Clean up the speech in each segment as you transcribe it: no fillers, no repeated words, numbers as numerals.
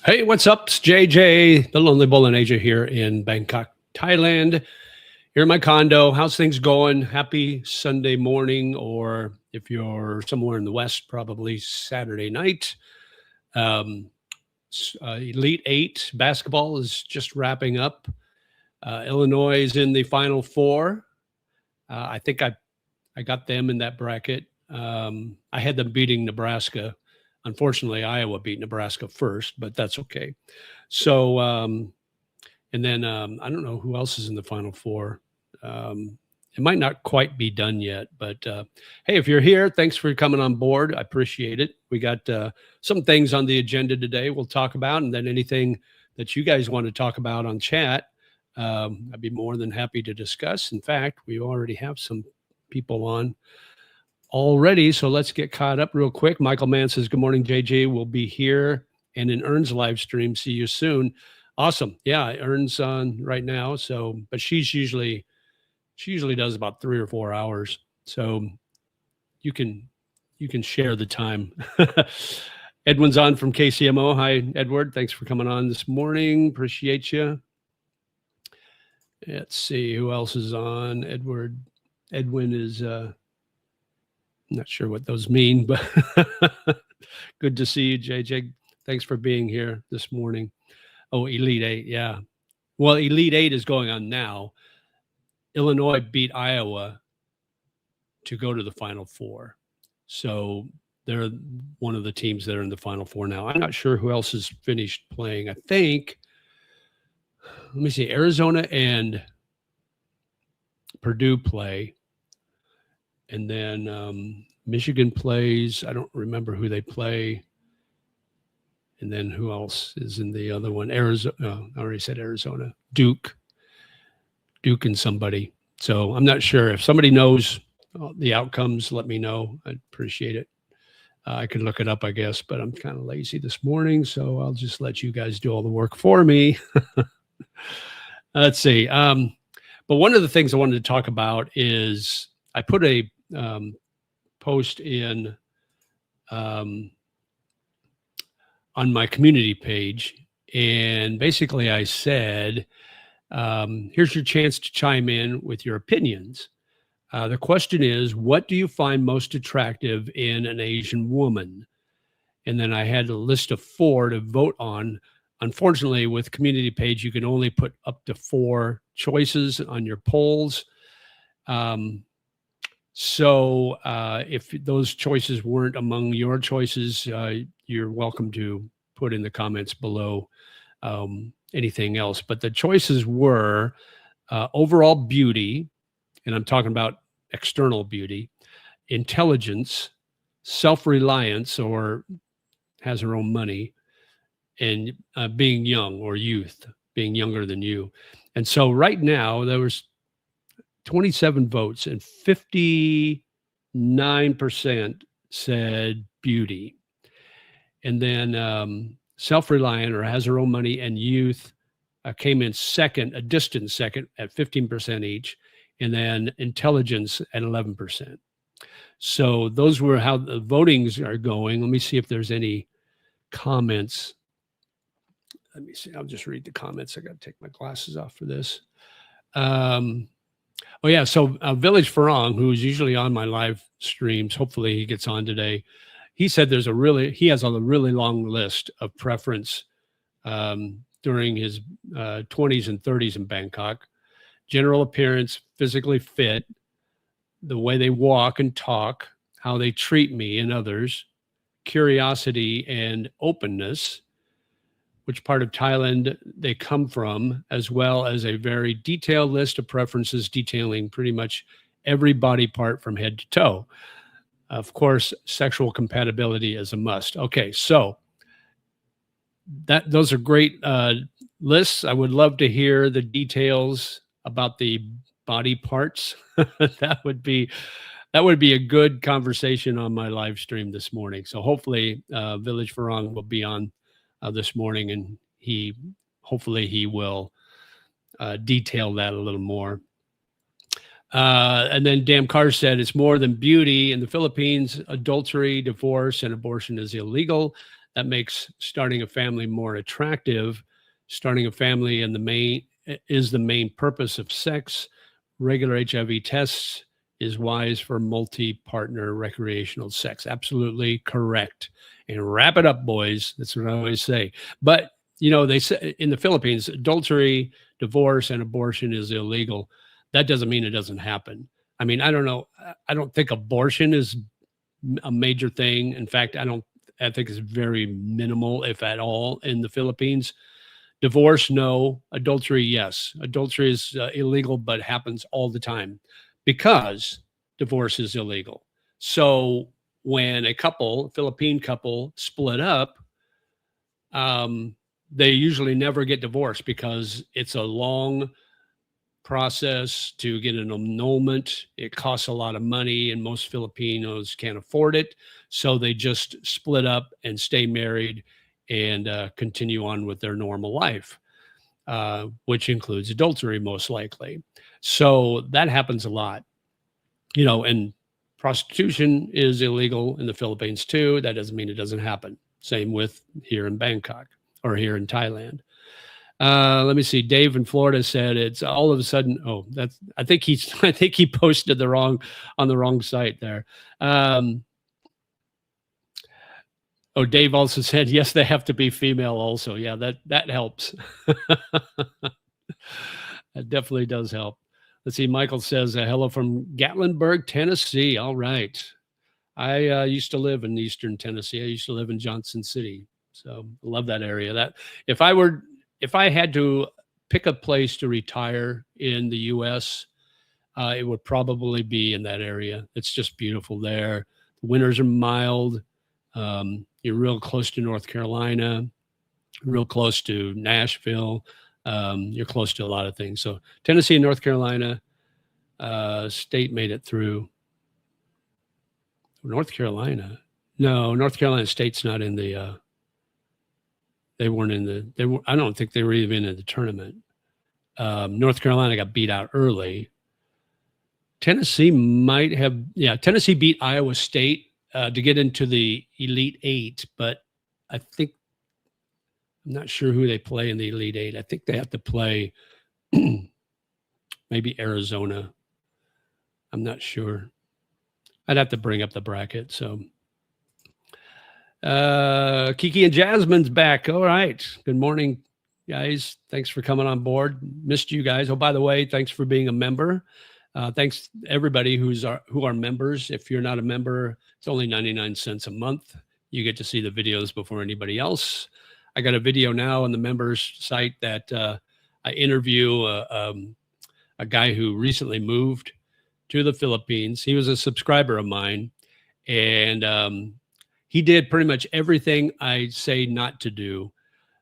Hey, what's up? It's JJ, the Lonely Bull in Asia here in Bangkok, Thailand. Here in my condo. How's things going? Happy Sunday morning, or if you're somewhere in the West, probably Saturday night. Um, Elite Eight basketball is just wrapping up. Illinois is in the Final Four. I think I got them in that bracket. I had them beating Nebraska. Unfortunately, Iowa beat Nebraska first, but that's okay. So, and then I don't know who else is in the Final Four. It might not quite be done yet, but hey, if you're here, thanks for coming on board. I appreciate it. We got some things on the agenda today we'll talk about, and then anything that you guys want to talk about on chat, I'd be more than happy to discuss. In fact, we already have some people on already, so let's get caught up real quick. Michael Mann says, good morning, JJ. We'll be here and in Ern's live stream. See you soon. Awesome. Yeah, Ern's on right now. So, but she usually does about 3 or 4 hours. So you can share the time. Edwin's on from KCMO. Hi, Edward. Thanks for coming on this morning. Appreciate you. Let's see who else is on. Edwin is not sure what those mean, but good to see you, JJ. Thanks for being here this morning. Oh, Elite Eight. Yeah. Well, Elite Eight is going on now. Illinois beat Iowa to go to the Final Four. So they're one of the teams that are in the Final Four now. I'm not sure who else has finished playing. I think, let me see, Arizona and Purdue play. And then Michigan plays. I don't remember who they play. And then who else is in the other one? Arizona. I already said Arizona. Duke and somebody. So I'm not sure. If somebody knows the outcomes, let me know. I'd appreciate it. I could look it up, I guess, but I'm kind of lazy this morning, so I'll just let you guys do all the work for me. Let's see. But one of the things I wanted to talk about is I put a post in on my community page, and basically I said, here's your chance to chime in with your opinions. The question is, what do you find most attractive in an Asian woman? And then I had a list of 4 to vote on. Unfortunately, with community page, you can only put up to 4 choices on your polls. So if those choices weren't among your choices, you're welcome to put in the comments below anything else. But the choices were overall beauty, and I'm talking about external beauty, intelligence, self-reliance, or has her own money, and being young or youth, being younger than you. And so right now there was 27 votes, and 59% said beauty. And then self-reliant or has her own money and youth came in second, a distant second at 15% each, and then intelligence at 11%. So those were how the votings are going. Let me see if there's any comments. Let me see. I'll just read the comments. I got to take my glasses off for this. Oh yeah, so Village Farong, who's usually on my live streams, hopefully he gets on today. He said he has a really long list of preference during his 20s and 30s in Bangkok. General appearance, physically fit, the way they walk and talk, how they treat me and others, curiosity and openness, which part of Thailand they come from, as well as a very detailed list of preferences detailing pretty much every body part from head to toe. Of course, sexual compatibility is a must. Okay, so those are great lists. I would love to hear the details about the body parts. That would be a good conversation on my live stream this morning. So hopefully Village Farong will be on this morning, and hopefully he will detail that a little more. And then Dan Carr said it's more than beauty. In the Philippines, adultery, divorce, and abortion is illegal. that makes starting a family more attractive. Starting a family is the main purpose of sex. Regular HIV tests is wise for multi-partner recreational sex. Absolutely correct. And wrap it up, boys. That's what I always say. But, they say in the Philippines, adultery, divorce, and abortion is illegal. That doesn't mean it doesn't happen. I mean, I don't know. I don't think abortion is a major thing. In fact, I think it's very minimal, if at all, in the Philippines. Divorce, no. Adultery, yes. Adultery is illegal, but happens all the time because divorce is illegal. So when a Philippine couple, split up, they usually never get divorced because it's a long process to get an annulment. It costs a lot of money, and most Filipinos can't afford it. So they just split up and stay married and continue on with their normal life, which includes adultery, most likely. So that happens a lot, and prostitution is illegal in the Philippines too. That doesn't mean it doesn't happen. Same with here in Bangkok or here in Thailand. Let me see. Dave in Florida said it's all of a sudden. Oh, I think he posted on the wrong site there. Dave also said, yes, they have to be female also. Yeah, that helps. That definitely does help. Let's see. Michael says, hello from Gatlinburg, Tennessee. All right. I used to live in Eastern Tennessee. I used to live in Johnson City. So I love that area. If I had to pick a place to retire in the U.S., it would probably be in that area. It's just beautiful there. The winters are mild. You're real close to North Carolina, real close to Nashville. You're close to a lot of things. So Tennessee and North Carolina, state made it through. North Carolina. No, North Carolina state's not in the, I don't think they were even in the tournament. North Carolina got beat out early. Tennessee Tennessee beat Iowa State to get into the Elite Eight, but I'm not sure who they play in the Elite Eight. I think they have to play maybe Arizona. I'm not sure. I'd have to bring up the bracket. So Kiki and Jasmine's back. All right. Good morning, guys. Thanks for coming on board. Missed you guys. Oh, by the way, thanks for being a member. Thanks everybody who are members. If you're not a member, it's only 99 cents a month. You get to see the videos before anybody else. I got a video now on the members site that I interview a guy who recently moved to the Philippines. He was a subscriber of mine, and he did pretty much everything I say not to do.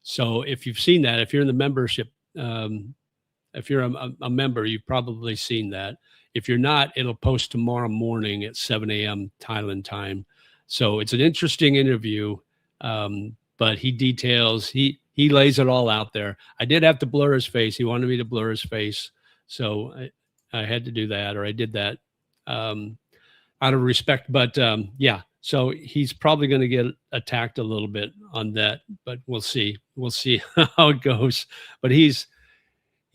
So if you've seen that, if you're in the membership, if you're a member, you've probably seen that. If you're not, it'll post tomorrow morning at 7 a.m. Thailand time. So it's an interesting interview, but he lays it all out there. I did have to blur his face. He wanted me to blur his face. So I had to do that, or I did that out of respect. But yeah, so he's probably going to get attacked a little bit on that, but we'll see. We'll see how it goes. But he's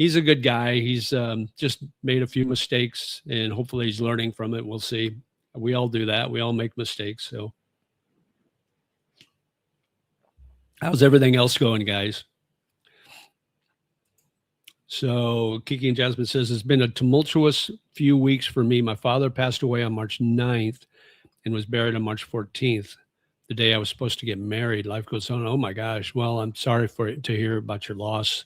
a good guy. He's just made a few mistakes, and hopefully he's learning from it. We'll see. We all do that. We all make mistakes. So how's everything else going, guys? So Kiki and Jasmine says, it's been a tumultuous few weeks for me. My father passed away on March 9th and was buried on March 14th, the day I was supposed to get married. Life goes on. Oh my gosh. Well, I'm sorry to hear about your loss.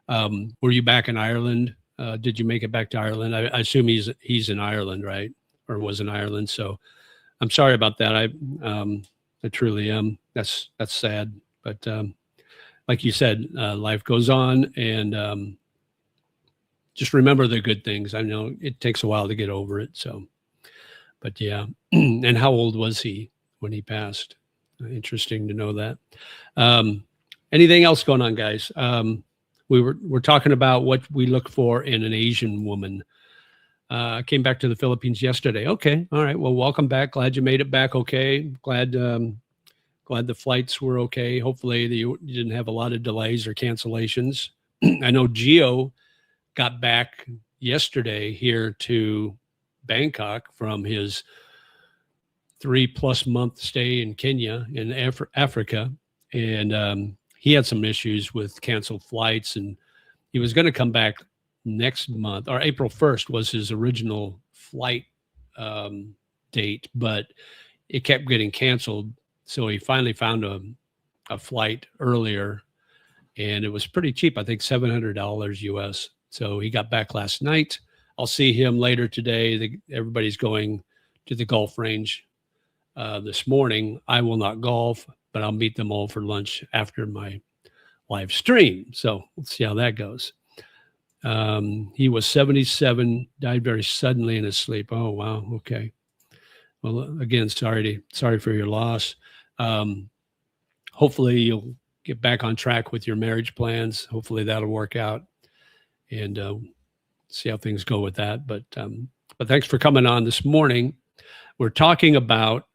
Were you back in Ireland? Did you make it back to Ireland? I assume he's in Ireland, right? Or was in Ireland. So I'm sorry about that. I truly am. That's sad. But like you said, life goes on, and just remember the good things. I know it takes a while to get over it. So, but yeah. And how old was he when he passed? Interesting to know that. Anything else going on, guys? We're talking about what we look for in an Asian woman. I came back to the Philippines yesterday. Okay. All right. Well, welcome back. Glad you made it back. Okay. Glad Glad the flights were okay. Hopefully you didn't have a lot of delays or cancellations. I know Gio got back yesterday here to Bangkok from his 3+ month stay in Kenya in Africa. And he had some issues with canceled flights, and he was going to come back next month, or April 1st was his original flight date, but it kept getting canceled. So he finally found a flight earlier, and it was pretty cheap. I think $700 US. So he got back last night. I'll see him later today. Everybody's going to the golf range this morning. I will not golf, but I'll meet them all for lunch after my live stream. So let's see how that goes. He was 77, died very suddenly in his sleep. Oh, wow. Okay. Well, again, sorry for your loss. Hopefully you'll get back on track with your marriage plans. Hopefully that'll work out, and see how things go with that. But thanks for coming on this morning. We're talking about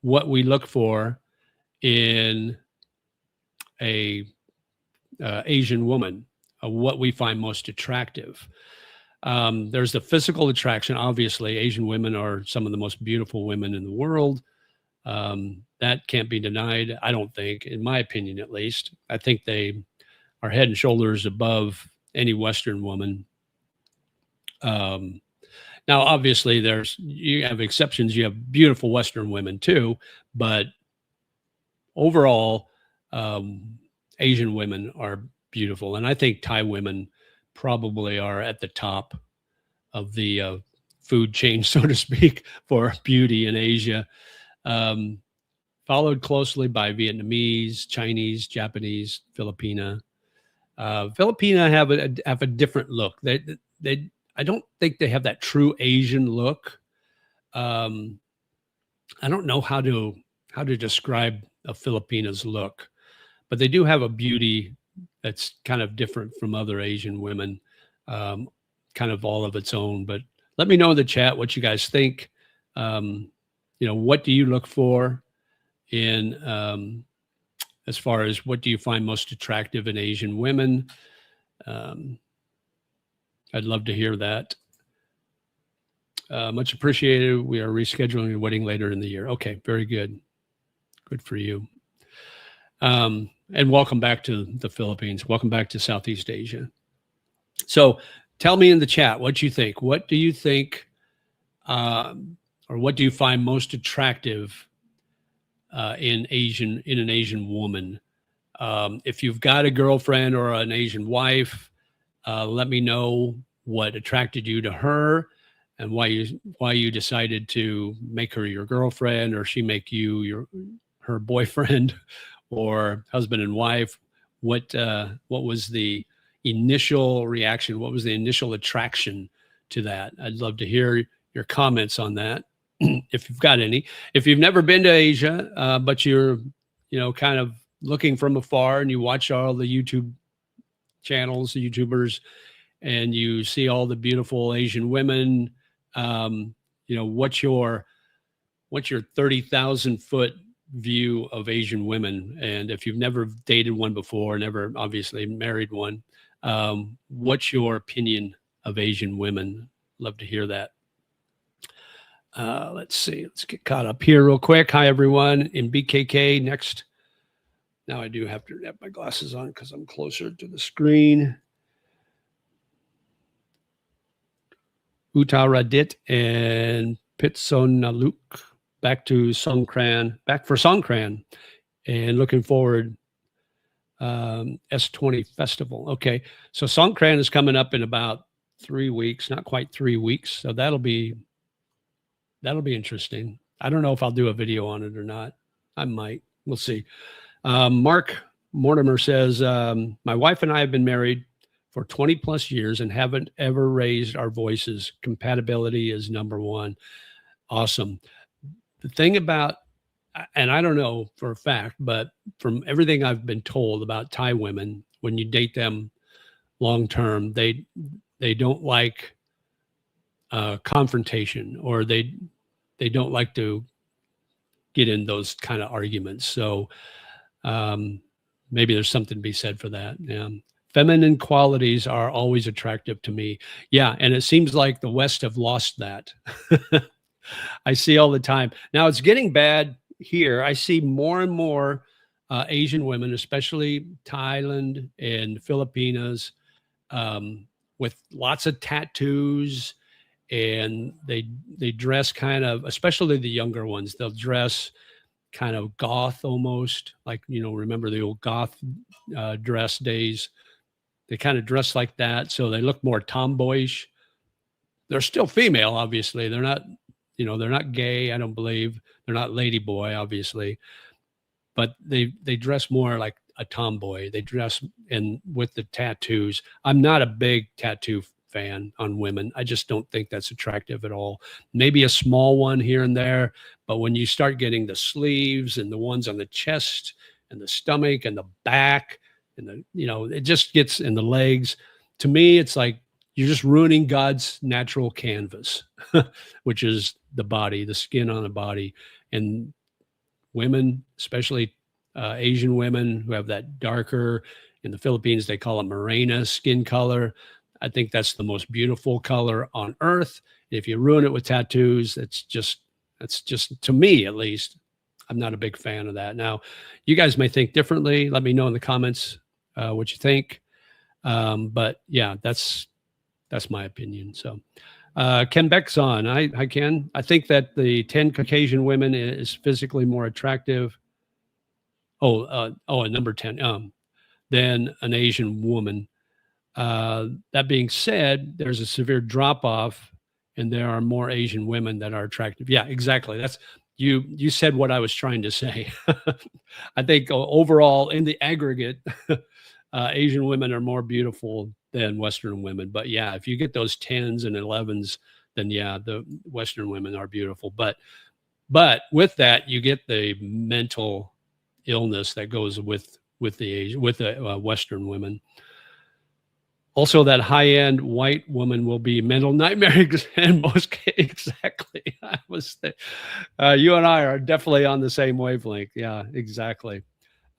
what we look for in a Asian woman, what we find most attractive. There's the physical attraction. Obviously, Asian women are some of the most beautiful women in the world. That can't be denied, I don't think, in my opinion, at least. I think they are head and shoulders above any Western woman. Now, obviously, you have exceptions. You have beautiful Western women too, but overall, Asian women are beautiful. And I think Thai women probably are at the top of the food chain, so to speak, for beauty in Asia. Followed closely by Vietnamese, Chinese, Japanese, Filipina. Filipina have a different look. I don't think they have that true Asian look. I don't know how to describe a Filipina's look, but they do have a beauty that's kind of different from other Asian women, kind of all of its own. But let me know in the chat what you guys think. What do you look for in as far as what do you find most attractive in Asian women? I'd love to hear that. Much appreciated. We are rescheduling a wedding later in the year. Okay, very good. Good for you. And welcome back to the Philippines. Welcome back to Southeast Asia. So tell me in the chat what you think. What do you think, or what do you find most attractive in an Asian woman? If you've got a girlfriend or an Asian wife, let me know what attracted you to her and why you decided to make her your girlfriend, or she make you her boyfriend or husband and wife. What was the initial reaction? What was the initial attraction to that? I'd love to hear your comments on that, if you've got any. If you've never been to Asia, but you're kind of looking from afar and you watch all the YouTube channels, the YouTubers, and you see all the beautiful Asian women, what's your 30,000 foot view of Asian women? And if you've never dated one before, never obviously married one, what's your opinion of Asian women? Love to hear that. Let's see. Let's get caught up here real quick. Hi, everyone in BKK. Next. Now I do have to have my glasses on because I'm closer to the screen. Uttaradit and Pitsonaluk. Back to Songkran. Back for Songkran. And looking forward. S20 Festival. Okay. So Songkran is coming up in about 3 weeks. Not quite 3 weeks. So that'll be interesting. I don't know if I'll do a video on it or not. I might. We'll see. Mark Mortimer says, my wife and I have been married for 20 plus years and haven't ever raised our voices. Compatibility is number one. Awesome. The thing about, and I don't know for a fact, but from everything I've been told about Thai women, when you date them long term, they don't like confrontation, or they don't like to get in those kind of arguments. So maybe there's something to be said for that. Yeah. Feminine qualities are always attractive to me. Yeah, and it seems like the West have lost that. I see all the time. Now it's getting bad here. I see more and more Asian women, especially Thailand and Filipinas, with lots of tattoos, and they dress kind of, especially the younger ones. They'll dress kind of goth almost, like, remember the old goth dress days. They kind of dress like that, so they look more tomboyish. They're still female, obviously. They're not, they're not gay, I don't believe. They're not lady boy, obviously. But they dress more like a tomboy. They dress in with the tattoos. I'm not a big tattoo fan on women. I just don't think that's attractive at all. Maybe a small one here and there, but when you start getting the sleeves and the ones on the chest and the stomach and the back and it just gets in the legs. To me, it's like you're just ruining God's natural canvas, which is the body, the skin on the body. And women, especially Asian women who have that darker, in the Philippines, they call it morena skin color. I think that's the most beautiful color on earth. If you ruin it with tattoos, that's just, to me at least, I'm not a big fan of that. Now, you guys may think differently. Let me know in the comments what you think. But yeah, that's my opinion. So Ken Beck's on. Hi, Ken. I think that the 10 Caucasian women is physically more attractive. At number 10, than an Asian woman. That being said, there's a severe drop off, and there are more Asian women that are attractive. Yeah, exactly. That's you said what I was trying to say. I think overall, in the aggregate, Asian women are more beautiful than Western women. But yeah, if you get those 10s and 11s, then yeah, the Western women are beautiful. But with that, you get the mental illness that goes with the Western women. Also, that high-end white woman will be mental nightmare in most cases. Exactly. You and I are definitely on the same wavelength. Yeah, exactly.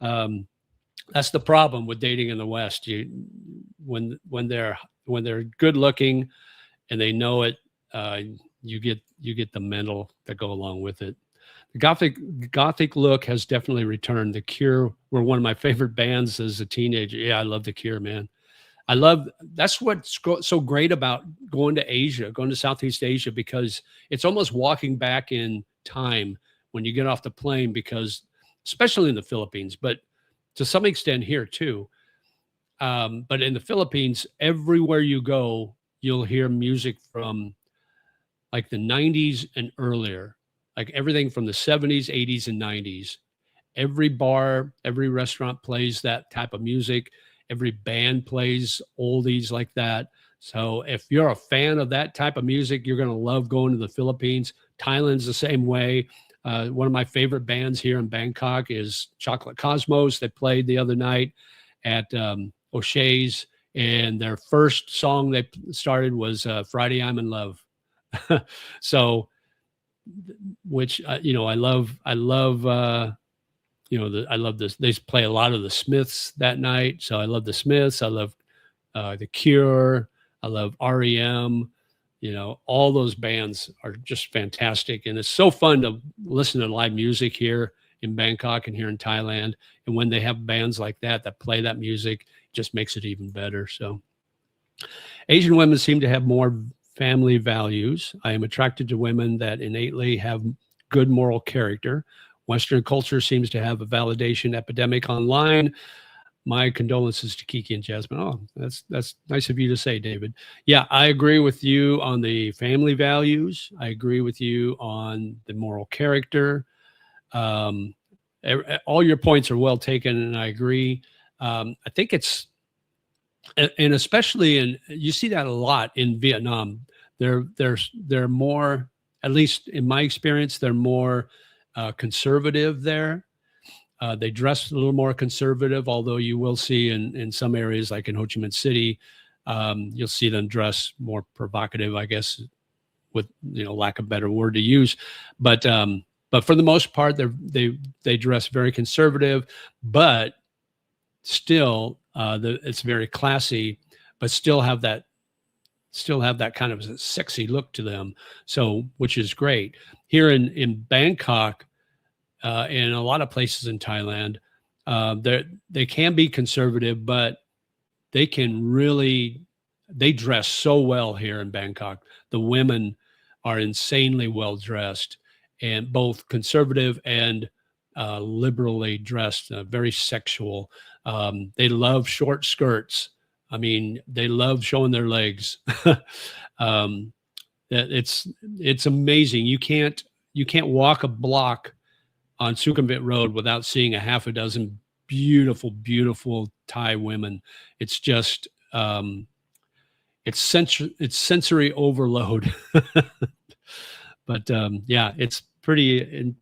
That's the problem with dating in the West. When they're good looking and they know it, you get the mental that go along with it. The gothic look has definitely returned. The Cure were one of my favorite bands as a teenager. Yeah, I love The Cure, man. That's what's so great about going to Southeast Asia, because it's almost walking back in time when you get off the plane, because especially in the Philippines, but to some extent here too. But in the Philippines, everywhere you go, you'll hear music from like the 90s and earlier, like everything from the 70s, 80s, and 90s. Every bar, every restaurant plays that type of music. Every band plays oldies like that. So if you're a fan of that type of music, you're going to love going to the Philippines. Thailand's the same way. One of my favorite bands here in Bangkok is Chocolate Cosmos. They played the other night at O'Shea's, and their first song they started was Friday I'm in Love. So, which, I love, I love this. They play a lot of the Smiths that night. So I love the Smiths. I love The Cure. I love REM. All those bands are just fantastic. And it's so fun to listen to live music here in Bangkok and here in Thailand. And when they have bands like that play that music, it just makes it even better. So Asian women seem to have more family values. I am attracted to women that innately have good moral character. Western culture seems to have a validation epidemic online. My condolences to Kiki and Jasmine. Oh, that's nice of you to say, David. Yeah, I agree with you on the family values. I agree with you on the moral character. All your points are well taken, and I agree. I think it's, and especially you see that a lot in Vietnam. They're more, at least in my experience, they're more conservative there. They dress a little more conservative, although you will see in some areas, like in Ho Chi Minh City, you'll see them dress more provocative, I guess, with lack of a better word to use. But but for the most part, they dress very conservative, but still it's very classy, but still have that kind of sexy look to them. So, which is great. Here in Bangkok, and a lot of places in Thailand, they can be conservative, but they dress so well here in Bangkok. The women are insanely well dressed, and both conservative and liberally dressed, very sexual. They love short skirts. I mean, they love showing their legs. um, it's amazing. You can't walk a block on Sukhumvit Road without seeing a half a dozen beautiful, beautiful Thai women. It's just it's sensory overload. But yeah, it's pretty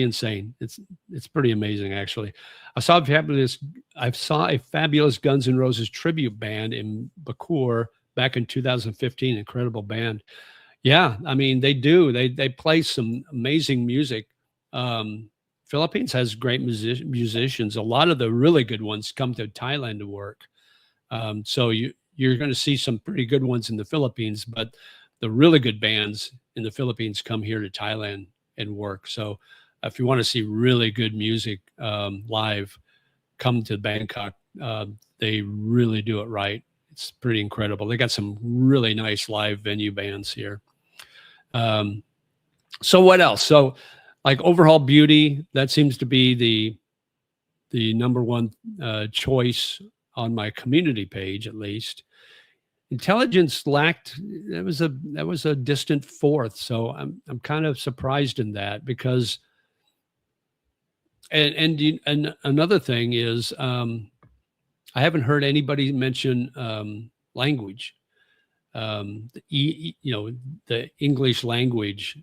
insane. It's pretty amazing, actually. I saw a fabulous Guns N' Roses tribute band in Bakur back in 2015. Incredible band. Yeah, I mean, they do. They play some amazing music. Philippines has great musicians. A lot of the really good ones come to Thailand to work. So you're going to see some pretty good ones in the Philippines, but the really good bands in the Philippines come here to Thailand and work. So if you want to see really good music live, come to Bangkok. They really do it right. It's pretty incredible. They got some really nice live venue bands here. So what else? So like overall beauty, that seems to be the number one choice on my community page, at least. Intelligence lacked. That was a distant fourth. So I'm kind of surprised in that, because and another thing is I haven't heard anybody mention language. The English language,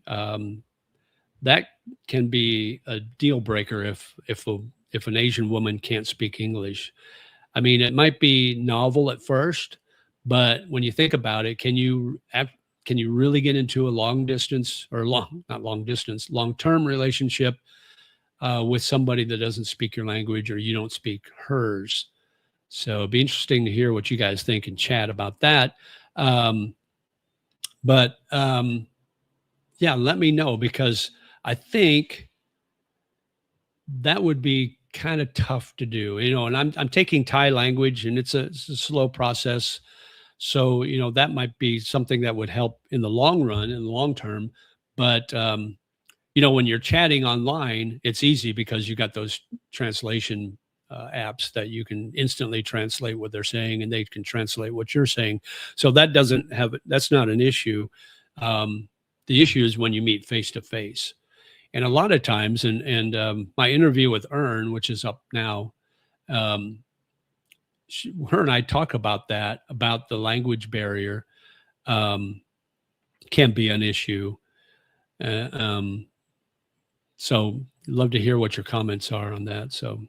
that can be a deal breaker if an Asian woman can't speak English. I mean, it might be novel at first, but when you think about it, can you really get into a long term relationship with somebody that doesn't speak your language, or you don't speak hers? So it'd be interesting to hear what you guys think and chat about that. Yeah, let me know, because I think that would be kind of tough to do, and I'm taking Thai language, and it's a slow process. So, that might be something that would help in the long run, in the long term. But, when you're chatting online, it's easy because you got those translation apps that you can instantly translate what they're saying, and they can translate what you're saying. So that's not an issue. The issue is when you meet face to face. And a lot of times, and my interview with Ern, which is up now, her and I talk about that, about the language barrier, can be an issue. So love to hear what your comments are on that. So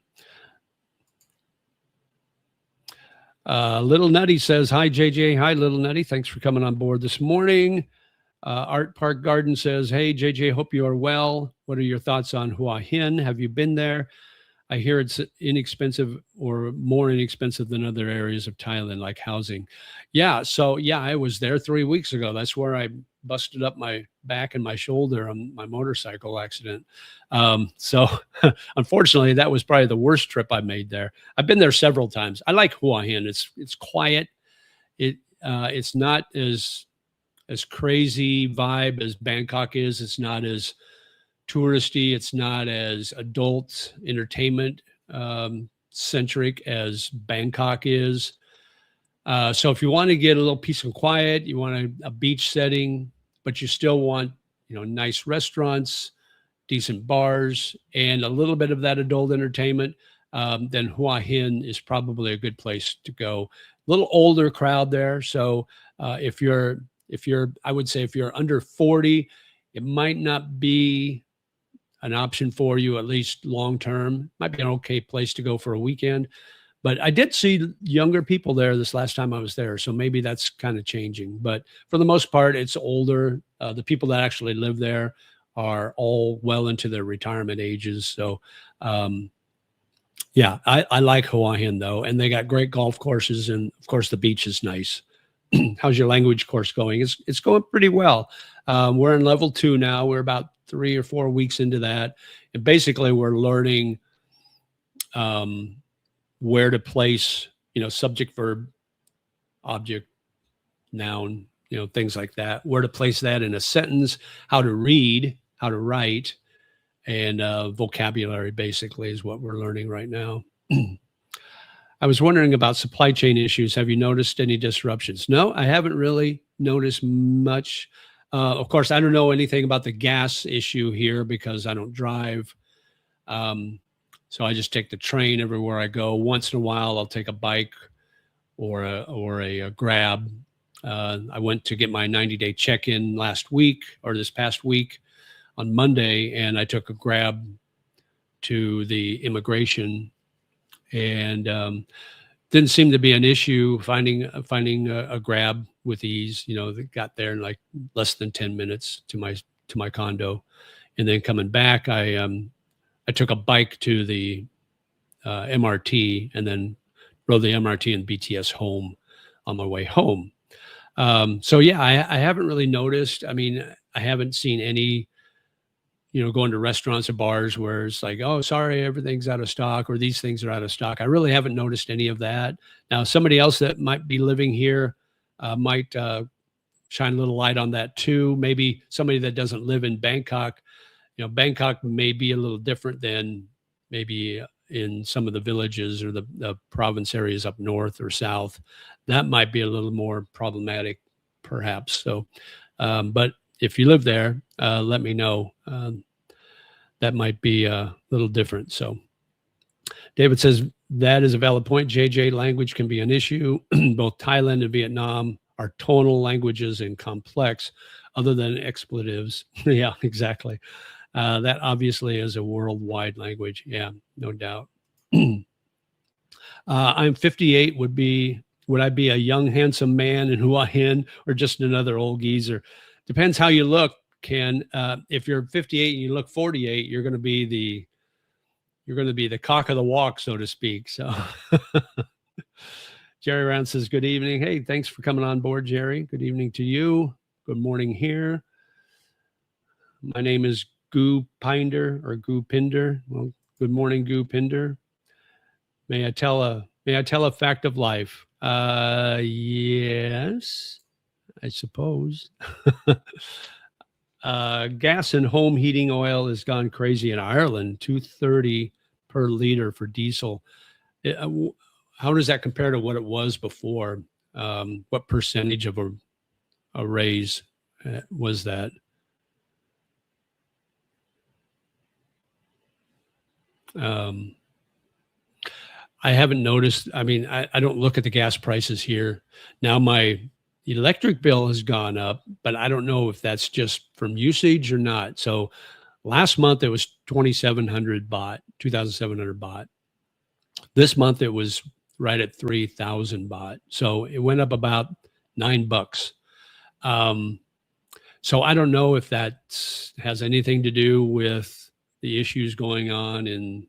Little Nutty says, hi, JJ. Hi, Little Nutty. Thanks for coming on board this morning. Art Park Garden says, hey, JJ, hope you are well. What are your thoughts on Hua Hin? Have you been there? I hear it's inexpensive, or more inexpensive than other areas of Thailand, like housing. Yeah. So yeah, I was there 3 weeks ago. That's where I busted up my back and my shoulder on my motorcycle accident. So unfortunately, that was probably the worst trip I made there. I've been there several times. I like Hua Hin. It's quiet. It's not as crazy vibe as Bangkok is. It's not as touristy. It's not as adult entertainment centric as Bangkok is. So if you want to get a little peace and quiet, you want a beach setting, but you still want, nice restaurants, decent bars, and a little bit of that adult entertainment, then Hua Hin is probably a good place to go. A little older crowd there. So if you're, I would say if you're under 40, it might not be an option for you, at least long term. Might be an okay place to go for a weekend. But I did see younger people there this last time I was there, so maybe that's kind of changing. But for the most part, it's older. The people that actually live there are all well into their retirement ages. So, yeah, I like Hua Hin though, and they got great golf courses, and of course the beach is nice. How's your language course going? It's going pretty well. We're in level 2 now. We're about 3 or 4 weeks into that, and basically we're learning where to place, subject, verb, object, noun, things like that. Where to place that in a sentence, how to read, how to write, and vocabulary basically is what we're learning right now. I was wondering about supply chain issues. Have you noticed any disruptions? No, I haven't really noticed much. Of course, I don't know anything about the gas issue here because I don't drive. So I just take the train everywhere I go. Once in a while, I'll take a bike or a Grab. I went to get my 90-day check-in this past week on Monday, and I took a Grab to the immigration, and didn't seem to be an issue finding a Grab with ease. That got there in like less than 10 minutes to my condo, and then coming back, I took a bike to the MRT and then rode the MRT and BTS home on my way home. So yeah, I haven't really noticed. I mean, I haven't seen any, going to restaurants or bars where it's like, oh, sorry, everything's out of stock or these things are out of stock. I really haven't noticed any of that. Now, somebody else that might be living here might shine a little light on that too. Maybe somebody that doesn't live in Bangkok. Bangkok may be a little different than maybe in some of the villages or the province areas up north or south. That might be a little more problematic, perhaps. So, but if you live there, let me know. That might be a little different. So David says, that is a valid point. JJ, language can be an issue. Both Thailand and Vietnam are tonal languages and complex, other than expletives. Yeah, exactly. That obviously is a worldwide language. Yeah, no doubt. I'm 58. Would I be a young, handsome man in Hua Hin or just another old geezer? Depends how you look, Ken. If you're 58 and you look 48, you're going to be the cock of the walk, so to speak. So Jerry Round says, good evening. Hey, thanks for coming on board, Jerry. Good evening to you. Good morning here. My name is Goo Pinder or Goo Pinder. Well, good morning, Goo Pinder. May I tell a fact of life? Yes, I suppose. Gas and home heating oil has gone crazy in Ireland, $2.30 per liter for diesel. How does that compare to what it was before? What percentage of a raise was that? I haven't noticed. I mean, I don't look at the gas prices here. Now my electric bill has gone up, but I don't know if that's just from usage or not. So last month it was 2,700 baht, 2,700 baht. This month it was right at 3,000 baht. So it went up about $9. So I don't know if that has anything to do with the issues going on in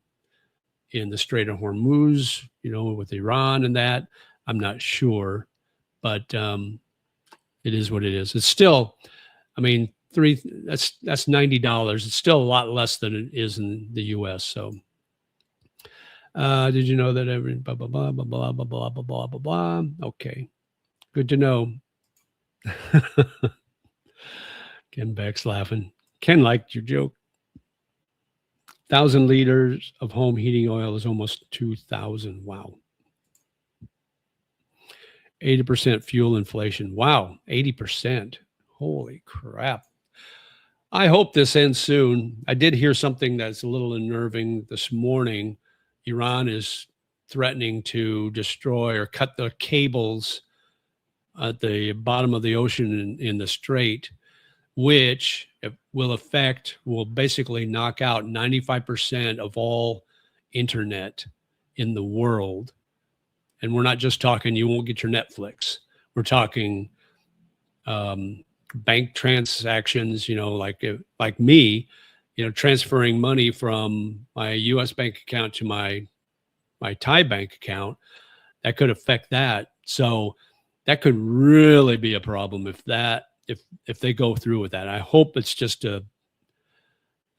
the Strait of Hormuz, with Iran and that. I'm not sure, but it is what it is. It's still, I mean, that's $90. It's still a lot less than it is in the US. So did you know that every blah blah blah blah blah blah blah blah blah blah blah? Okay. Good to know. Ken Beck's laughing. Ken liked your joke. 1,000 liters of home heating oil is almost 2,000. Wow. 80% fuel inflation. Wow. 80%. Holy crap. I hope this ends soon. I did hear something that's a little unnerving this morning. Iran is threatening to destroy or cut the cables at the bottom of the ocean in the strait, which will basically knock out 95% of all internet in the world. And we're not just talking, you won't get your Netflix. We're talking bank transactions, like me, transferring money from my US bank account to my Thai bank account, that could affect that. So that could really be a problem if they go through with that. I hope it's just an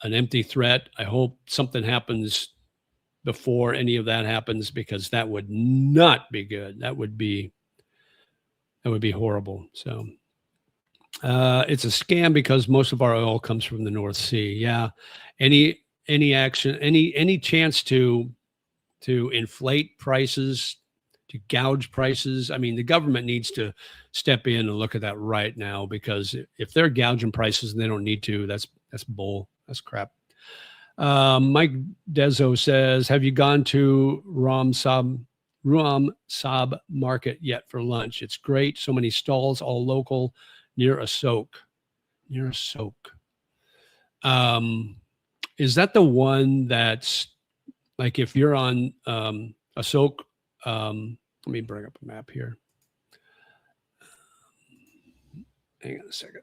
empty threat. I hope something happens before any of that happens, because that would not be good. That would be horrible. So it's a scam because most of our oil comes from the North Sea. Yeah. Any action, any chance to inflate prices, to gouge prices. I mean, the government needs to step in and look at that right now, because if they're gouging prices and they don't need to, that's bull. That's crap. Mike Dezo says, have you gone to Ram Sab Market yet for lunch? It's great. So many stalls, all local, near Asok. Is that the one that's like, if you're on Asok, let me bring up a map here. Hang on a second.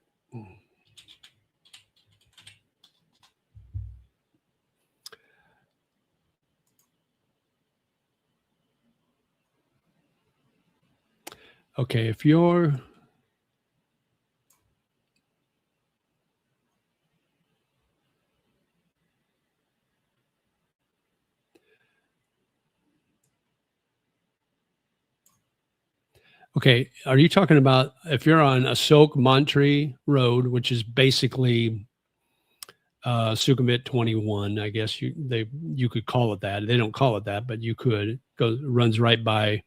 Okay, if you're okay, are you talking about if you're on Asok Montree Road, which is basically Sukhumvit 21? I guess you could call it that. They don't call it that, but you could. Runs right by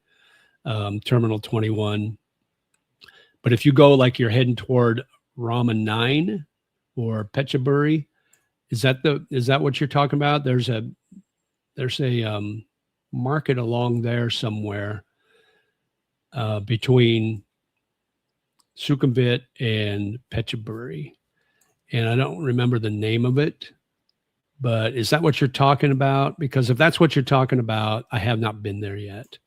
Terminal 21. But if you go like you're heading toward Rama 9 or Phetchaburi, is that what you're talking about? There's a market along there somewhere between Sukhumvit and Phetchaburi, and I don't remember the name of it. But is that what you're talking about? Because if that's what you're talking about, I have not been there yet.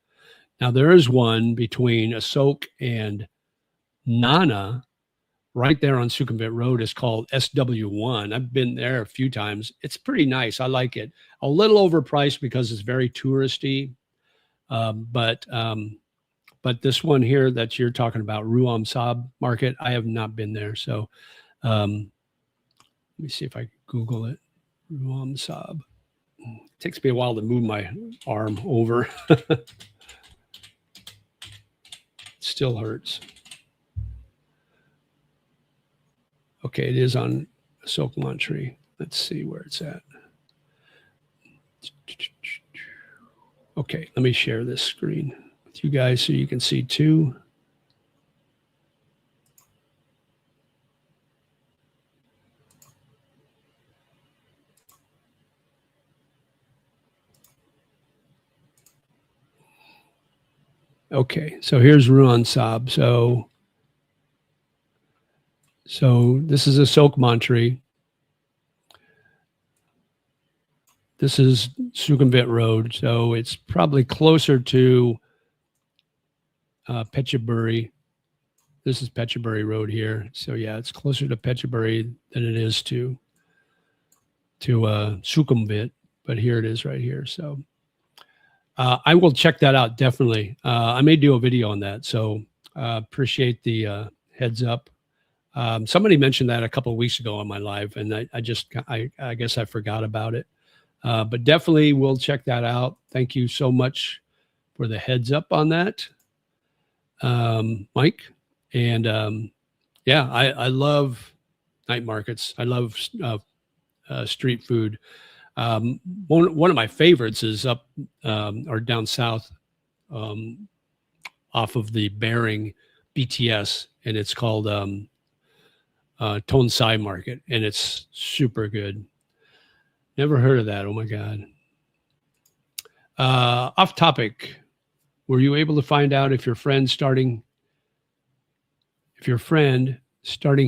Now, there is one between Asok and Nana right there on Sukhumvit Road. Is called SW1. I've been there a few times. It's pretty nice. I like it. A little overpriced because it's very touristy. But this one here that you're talking about, Ruam Sab Market, I have not been there. So let me see if I can Google it. Ruam Sab. It takes me a while to move my arm over. Still hurts. Okay, it is on Asok Montree. Let's see where it's at. Okay, let me share this screen with you guys so you can see too. Okay, so here's Ruan Sab. So this is Asok Montree. This is Sukhumvit Road. So it's probably closer to Phetchaburi. This is Phetchaburi Road here. So yeah, it's closer to Phetchaburi than it is to Sukhumvit. But here it is right here. So I will check that out, definitely. I may do a video on that. So appreciate the heads up. Somebody mentioned that a couple of weeks ago on my live, and I guess I forgot about it. But definitely we'll check that out. Thank you so much for the heads up on that, Mike. And yeah, I love night markets. I love street food. One of my favorites is up or down south off of the Bering BTS, and it's called Tonsai Market, and it's super good. Never heard of that. Oh my God. Off topic. Were you able to find out if your friend starting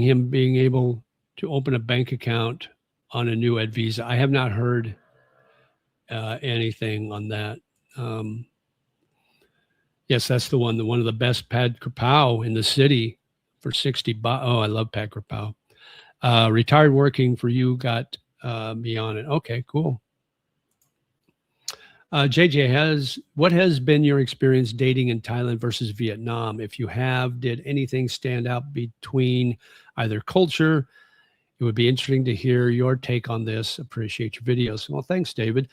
him being able to open a bank account on a new ed visa? I have not heard anything on that. Yes, that's the one of the best pad kapow in the city. for 60 baht. Oh, I love Pat Grapau. Retired working for you, got me on it. Okay, cool. JJ, what has been your experience dating in Thailand versus Vietnam? If you have, did anything stand out between either culture? It would be interesting to hear your take on this. Appreciate your videos. Well, thanks, David.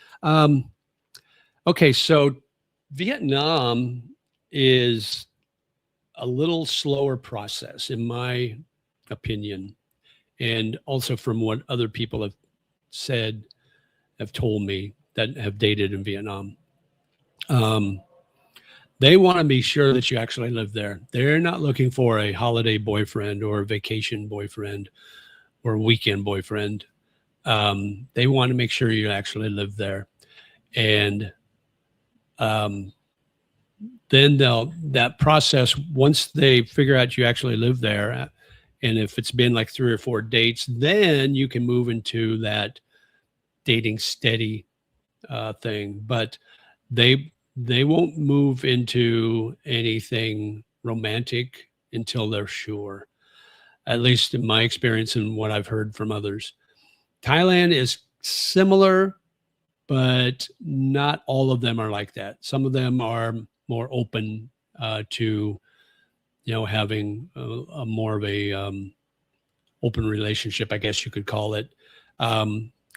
Okay, so Vietnam is a little slower process, in my opinion, and also from what other people have said, have told me that have dated in Vietnam. They want to be sure that you actually live there. They're not looking for a holiday boyfriend or a vacation boyfriend or a weekend boyfriend. They want to make sure you actually live there. And then that process, once they figure out you actually live there, and if it's been like 3 or 4 dates, then you can move into that dating steady thing. But they won't move into anything romantic until they're sure, at least in my experience and what I've heard from others. Thailand is similar, but not all of them are like that. Some of them are more open to, having a more of a open relationship, I guess you could call it,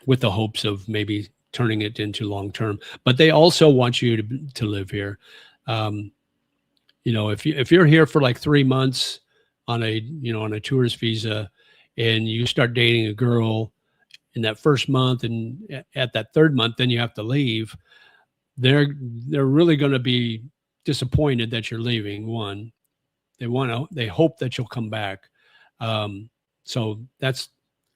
with the hopes of maybe turning it into long term. But they also want you to live here. If you're here for like 3 months on a tourist visa, and you start dating a girl in that first month, and at that 3rd month, then you have to leave. They're really going to be disappointed that you're leaving. One, they hope that you'll come back. So that's,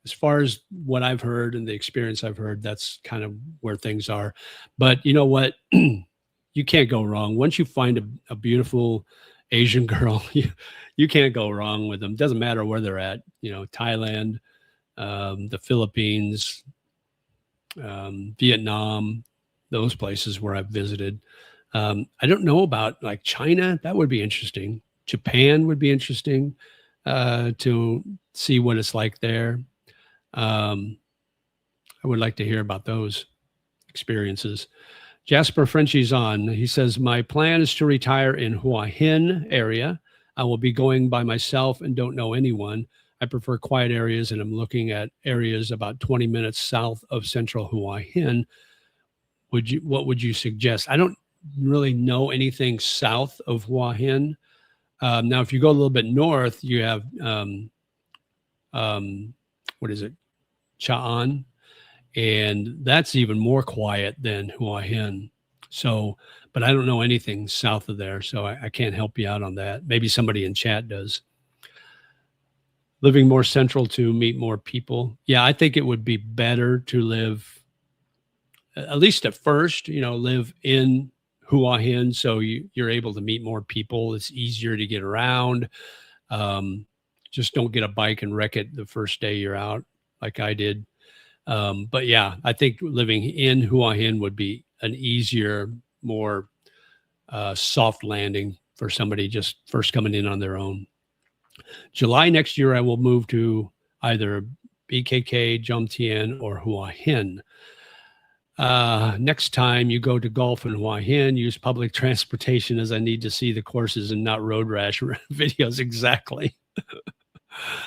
as far as what I've heard and the experience I've heard, that's kind of where things are. But you know what? You can't go wrong. Once you find a beautiful Asian girl, you can't go wrong with them. Doesn't matter where they're at. Thailand, the Philippines, Vietnam, those places where I've visited. I don't know about like China. That would be interesting. Japan would be interesting to see what it's like there. I would like to hear about those experiences. Jasper Frenchie's on. He says, my plan is to retire in Hua Hin area. I will be going by myself and don't know anyone. I prefer quiet areas, and I'm looking at areas about 20 minutes south of central Hua Hin. What would you suggest? I don't really know anything south of Hua Hin. Now, if you go a little bit north, you have, what is it? Cha'an. And that's even more quiet than Hua Hin. So, but I don't know anything south of there, so I can't help you out on that. Maybe somebody in chat does. Living more central to meet more people. Yeah, I think it would be better to live, at least at first, live in Hua Hin, so you're able to meet more people. It's easier to get around. Just don't get a bike and wreck it the first day you're out, like I did. But yeah, I think living in Hua Hin would be an easier, more soft landing for somebody just first coming in on their own. July next year, I will move to either BKK, Jomtien, or Hua Hin. Next time you go to golf in Hua Hin, use public transportation, as I need to see the courses and not road rash videos. Exactly.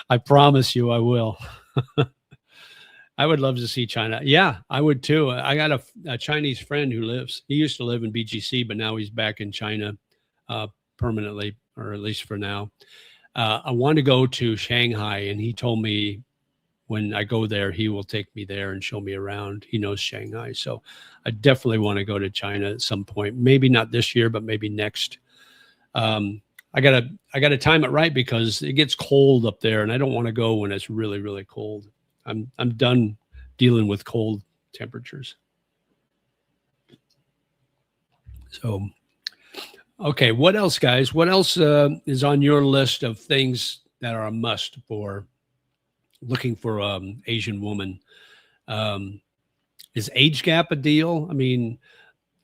I promise you I will. I would love to see China. Yeah, I would too. I got a Chinese friend he used to live in BGC, but now he's back in China permanently, or at least for now. I want to go to Shanghai, and he told me when I go there, he will take me there and show me around. He knows Shanghai. So I definitely want to go to China at some point. Maybe not this year, but maybe next. I gotta time it right, because it gets cold up there, and I don't want to go when it's really, really cold. I'm done dealing with cold temperatures. So, okay, what else, guys? What else is on your list of things that are a must for looking for Asian woman? Is age gap a deal? I mean,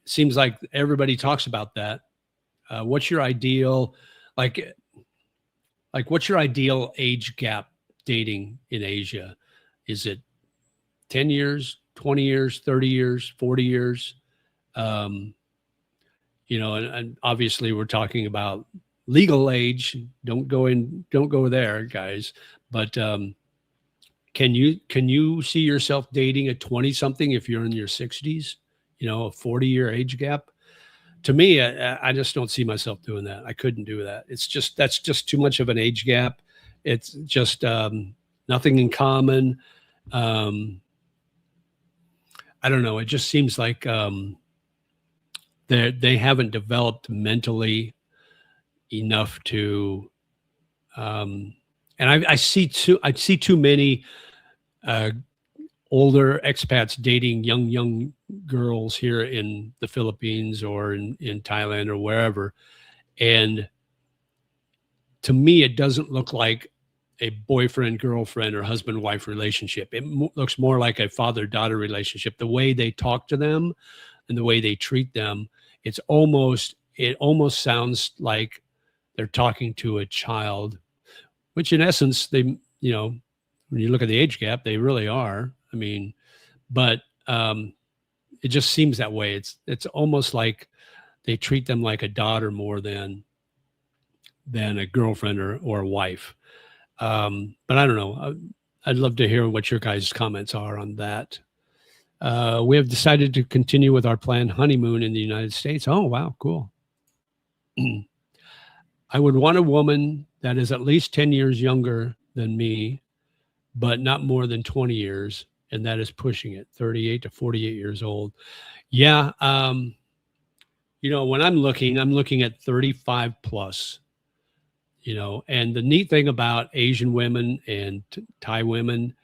it seems like everybody talks about that. What's your ideal? Like Like, what's your ideal age gap dating in Asia? Is it 10 years, 20 years, 30 years, 40 years? Um, and obviously we're talking about legal age. Don't go there, guys. But can you see yourself dating a 20 something if you're in your 60s? A 40-year age gap. To me, I just don't see myself doing that. I couldn't do that. That's just too much of an age gap. It's just nothing in common. I don't know. It just seems like they haven't developed mentally enough to. And I see too many older expats dating young girls here in the Philippines or in Thailand or wherever. And to me, it doesn't look like a boyfriend, girlfriend, or husband, wife relationship. It looks more like a father, daughter relationship. The way they talk to them and the way they treat them, it almost sounds like they're talking to a child, which in essence, when you look at the age gap, they really are. I mean, but it just seems that way. It's almost like they treat them like a daughter more than a girlfriend or a wife. But I don't know. I'd love to hear what your guys' comments are on that. We have decided to continue with our planned honeymoon in the United States. Oh, wow, cool. I would want a woman that is at least 10 years younger than me, but not more than 20 years. And that is pushing it, 38 to 48 years old. Yeah. When I'm looking at 35 plus, and the neat thing about Asian women and Thai women,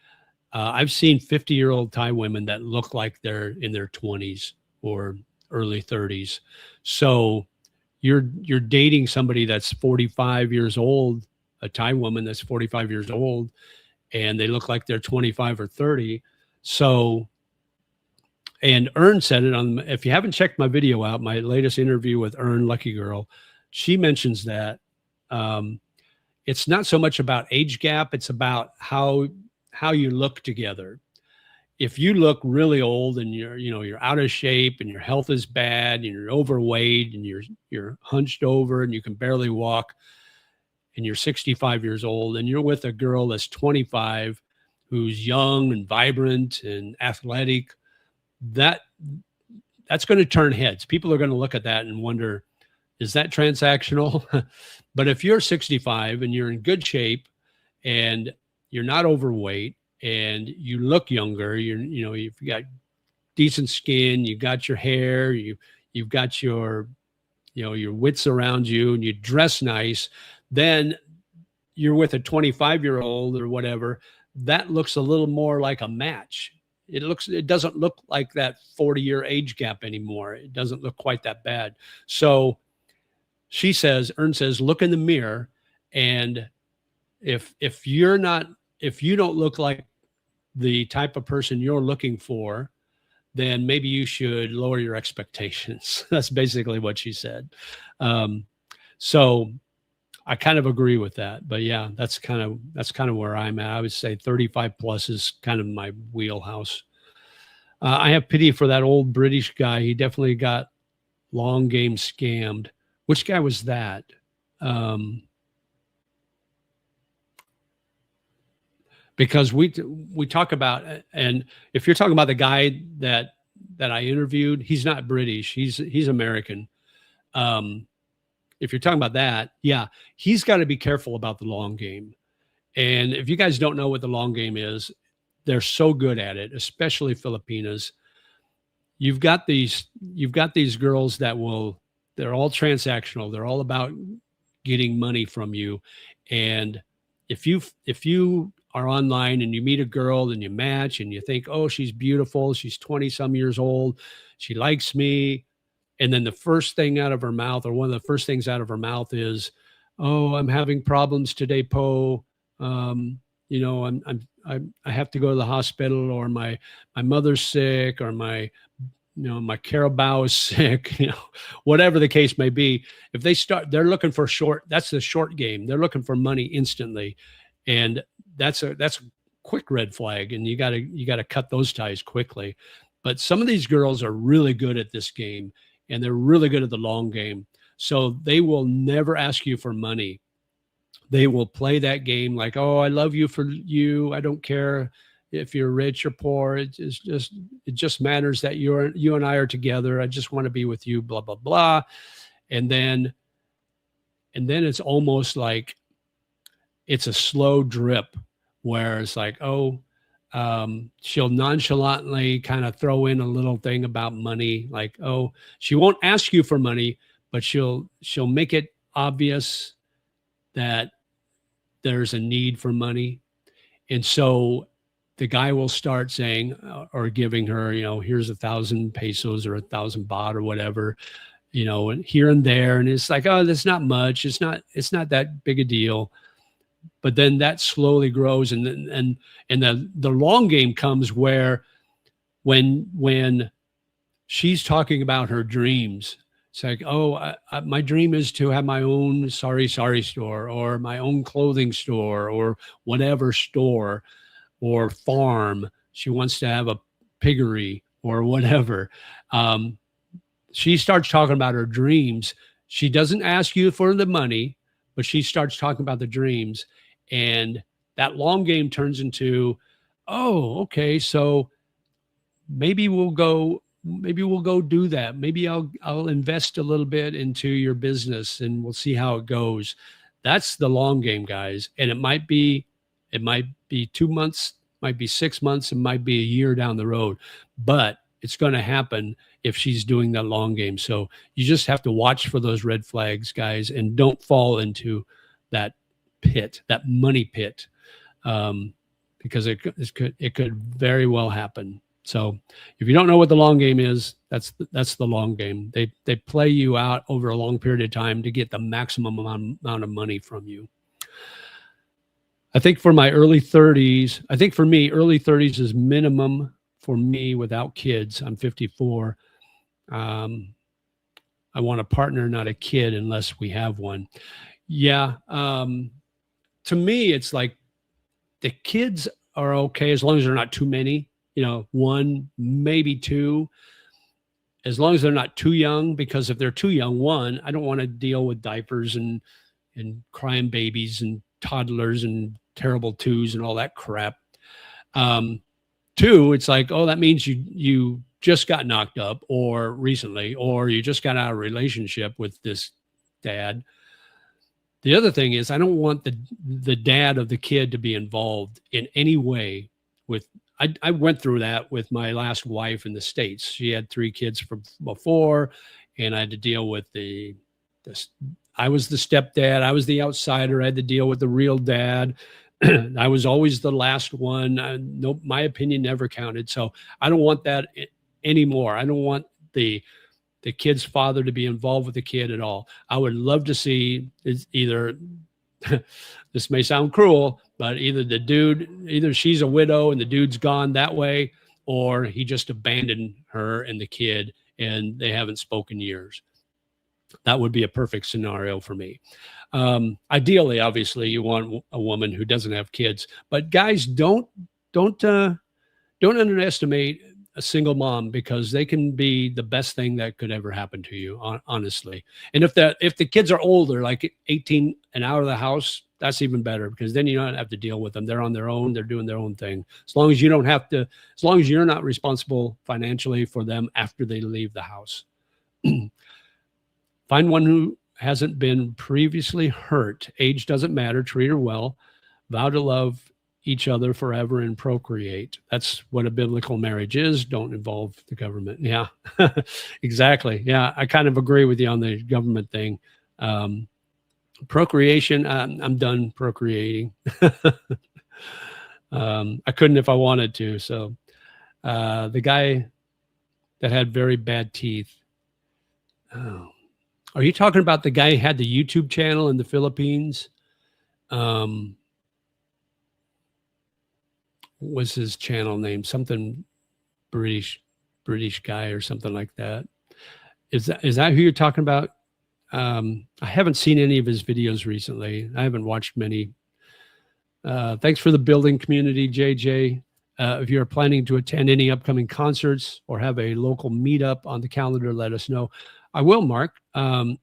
I've seen 50-year-old Thai women that look like they're in their 20s or early 30s. So you're dating somebody that's 45 years old, a Thai woman that's 45 years old, and they look like they're 25 or 30. So, and Ern said it if you haven't checked my video out, my latest interview with Ern Lucky Girl, she mentions that it's not so much about age gap. It's about how you look together. If you look really old and you're out of shape and your health is bad and you're overweight and you're hunched over and you can barely walk and you're 65 years old and you're with a girl that's 25 who's young and vibrant and athletic, that's going to turn heads. People are going to look at that and wonder, is that transactional? But if you're 65 and you're in good shape and you're not overweight and you look younger, you've got decent skin, you got your hair, you've got your wits around you, and you dress nice, then you're with a 25-year-old or whatever, that looks a little more like a match. It doesn't look like that 40-year age gap anymore. It doesn't look quite that bad. So Ern says, look in the mirror, and if you don't look like the type of person you're looking for, then maybe you should lower your expectations. That's basically what she said. So I kind of agree with that, but yeah, that's kind of where I'm at. I would say 35 plus is kind of my wheelhouse. I have pity for that old British guy. He definitely got long game scammed. Which guy was that? Because we talk about, and if you're talking about the guy that I interviewed, he's not British. He's American. If you're talking about that, yeah, he's got to be careful about the long game. And if you guys don't know what the long game is, they're so good at it, especially Filipinas. You've got these girls they're all transactional. They're all about getting money from you. And if you are online and you meet a girl and you match and you think, oh, she's beautiful, she's 20 some years old, she likes me. And then the first thing out of her mouth, or one of the first things out of her mouth is, oh, I'm having problems today, Po. I have to go to the hospital, or my mother's sick, or my my Carabao is sick, whatever the case may be. If they're looking for that's the short game. They're looking for money instantly. And that's a quick red flag. And you gotta cut those ties quickly. But some of these girls are really good at this game, and they're really good at the long game. So they will never ask you for money. They will play that game like, oh, I love you for you. I don't care if you're rich or poor. It just matters that you and I are together. I just want to be with you, blah, blah, blah. And then it's almost like it's a slow drip where it's like, oh, she'll nonchalantly kind of throw in a little thing about money. Like, oh, she won't ask you for money, but she'll make it obvious that there's a need for money. And so the guy will start saying or giving her, here's 1,000 pesos or 1,000 baht or whatever, and here and there. And it's like, oh, that's not much. It's not that big a deal. But then that slowly grows. And the long game comes where when she's talking about her dreams, it's like, oh, my dream is to have my own sari store, or my own clothing store, or whatever store or farm. She wants to have a piggery or whatever. She starts talking about her dreams. She doesn't ask you for the money, but she starts talking about the dreams. And that long game turns into, oh, okay, so maybe we'll go do that. Maybe I'll invest a little bit into your business and we'll see how it goes. That's the long game, guys. And it might be 2 months, might be 6 months, it might be a year down the road, but it's going to happen if she's doing that long game. So you just have to watch for those red flags, guys, and don't fall into that pit, that money pit, because it could very well happen. So if you don't know what the long game is, that's the long game. They play you out over a long period of time to get the maximum amount of money from you. I think for my early 30s, early 30s is minimum for me without kids. I'm 54. I want a partner, not a kid, unless we have one. Yeah. To me, it's like the kids are okay as long as they're not too many. 1, maybe 2, as long as they're not too young, because if they're too young, 1, I don't want to deal with diapers and crying babies and toddlers and terrible 2s and all that crap. 2, it's like, oh, that means you just got knocked up or recently, or you just got out of a relationship with this dad. The other thing is I don't want the dad of the kid to be involved in any way with. I went through that with my last wife in the States. She had 3 kids from before, and I had to deal with I was the stepdad. I was the outsider. I had to deal with the real dad. I was always the last one. My opinion never counted. So I don't want that anymore. I don't want the kid's father to be involved with the kid at all. I would love to see either this may sound cruel, but either she's a widow and the dude's gone that way, or he just abandoned her and the kid and they haven't spoken years. That would be a perfect scenario for me. Ideally, obviously, you want a woman who doesn't have kids, but guys, don't underestimate a single mom, because they can be the best thing that could ever happen to you, honestly. And if the kids are older, like 18 and out of the house, that's even better, because then you don't have to deal with them. They're on their own. They're doing their own thing. As long as you're not responsible financially for them after they leave the house. Find one who hasn't been previously hurt. Age doesn't matter. Treat her well. Vow to love each other forever and procreate. That's what a biblical marriage is. Don't involve the government. Yeah, exactly. Yeah, I kind of agree with you on the government thing. Procreation, I'm done procreating. I couldn't if I wanted to. So the guy that had very bad teeth. Oh. Are you talking about the guy who had the YouTube channel in the Philippines? What was his channel name? Something British British guy or something like that. Is that who you're talking about? I haven't seen any of his videos recently. I haven't watched many. Thanks for the building community, JJ. If you're planning to attend any upcoming concerts or have a local meetup on the calendar, let us know. I will, Mark. I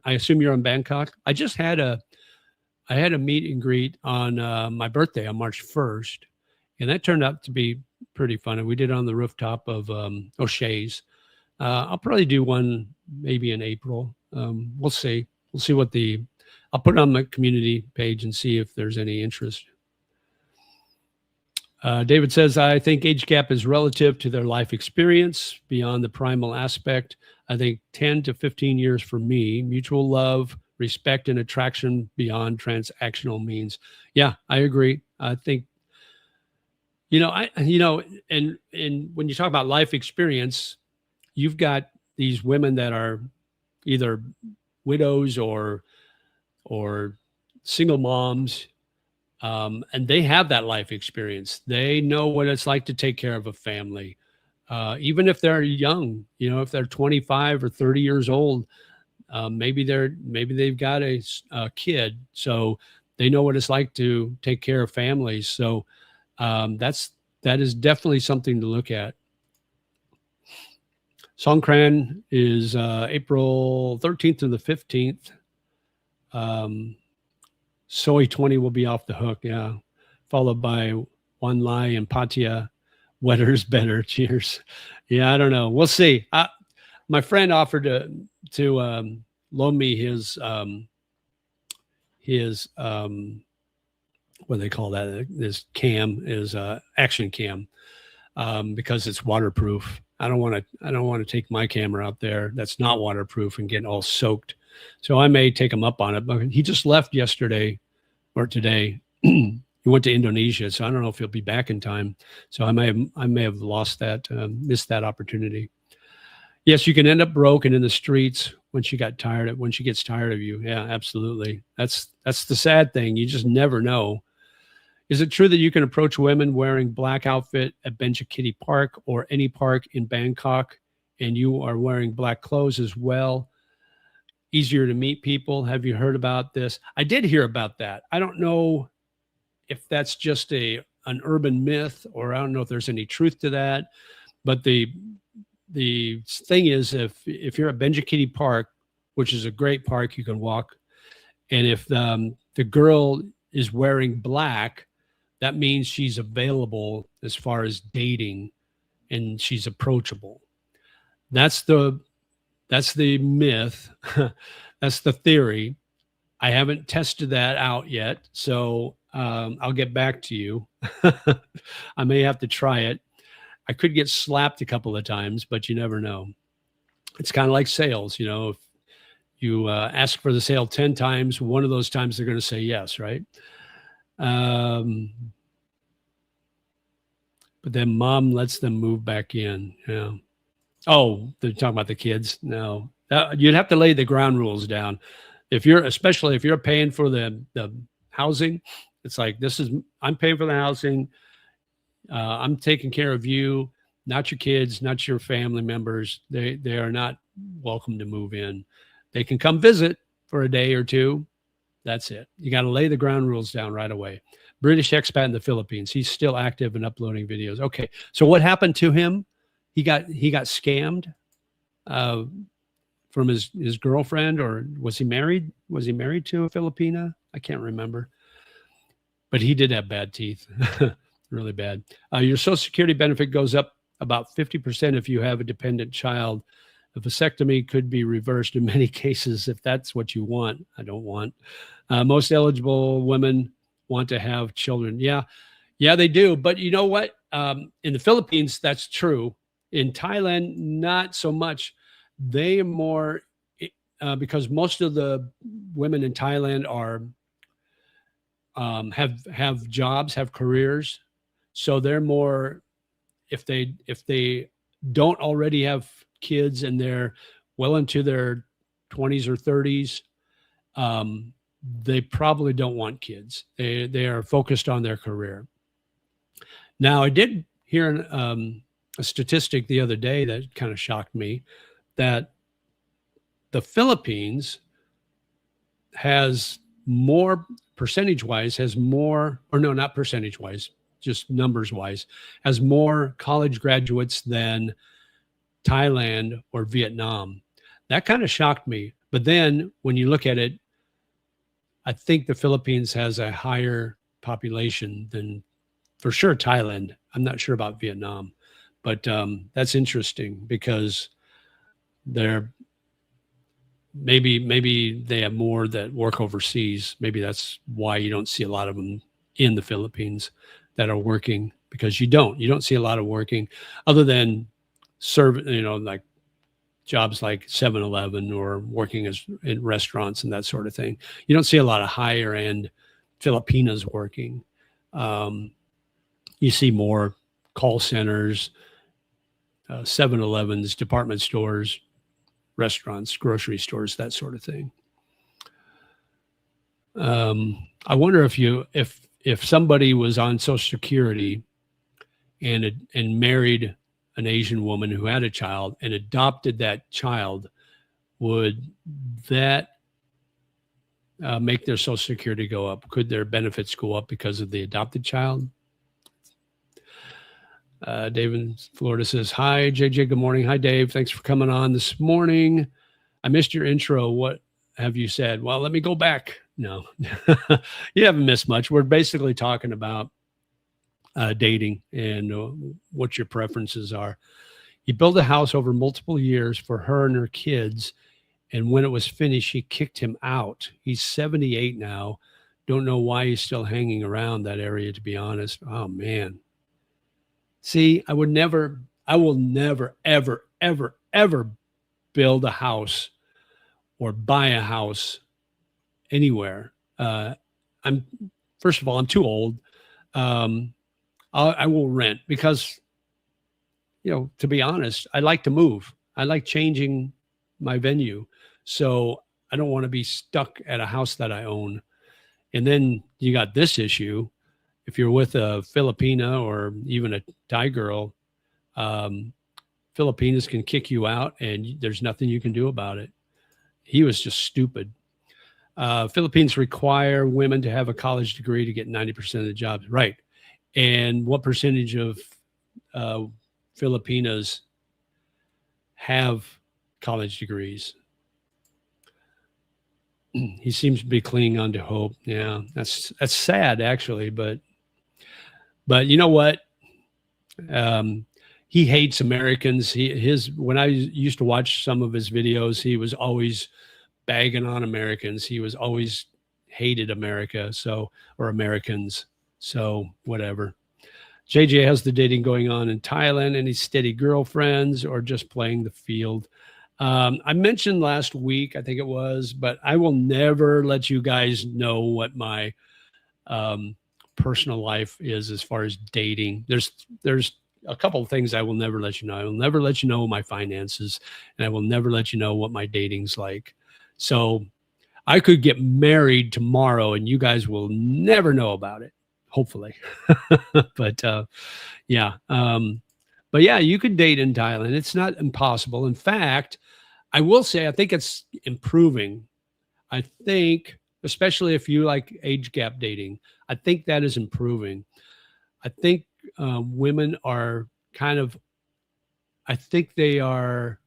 assume you're in Bangkok. I had a meet and greet on my birthday on March 1st, and that turned out to be pretty fun. And we did it on the rooftop of O'Shea's. I'll probably do one maybe in April. We'll see. We'll see I'll put it on my community page and see if there's any interest. David says, I think age gap is relative to their life experience beyond the primal aspect. I think 10 to 15 years for me, mutual love, respect, and attraction beyond transactional means. Yeah, I agree. I think, and when you talk about life experience, you've got these women that are either widows or single moms, and they have that life experience. They know what it's like to take care of a family, even if they're young. If they're 25 or 30 years old, maybe they've got a kid, so they know what it's like to take care of families. So that is definitely something to look at. Songkran is April 13th to the 15th. Soy 20 will be off the hook, yeah. Followed by One Lai and Patia. Wetter's better. Cheers. Yeah, I don't know. We'll see. My friend offered to loan me his what do they call that? This cam is action cam, because it's waterproof. I don't want to take my camera out there that's not waterproof and get all soaked. So I may take him up on it. But he just left yesterday or today. He went to Indonesia, so I don't know if he'll be back in time. So I may have lost that, missed that opportunity. Yes, you can end up broke and in the streets when she gets tired of you. Yeah, absolutely. That's the sad thing. You just never know. Is it true that you can approach women wearing black outfit at Benchikiti Park or any park in Bangkok, and you are wearing black clothes as well? Easier to meet people. Have you heard about this? I did hear about that. I don't know if that's just an urban myth, or I don't know if there's any truth to that. But the thing is, if you're at Benchikiti Park, which is a great park, you can walk, and if the girl is wearing black, that means she's available as far as dating, and she's approachable. That's the myth. That's the theory. I haven't tested that out yet, so I'll get back to you. I may have to try it. I could get slapped a couple of times, but you never know. It's kind of like sales. If you ask for the sale 10 times, one of those times they're going to say yes, right? But then mom lets them move back in. Yeah. Oh, they're talking about the kids. No, you'd have to lay the ground rules down. Especially if you're paying for the housing, it's like, I'm paying for the housing. I'm taking care of you, not your kids, not your family members. They are not welcome to move in. They can come visit for a day or two. That's it. You got to lay the ground rules down right away. British expat in the Philippines. He's still active and uploading videos. Okay. So what happened to him? He got scammed from his girlfriend, or was he married? Was he married to a Filipina? I can't remember. But he did have bad teeth. Really bad. Your Social Security benefit goes up about 50% if you have a dependent child. A vasectomy could be reversed in many cases if that's what you want. I don't want. Most eligible women want to have children. Yeah, they do. But you know what? In the Philippines, that's true. In Thailand, not so much. They are more, because most of the women in Thailand have jobs, have careers. So they're more, if they don't already have kids and they're well into their 20s or 30s, they probably don't want kids. They are focused on their career. Now, I did hear a statistic the other day that kind of shocked me, that the Philippines has more, percentage-wise, has more, or no, not percentage-wise, just numbers-wise, has more college graduates than Thailand or Vietnam. That kind of shocked me. But then when you look at it, I think the Philippines has a higher population than, for sure, Thailand. I'm not sure about Vietnam, but that's interesting because they're maybe they have more that work overseas. Maybe that's why you don't see a lot of them in the Philippines that are working, because you don't see a lot of working other than like jobs like 7-Eleven or working as in restaurants and that sort of thing. You don't see a lot of higher end Filipinas working. You see more call centers, 7-Elevens, department stores, restaurants, grocery stores, that sort of thing. I wonder if somebody was on Social Security and married an Asian woman who had a child and adopted that child, would that make their Social Security go up? Could their benefits go up because of the adopted child? Dave in Florida says, hi, JJ, good morning. Hi, Dave. Thanks for coming on this morning. I missed your intro. What have you said? Well, let me go back. No, you haven't missed much. We're basically talking about dating and what your preferences are. You build a house over multiple years for her and her kids, and when it was finished, she kicked him out. He's 78 now. Don't know why he's still hanging around that area, to be honest. Oh, man. See, I will never, ever, ever, ever build a house or buy a house anywhere. First of all, I'm too old. I will rent because, to be honest, I like to move. I like changing my venue. So I don't want to be stuck at a house that I own. And then you got this issue. If you're with a Filipina or even a Thai girl, Filipinas can kick you out and there's nothing you can do about it. He was just stupid. Philippines require women to have a college degree to get 90% of the jobs. Right. And what percentage of Filipinas have college degrees? He seems to be clinging on to hope. Yeah, that's sad, actually. But you know what? He hates Americans. When I used to watch some of his videos, he was always bagging on Americans. He was always hated America, or Americans. So whatever. JJ has the dating going on in Thailand. Any steady girlfriends or just playing the field? I mentioned last week, I think it was, but I will never let you guys know what my personal life is as far as dating. There's a couple of things I will never let you know. I will never let you know my finances, and I will never let you know what my dating's like. So I could get married tomorrow and you guys will never know about it, hopefully. But yeah. But yeah, you could date in Thailand. It's not impossible. In fact, I will say, I think it's improving. I think, especially if you like age gap dating, I think that is improving. I think women are I think they are,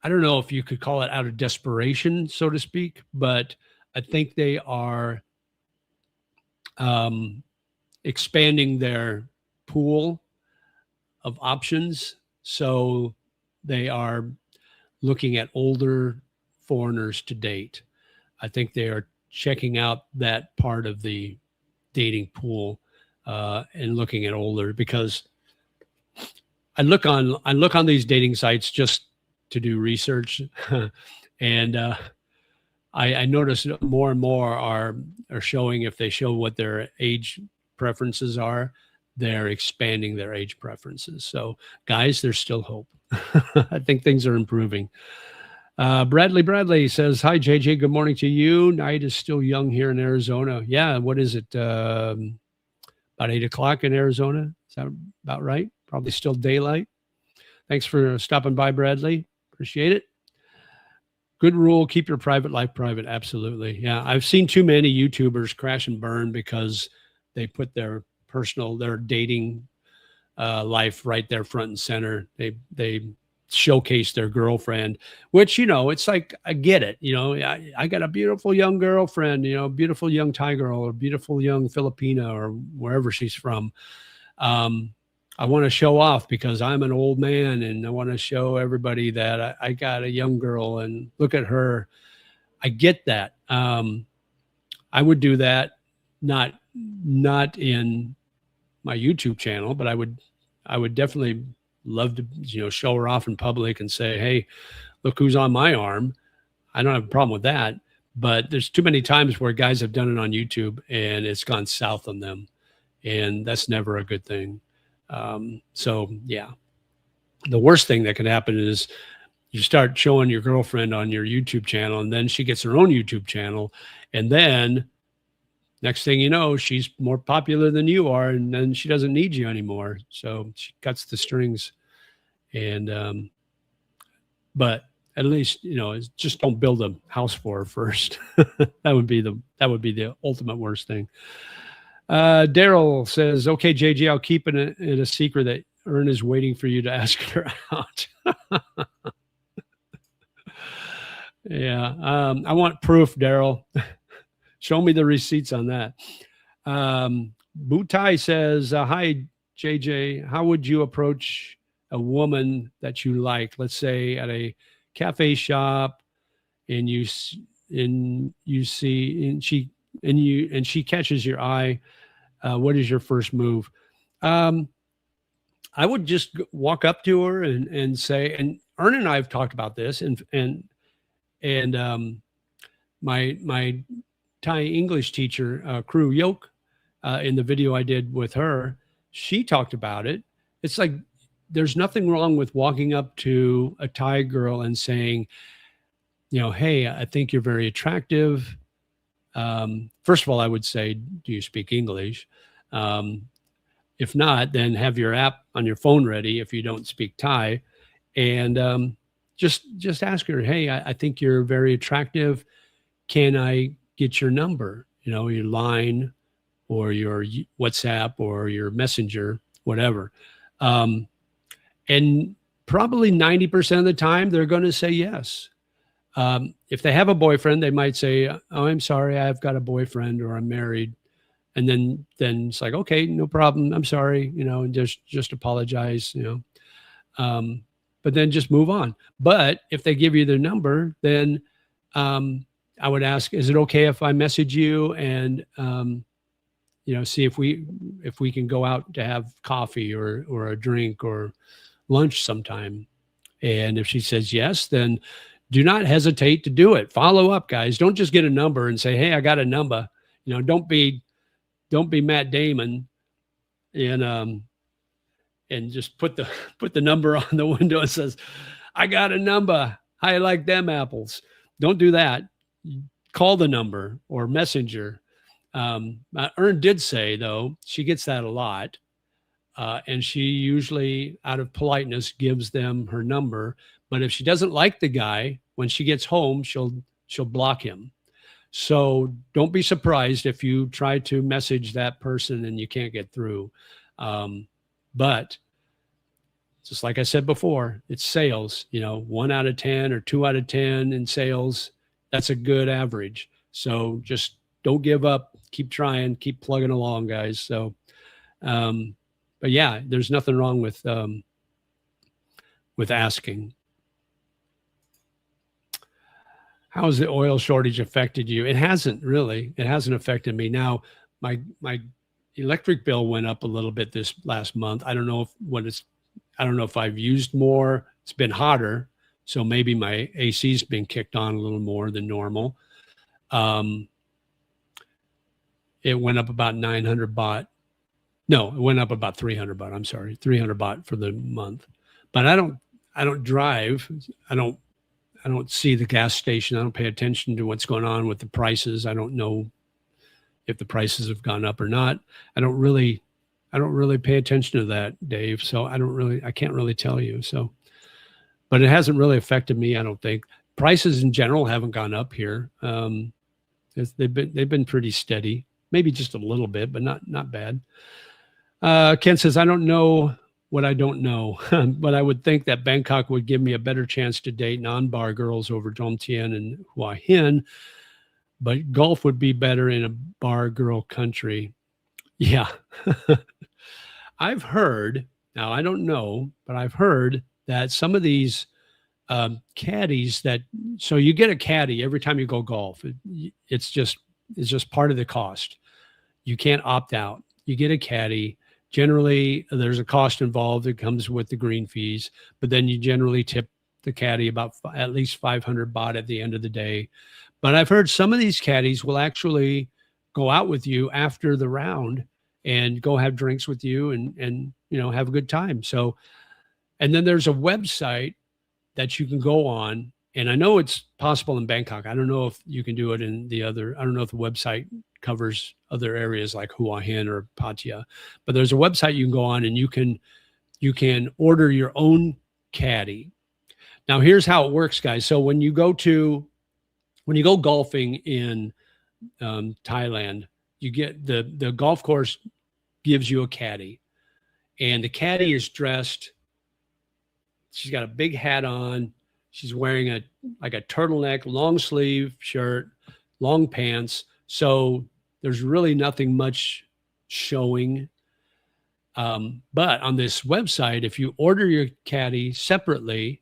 I don't know if you could call it out of desperation, so to speak, but I think they are expanding their pool of options. So they are looking at older foreigners to date. I think they are checking out that part of the dating pool and looking at older, because I look on these dating sites just to do research, and I notice more and more are showing, if they show what their age preferences are, they're expanding their age preferences. So guys, there's still hope. I think things are improving. Bradley says, hi, JJ. Good morning to you. Night is still young here in Arizona. Yeah. What is it? About 8 o'clock in Arizona. Is that about right? Probably still daylight. Thanks for stopping by, Bradley. Appreciate it. Good rule, keep your private life private. Absolutely. Yeah. I've seen too many YouTubers crash and burn because they put their dating life right there front and center. They showcase their girlfriend, which, it's like, I get it. I got a beautiful young girlfriend, beautiful young Thai girl or beautiful young Filipina or wherever she's from. I want to show off because I'm an old man and I want to show everybody that I got a young girl and look at her. I get that. I would do that, not in my YouTube channel, but I would definitely love to, show her off in public and say, hey, look who's on my arm. I don't have a problem with that. But there's too many times where guys have done it on YouTube and it's gone south on them. And that's never a good thing. So yeah, the worst thing that can happen is you start showing your girlfriend on your YouTube channel and then she gets her own YouTube channel. And then next thing you know, she's more popular than you are. And then she doesn't need you anymore. So she cuts the strings and, but at least, just don't build a house for her first. That would be the ultimate worst thing. Daryl says, okay, JJ, I'll keep it a secret that Ern is waiting for you to ask her out. Yeah. I want proof, Daryl. Show me the receipts on that. Butai says, hi, JJ, how would you approach a woman that you like? Let's say at a cafe shop and she catches your eye. What is your first move? I would just walk up to her and say, and Ern and I have talked about this, and my Thai English teacher, Crew Yoke, in the video I did with her, she talked about it. It's like there's nothing wrong with walking up to a Thai girl and saying, hey, I think you're very attractive. First of all, I would say, do you speak English? If not, then have your app on your phone ready if you don't speak Thai. And just ask her, hey, I think you're very attractive. Can I get your number, your line or your WhatsApp or your Messenger, whatever. And probably 90% of the time, they're going to say yes. If they have a boyfriend, they might say, oh, I'm sorry, I've got a boyfriend or I'm married. And then it's like, okay, no problem. I'm sorry, and just apologize, but then just move on. But if they give you their number, then I would ask, is it okay if I message you and, see if we can go out to have coffee or a drink or lunch sometime. And if she says yes, then do not hesitate to do it. Follow up, guys. Don't just get a number and say, hey, I got a number. Don't be Matt Damon and just put the number on the window and says, I got a number. I like them apples. Don't do that. Call the number or messenger. Ern did say, though, she gets that a lot. And she usually, out of politeness, gives them her number. But if she doesn't like the guy, when she gets home, she'll block him. So don't be surprised if you try to message that person and you can't get through. But just like I said before, it's sales, 1 out of 10 or 2 out of 10 in sales. That's a good average. So just don't give up. Keep trying, keep plugging along, guys. So, but yeah, there's nothing wrong with asking. How has the oil shortage affected you? It hasn't really. It hasn't affected me. Now, my electric bill went up a little bit this last month. I don't know if I've used more. It's been hotter, so maybe my AC's been kicked on a little more than normal. It went up about 900 baht. No, it went up about 300 baht. I'm sorry, 300 baht for the month. But I don't drive. I don't see the gas station. I don't pay attention to what's going on with the prices. I don't know if the prices have gone up or not. I I don't really pay attention to that, Dave. So I can't really tell you. So, but it hasn't really affected me. I don't think prices in general haven't gone up here. They've been pretty steady, maybe just a little bit, but not bad. Ken says, I don't know what I don't know, but I would think that Bangkok would give me a better chance to date non-bar girls over Dom Tien and Hua Hin, but golf would be better in a bar girl country. Yeah. I've heard, now I don't know, but I've heard that some of these caddies so you get a caddy every time you go golf. It's just part of the cost. You can't opt out. You get a caddy. Generally, there's a cost involved that comes with the green fees, but then you generally tip the caddy about at least 500 baht at the end of the day. But I've heard some of these caddies will actually go out with you after the round and go have drinks with you and have a good time. So, and then there's a website that you can go on, and I know it's possible in Bangkok. I don't know if you can do it in I don't know if the website covers other areas like Hua Hin or Pattaya, but there's a website you can go on and you can order your own caddy. Now here's how it works, guys. So when you go golfing in Thailand, you get the golf course gives you a caddy, and the caddy is dressed. She's got a big hat on. She's wearing a turtleneck, long sleeve shirt, long pants. So there's really nothing much showing. But on this website, if you order your caddy separately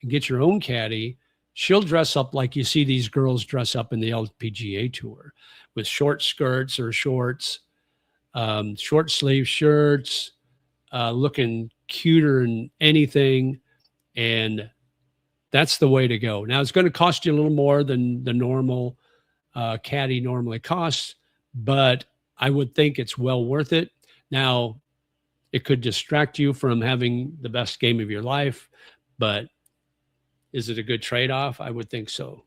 and get your own caddy, she'll dress up like you see these girls dress up in the LPGA tour with short skirts or shorts, short sleeve shirts, looking cuter than anything. And that's the way to go. Now, it's going to cost you a little more than the normal caddy normally costs, but I would think it's well worth it. Now, it could distract you from having the best game of your life, but is it a good trade-off? I would think so.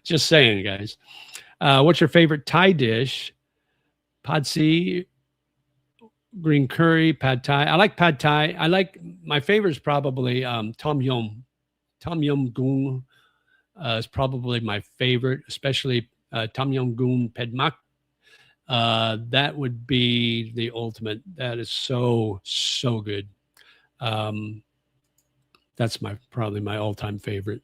Just saying, guys. What's your favorite Thai dish? Pad See, green curry, pad Thai. I like pad Thai. My favorite is probably tom yum. Tom yum goong is probably my favorite, especially tom yum goong ped mak. That would be the ultimate. That is so good. That's probably my all-time favorite.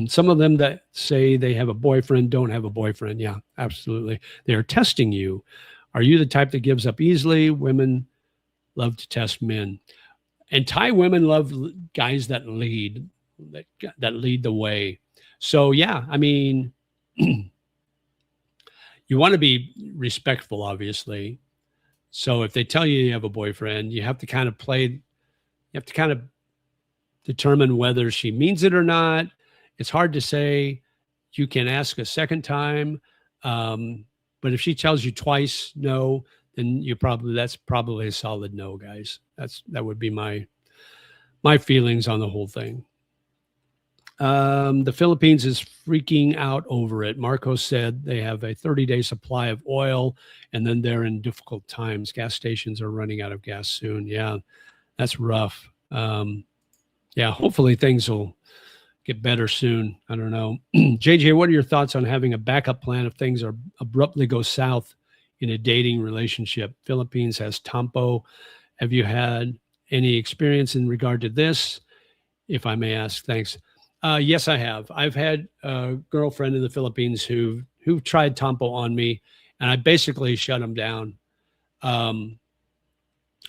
Some of them that say they have a boyfriend don't have a boyfriend. Yeah, absolutely. They are testing you. Are you the type that gives up easily? Women love to test men. And Thai women love guys that lead the way. So, yeah, I mean, you want to be respectful, obviously. So if they tell you have a boyfriend, you have to kind of determine whether she means it or not. It's hard to say. You can ask a second time. But if she tells you twice no, then that's probably a solid no, guys. That would be my feelings on the whole thing. The Philippines is freaking out over it. Marcos said they have a 30-day supply of oil, and then they're in difficult times. Gas stations are running out of gas soon. Yeah, that's rough. Yeah, hopefully things will get better soon. I don't know. JJ, what are your thoughts on having a backup plan if things abruptly go south in a dating relationship? Philippines has Tampo. Have you had any experience in regard to this? If I may ask, thanks. Yes, I have. I've had a girlfriend in the Philippines who tried Tampo on me, and I basically shut them down. I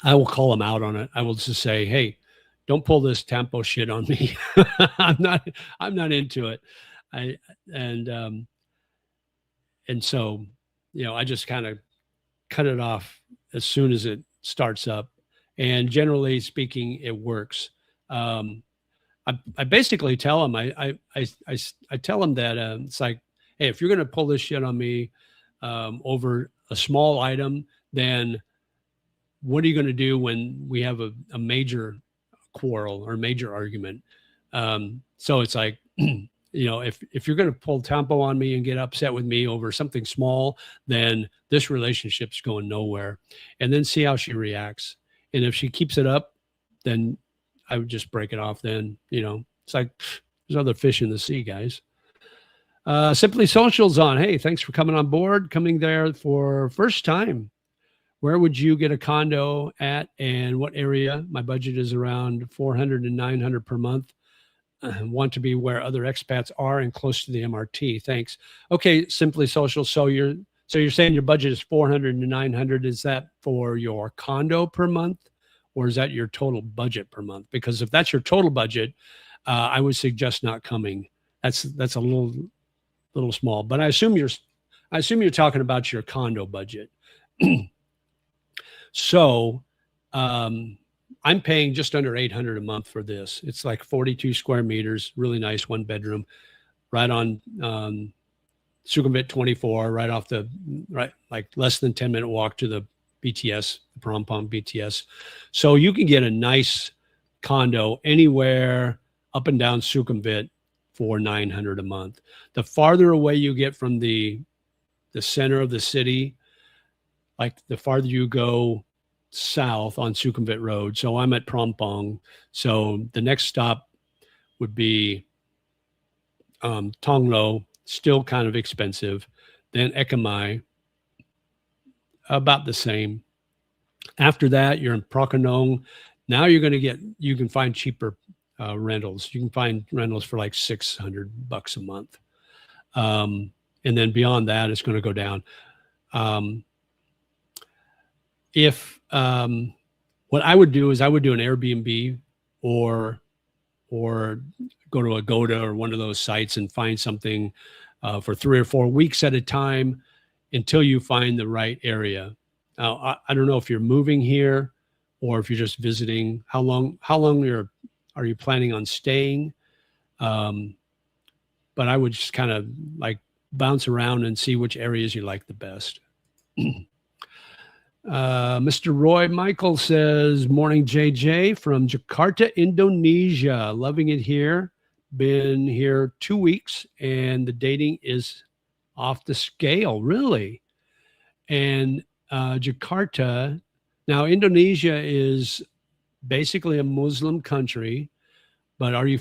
will call them out on it. I will just say, hey, don't pull this Tampo shit on me. I'm not into it. And so, I just kind of cut it off as soon as it starts up. And generally speaking, it works. I basically tell them, I tell them that it's like, hey, if you're going to pull this shit on me over a small item, then what are you going to do when we have a major quarrel or major argument? So it's like, if you're going to pull tempo on me and get upset with me over something small, then this relationship's going nowhere. And then see how she reacts. And if she keeps it up, then I would just break it off. Then, it's like there's other fish in the sea, guys. Simply Social's on. Hey, thanks for coming on board, coming there for first time. Where would you get a condo at and what area? My budget is around 400 and 900 per month. Want to be where other expats are and close to the MRT. Thanks. Okay, Simply Social. So you're saying your budget is 400 to 900. Is that for your condo per month, or is that your total budget per month? Because if that's your total budget, I would suggest not coming. That's a little small. But I assume you're talking about your condo budget. So I'm paying just under 800 a month for this. It's like 42 square meters, really nice, 1 bedroom, right on Sukhumvit 24, like less than 10-minute walk to the BTS, the Parampong BTS. So you can get a nice condo anywhere up and down Sukhumvit for 900 a month. The farther away you get from the center of the city, like the farther you go south on Sukhumvit Road. So I'm at Parampong. So the next stop would be Tonglo, still kind of expensive. Then Ekamai, about the same. After that, you're in Prakanong. Now you can find cheaper rentals. You can find rentals for like $600 a month. And then beyond that, it's going to go down. What I would do is I would do an Airbnb or go to Agoda or one of those sites and find something for 3 or 4 weeks at a time until you find the right area. Now, I don't know if you're moving here or if you're just visiting. How long are you planning on staying? But I would just kind of like bounce around and see which areas you like the best. Mr. Roy Michael says, morning, JJ from Jakarta, Indonesia. Loving it here. Been here 2 weeks and the dating is off the scale, really. And Jakarta, now Indonesia is basically a Muslim country, but are you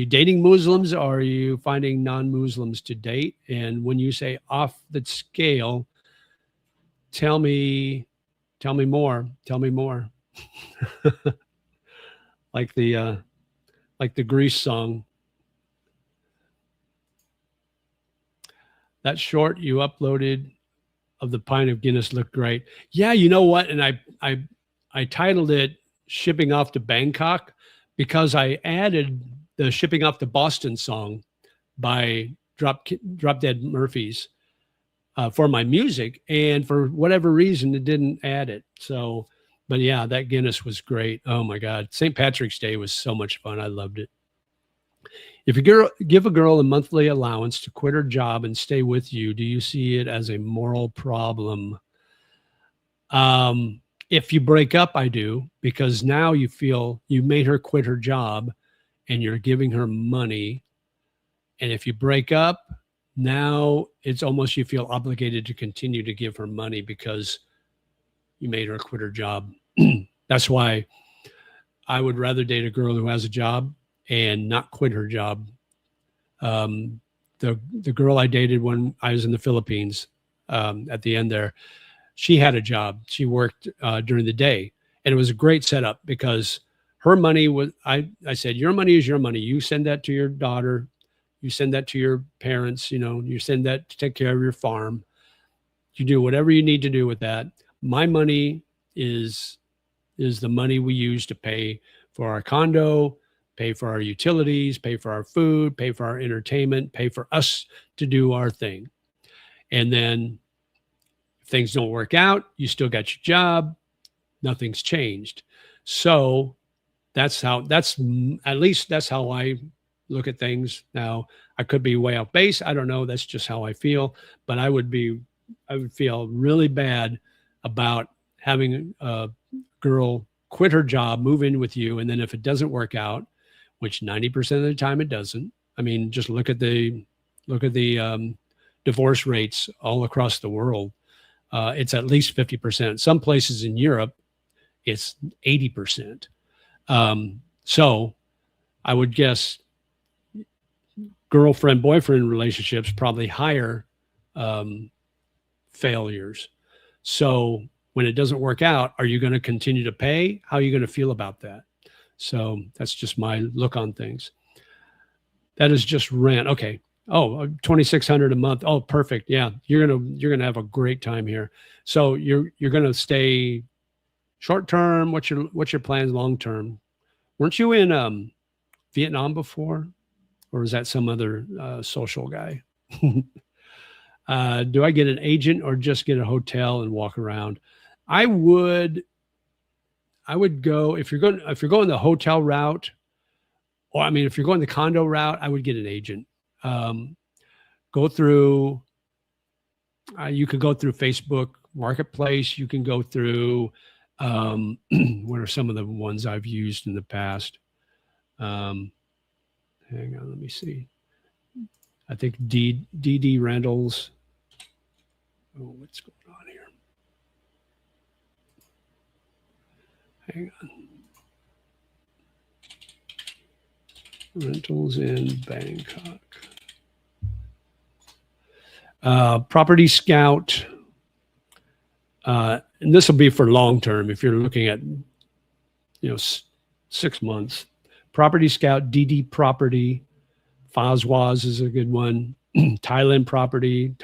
dating Muslims or are you finding non-Muslims to date? And when you say off the scale, tell me more. Like the Grease song. That short you uploaded of the pint of Guinness looked great. Yeah, you know what? And I titled it Shipping Off to Bangkok because I added the Shipping Off to Boston song by Drop Dead Murphys for my music, and for whatever reason it didn't add it. So, but yeah, that Guinness was great. Oh my God, St. Patrick's Day was so much fun. I loved it. If you give a girl a monthly allowance to quit her job and stay with you, do you see it as a moral problem? If you break up, I do, because now you feel you made her quit her job and you're giving her money. And if you break up, now it's almost you feel obligated to continue to give her money because you made her quit her job. That's why I would rather date a girl who has a job and not quit her job. The girl I dated when I was in the Philippines, at the end there, she had a job. She worked during the day, and it was a great setup because her money was, I said, your money is your money. You send that to your daughter. You send that to your parents, you send that to take care of your farm. You do whatever you need to do with that. My money is the money we use to pay for our condo, pay for our utilities, pay for our food, pay for our entertainment, pay for us to do our thing. And then if things don't work out, you still got your job. Nothing's changed. So at least that's how I look at things. Now, I could be way off base. I don't know. That's just how I feel. But I would feel really bad about having a girl quit her job, move in with you, and then if it doesn't work out, which 90% of the time it doesn't. I mean, just look at the divorce rates all across the world. It's at least 50%. Some places in Europe, it's 80%. So I would guess girlfriend boyfriend relationships probably higher failures. So when it doesn't work out, are you going to continue to pay? How are you going to feel about that? So that's just my look on things. That is just rent. Okay. Oh, 2,600 a month. Oh, perfect. Yeah, you're gonna have a great time here. So you're gonna stay short term. What's your plans long term? Weren't you in Vietnam before, or is that some other social guy? Do I get an agent or just get a hotel and walk around? I would go if you're going the hotel route, or I mean, if you're going the condo route, I would get an agent. Go through. You could go through Facebook Marketplace. You can go through. What are some of the ones I've used in the past? Hang on, let me see. I think DD Rentals. Oh, what's going on here? Hang on. Rentals in Bangkok. Property Scout. And this will be for long term if you're looking at 6 months. Property Scout, DD Property, Fazwaz is a good one. Thailand Property,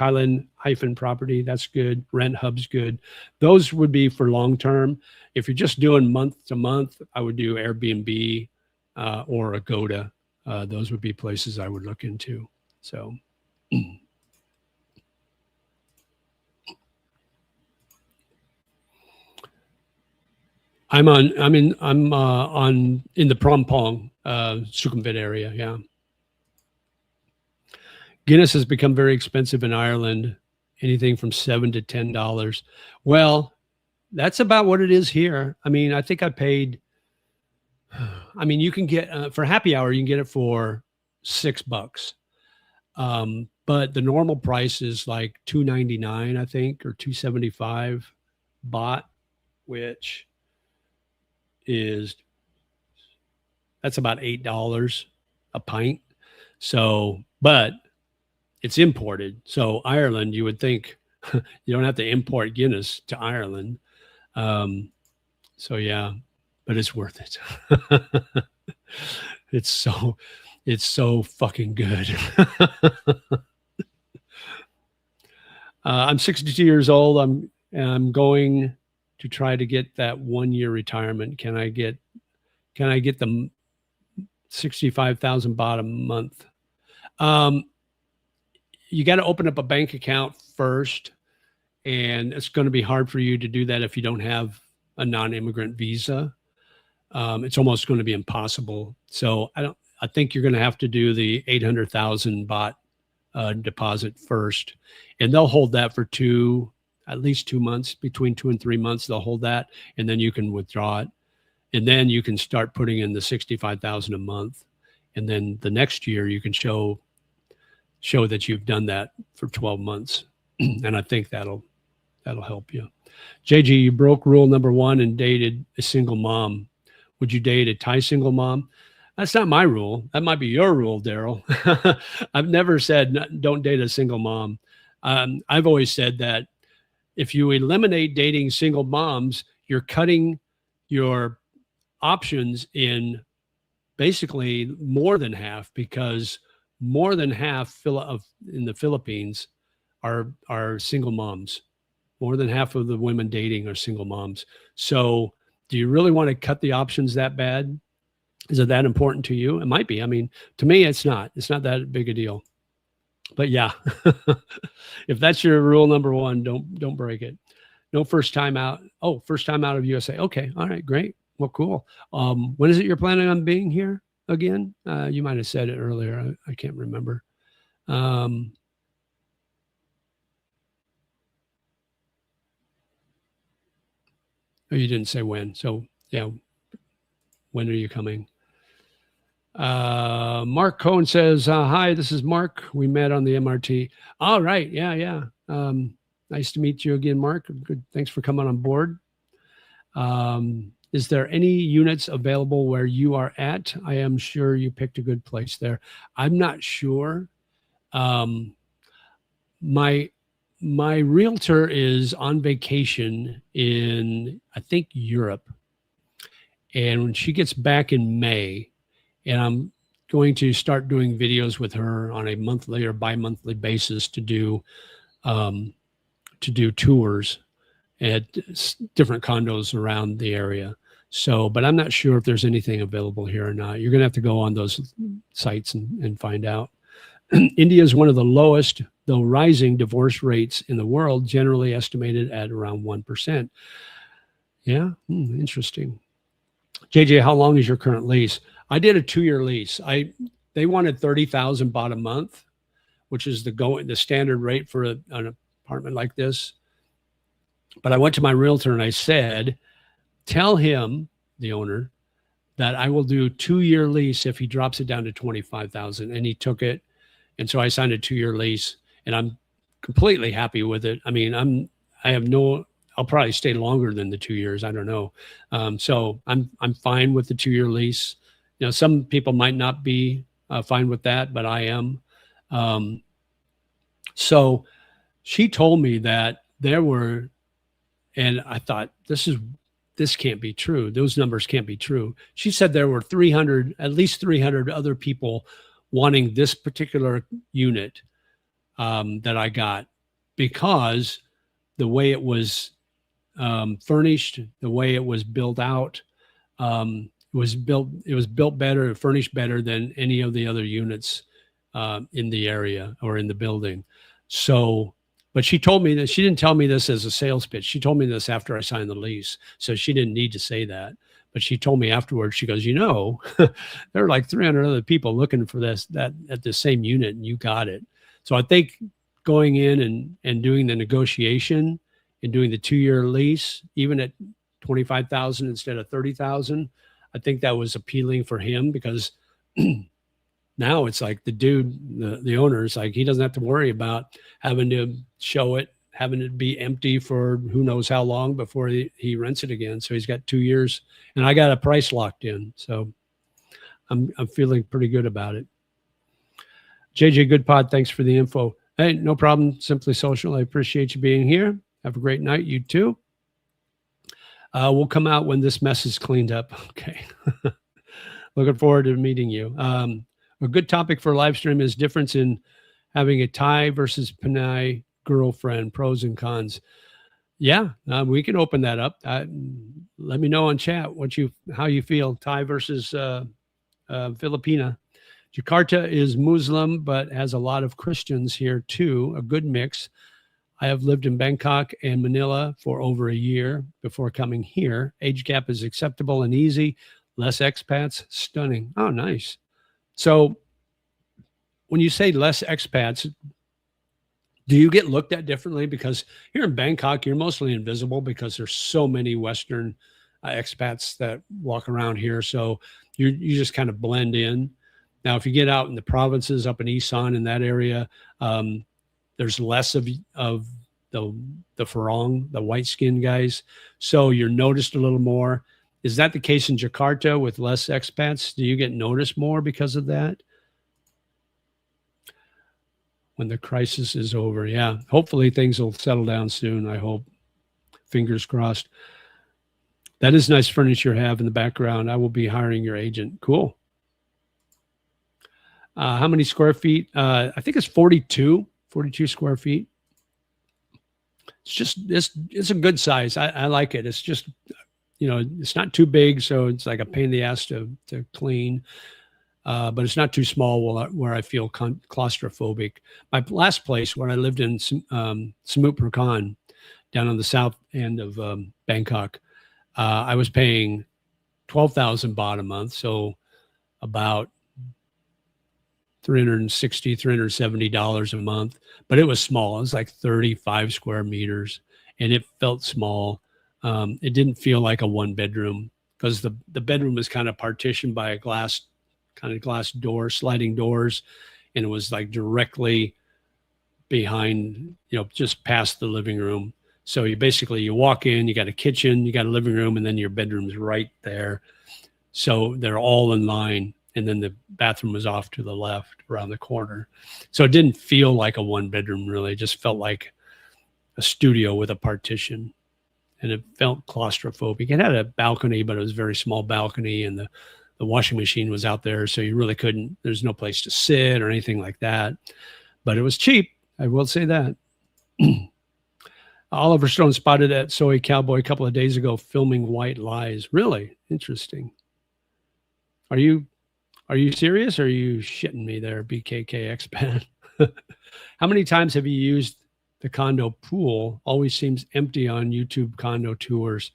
that's good. Rent Hub's good. Those would be for long term. If you're just doing month to month, I would do Airbnb or Agoda. Those would be places I would look into. So. I'm in the Prompong, Sukhumvit area. Yeah. Guinness has become very expensive in Ireland, anything from $7 to $10. Well, that's about what it is here. I mean, I think I paid, you can get, for happy hour, you can get it for $6. But the normal price is like $2.99, I think, or $2.75 baht, which that's about $8 a pint. So, but it's imported. So Ireland, you would think you don't have to import Guinness to Ireland. So yeah, but it's worth it. It's so fucking good. I'm 62 years old. I'm going to try to get that 1 year retirement. Can I get the 65,000 baht a month? You got to open up a bank account first, and it's going to be hard for you to do that if you don't have a non-immigrant visa. It's almost going to be impossible. So I think you're going to have to do the 800,000 baht deposit first, and they'll hold that for at least 2 months, between 2 and 3 months. They'll hold that, and then you can withdraw it, and then you can start putting in the 65,000 a month, and then the next year you can show that you've done that for 12 months, and I think that'll help you. JG, you broke rule number 1 and dated a single mom. Would you date a Thai single mom? That's not my rule. That might be your rule, Daryl. I've never said don't date a single mom. I've always said that if you eliminate dating single moms, you're cutting your options in basically more than half, because more than half in the Philippines are single moms. More than half of the women dating are single moms. So do you really want to cut the options that bad? Is it that important to you? It might be. I mean, to me, it's not. It's not that big a deal. But yeah, if that's your rule number 1, don't break it. No first time out. Oh, first time out of USA. Okay. All right. Great. Well, cool. When is it you're planning on being here again? You might have said it earlier. I can't remember. Oh, you didn't say when. So yeah, when are you coming? Mark Cohen says, hi, this is Mark. We met on the MRT. All right. Yeah. Yeah. Nice to meet you again, Mark. Good. Thanks for coming on board. Is there any units available where you are at? I am sure you picked a good place there. I'm not sure. Um, my my realtor is on vacation in, I think, Europe. And when she gets back in May, and I'm going to start doing videos with her on a monthly or bi-monthly basis um, to do tours at different condos around the area. So, but I'm not sure if there's anything available here or not. You're going to have to go on those sites and find out. India is one of the lowest, though rising, divorce rates in the world, generally estimated at around 1%. Yeah, interesting. JJ, how long is your current lease? I did a 2-year lease. They wanted 30,000 baht a month, which is the standard rate for an apartment like this. But I went to my realtor and I said, tell him, the owner, that I will do 2-year lease if he drops it down to 25,000. And he took it. And so I signed a 2-year lease, and I'm completely happy with it. I mean, I'll probably stay longer than the 2 years. I don't know. So I'm fine with the 2-year lease. You know, some people might not be fine with that, but I am. So she told me that there were, and I thought, this can't be true. Those numbers can't be true. She said there were at least 300 other people wanting this particular unit that I got, because the way it was furnished, the way it was built out, it was built better, furnished better than any of the other units in the area or in the building. So, but she told me that she didn't tell me this as a sales pitch. She told me this after I signed the lease. So she didn't need to say that. But she told me afterwards, she goes, there are like 300 other people looking for that at the same unit, and you got it. So I think going in and doing the negotiation and doing the 2-year lease, even at 25,000 instead of 30,000, I think that was appealing for him, because now it's like the owner is like, he doesn't have to worry about having to show it, having it be empty for who knows how long before he rents it again. So he's got 2 years, and I got a price locked in. So I'm feeling pretty good about it. JJ Goodpod, thanks for the info. Hey, no problem. Simply Social. I appreciate you being here. Have a great night. You too. We'll come out when this mess is cleaned up. Okay. Looking forward to meeting you. A good topic for a live stream is difference in having a Thai versus Panay girlfriend, pros and cons. Yeah, we can open that up. Let me know on chat how you feel, Thai versus Filipina. Jakarta is Muslim, but has a lot of Christians here too, a good mix. I have lived in Bangkok and Manila for over a year before coming here. Age gap is acceptable and easy. Less expats, stunning. Oh, nice. So when you say less expats, do you get looked at differently? Because here in Bangkok, you're mostly invisible because there's so many Western expats that walk around here. So you just kind of blend in. Now, if you get out in the provinces, up in Isan, in that area, there's less of the Farong, the white skinned guys. So you're noticed a little more. Is that the case in Jakarta with less expats? Do you get noticed more because of that? When the crisis is over. Yeah. Hopefully things will settle down soon. I hope. Fingers crossed. That is nice furniture you have in the background. I will be hiring your agent. Cool. How many square feet? I think it's 42 square feet. It's a good size. I like it. It's just, it's not too big. So it's like a pain in the ass to clean. But it's not too small where I feel claustrophobic. My last place, when I lived in Samut Prakan, down on the south end of Bangkok, I was paying 12,000 baht a month, so about $370 a month. But it was small. It was like 35 square meters, and it felt small. It didn't feel like a one bedroom, because the bedroom was kind of partitioned by a glass kind of glass doors, sliding doors, and it was like directly behind, just past the living room. So you walk in, you got a kitchen, you got a living room, and then your bedroom's right there. So they're all in line. And then the bathroom was off to the left around the corner. So it didn't feel like a one bedroom really. It just felt like a studio with a partition. And it felt claustrophobic. It had a balcony, but it was a very small balcony. And the washing machine was out there. So you really couldn't, there's no place to sit or anything like that. But it was cheap. I will say that. Oliver Stone spotted at Soy Cowboy a couple of days ago filming White Lies. Really? Interesting. Are you serious or are you shitting me there, BKK Expat? How many times have you used the condo pool? Always seems empty on YouTube condo tours.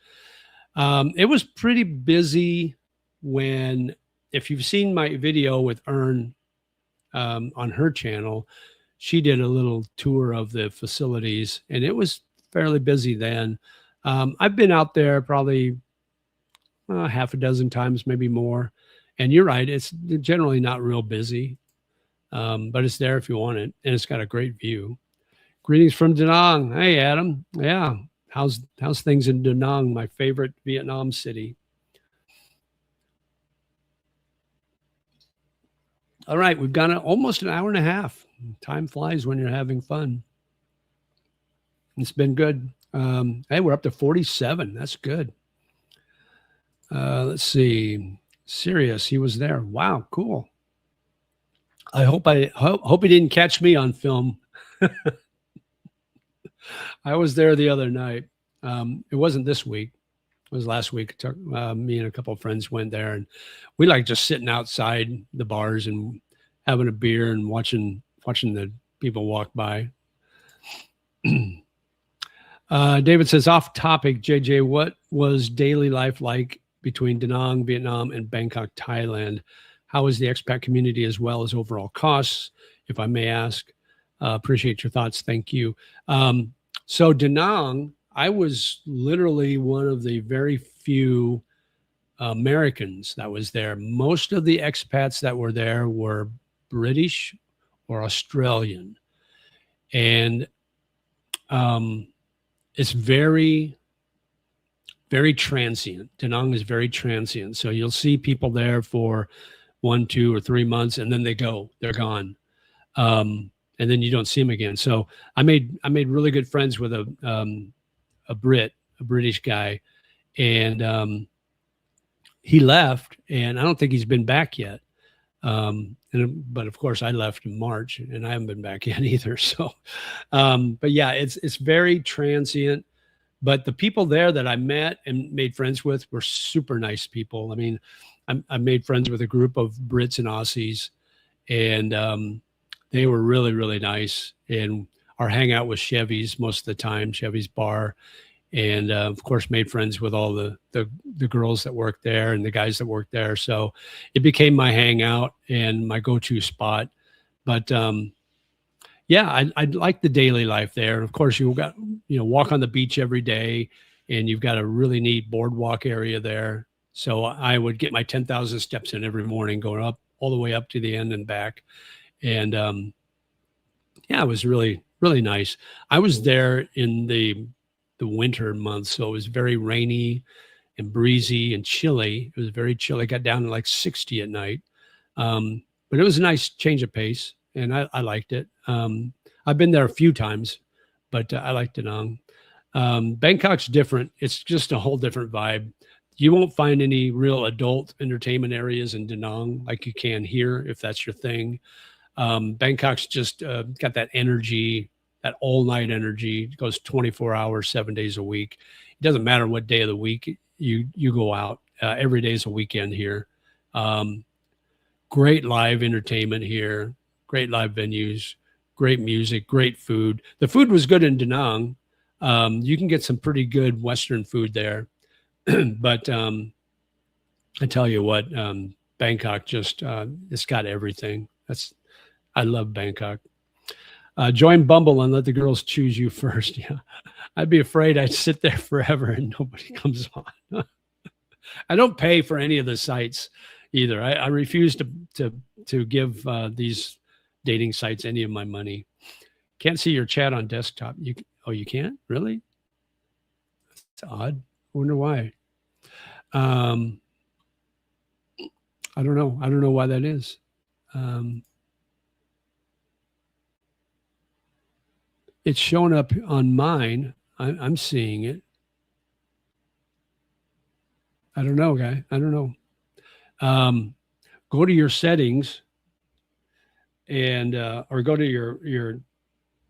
It was pretty busy if you've seen my video with Ern on her channel, she did a little tour of the facilities and it was fairly busy then. I've been out there probably half a dozen times, maybe more. And you're right, it's generally not real busy, but it's there if you want it, and it's got a great view. Greetings from Da Nang. Hey, Adam. Yeah, how's things in Da Nang, my favorite Vietnam city? All right, we've gone almost an hour and a half. Time flies when you're having fun. It's been good. Hey, we're up to 47. That's good. Let's see. Serious, he was there. Wow, cool. I hope he didn't catch me on film. I was there the other night. It wasn't this week. It was last week. Me and a couple of friends went there, and we like just sitting outside the bars and having a beer and watching the people walk by. David says, off topic, JJ, what was daily life like between Da Nang, Vietnam, and Bangkok, Thailand? How is the expat community as well as overall costs, if I may ask? Appreciate your thoughts. Thank you. So Da Nang, I was literally one of the very few Americans that was there. Most of the expats that were there were British or Australian. And it's very transient. Da Nang is very transient. So you'll see people there for 1, 2, or 3 months, and then they're gone. And then you don't see them again. So I made really good friends with a British guy, and he left, and I don't think he's been back yet. But of course I left in March and I haven't been back yet either. So, but yeah, it's very transient. But the people there that I met and made friends with were super nice people. I mean, I made friends with a group of Brits and Aussies, and they were really, really nice. And our hangout was Chevy's most of the time, Chevy's bar. And of course, made friends with all the girls that worked there and the guys that worked there. So it became my hangout and my go-to spot. But yeah, I like the daily life there. Of course, you got, walk on the beach every day, and you've got a really neat boardwalk area there. So I would get my 10,000 steps in every morning, going up all the way up to the end and back. And yeah, it was really, really nice. I was there in the winter months, so it was very rainy and breezy and chilly. It was very chilly. It got down to like 60 at night. But it was a nice change of pace, and I liked it. I've been there a few times, but I liked Da Nang. Bangkok's different. It's just a whole different vibe. You won't find any real adult entertainment areas in Da Nang like you can here, if that's your thing. Bangkok's just got that energy, that all-night energy. It goes 24 hours, 7 days a week. It doesn't matter what day of the week you go out. Every day is a weekend here. Great live entertainment here. Great live venues. Great music. Great food. The food was good in Da Nang. You can get some pretty good Western food there. But I tell you what, Bangkok just it's got everything. I love Bangkok. Join Bumble and let the girls choose you first. Yeah, I'd be afraid I'd sit there forever and nobody comes on. I don't pay for any of the sites. either. I refuse to give these dating sites any of my money. Can't see your chat on desktop. You can't? Really? It's odd. I wonder why. I don't know. I don't know why that is. It's showing up on mine. I'm seeing it. I don't know, guy. I don't know. Go to your settings and or go to your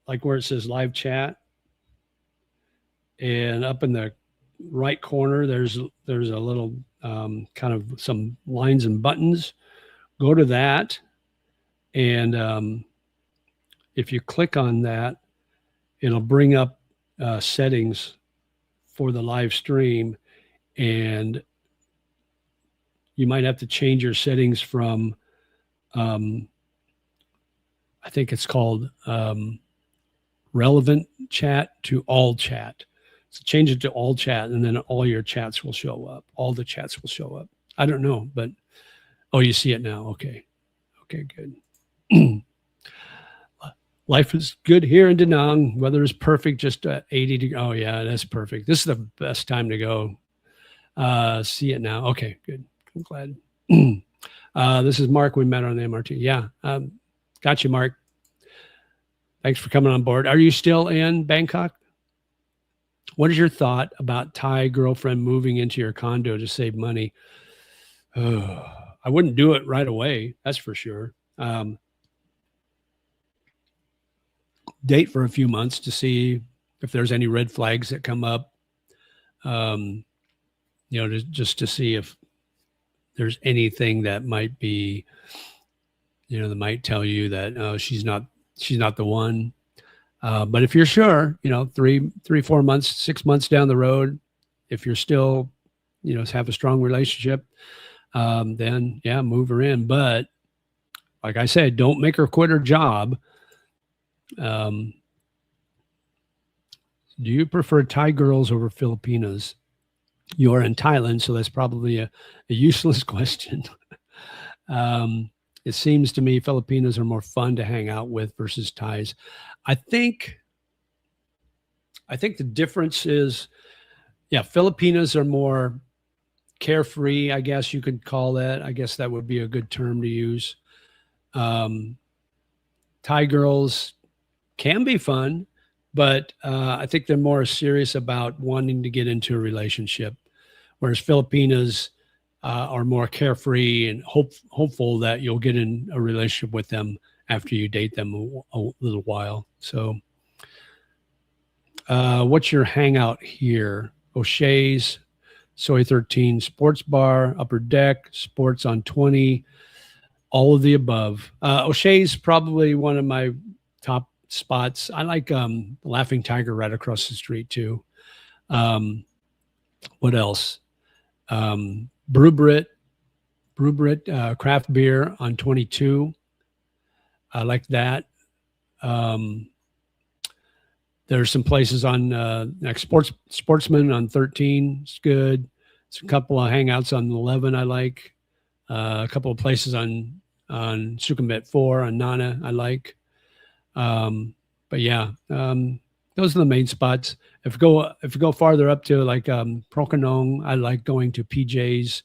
like where it says live chat, and up in the right corner there's a little kind of some lines and buttons. Go to that, and if you click on that, it'll bring up settings for the live stream, and you might have to change your settings from I think it's called relevant chat to all chat. So change it to all chat, and then all your chats will show up. All the chats will show up. I don't know, but you see it now. Okay, good. Life is good here in Da Nang. Weather is perfect, just 80 degrees. Oh yeah, that's perfect. This is the best time to go. See it now. Okay, good. I'm glad. This is Mark. We met on the MRT. Yeah, got you, Mark. Thanks for coming on board. Are you still in Bangkok? What is your thought about Thai girlfriend moving into your condo to save money? I wouldn't do it right away. That's for sure. Date for a few months to see if there's any red flags that come up. Just to see if there's anything that might be, that might tell you that she's not the one. But if you're sure, 3-4 months, 6 months down the road, if you're still, have a strong relationship, then yeah, move her in. But like I said, don't make her quit her job. Do you prefer Thai girls over Filipinas? You are in Thailand, so that's probably a useless question. It seems to me Filipinos are more fun to hang out with versus Thais. I think the difference is, Filipinos are more carefree, I guess you could call that. I guess that would be a good term to use. Thai girls can be fun, but I think they're more serious about wanting to get into a relationship, whereas Filipinas are more carefree and hopeful that you'll get in a relationship with them after you date them a little while. So what's your hangout here? O'Shea's, Soy 13, Sports Bar, Upper Deck, Sports on 20, all of the above. O'Shea's probably one of my top spots. I like Laughing Tiger right across the street too. What else? Brewbrit craft beer on 22. I like that. There's some places on like Sportsman on 13. It's good. It's a couple of hangouts on 11 I like. A couple of places on Sukhumvit 4 on Nana I like. But yeah, those are the main spots. If you go farther up to like Prokanong, I like going to PJ's,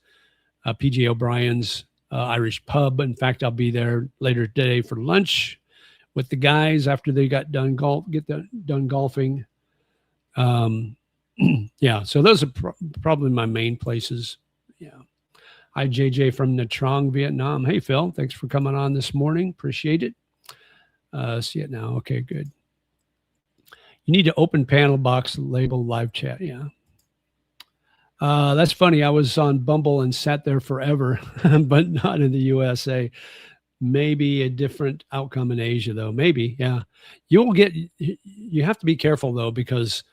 PJ O'Brien's Irish pub. In fact, I'll be there later today for lunch with the guys after they got done done golfing. Yeah, so those are probably my main places. Yeah. Hi, JJ from Nha Trang, Vietnam. Hey, Phil, thanks for coming on this morning. Appreciate it. See it now. Okay, good. You need to open panel box label live chat. Yeah. That's funny. I was on Bumble and sat there forever, but not in the USA. Maybe a different outcome in Asia, though. Maybe, yeah. You have to be careful, though, because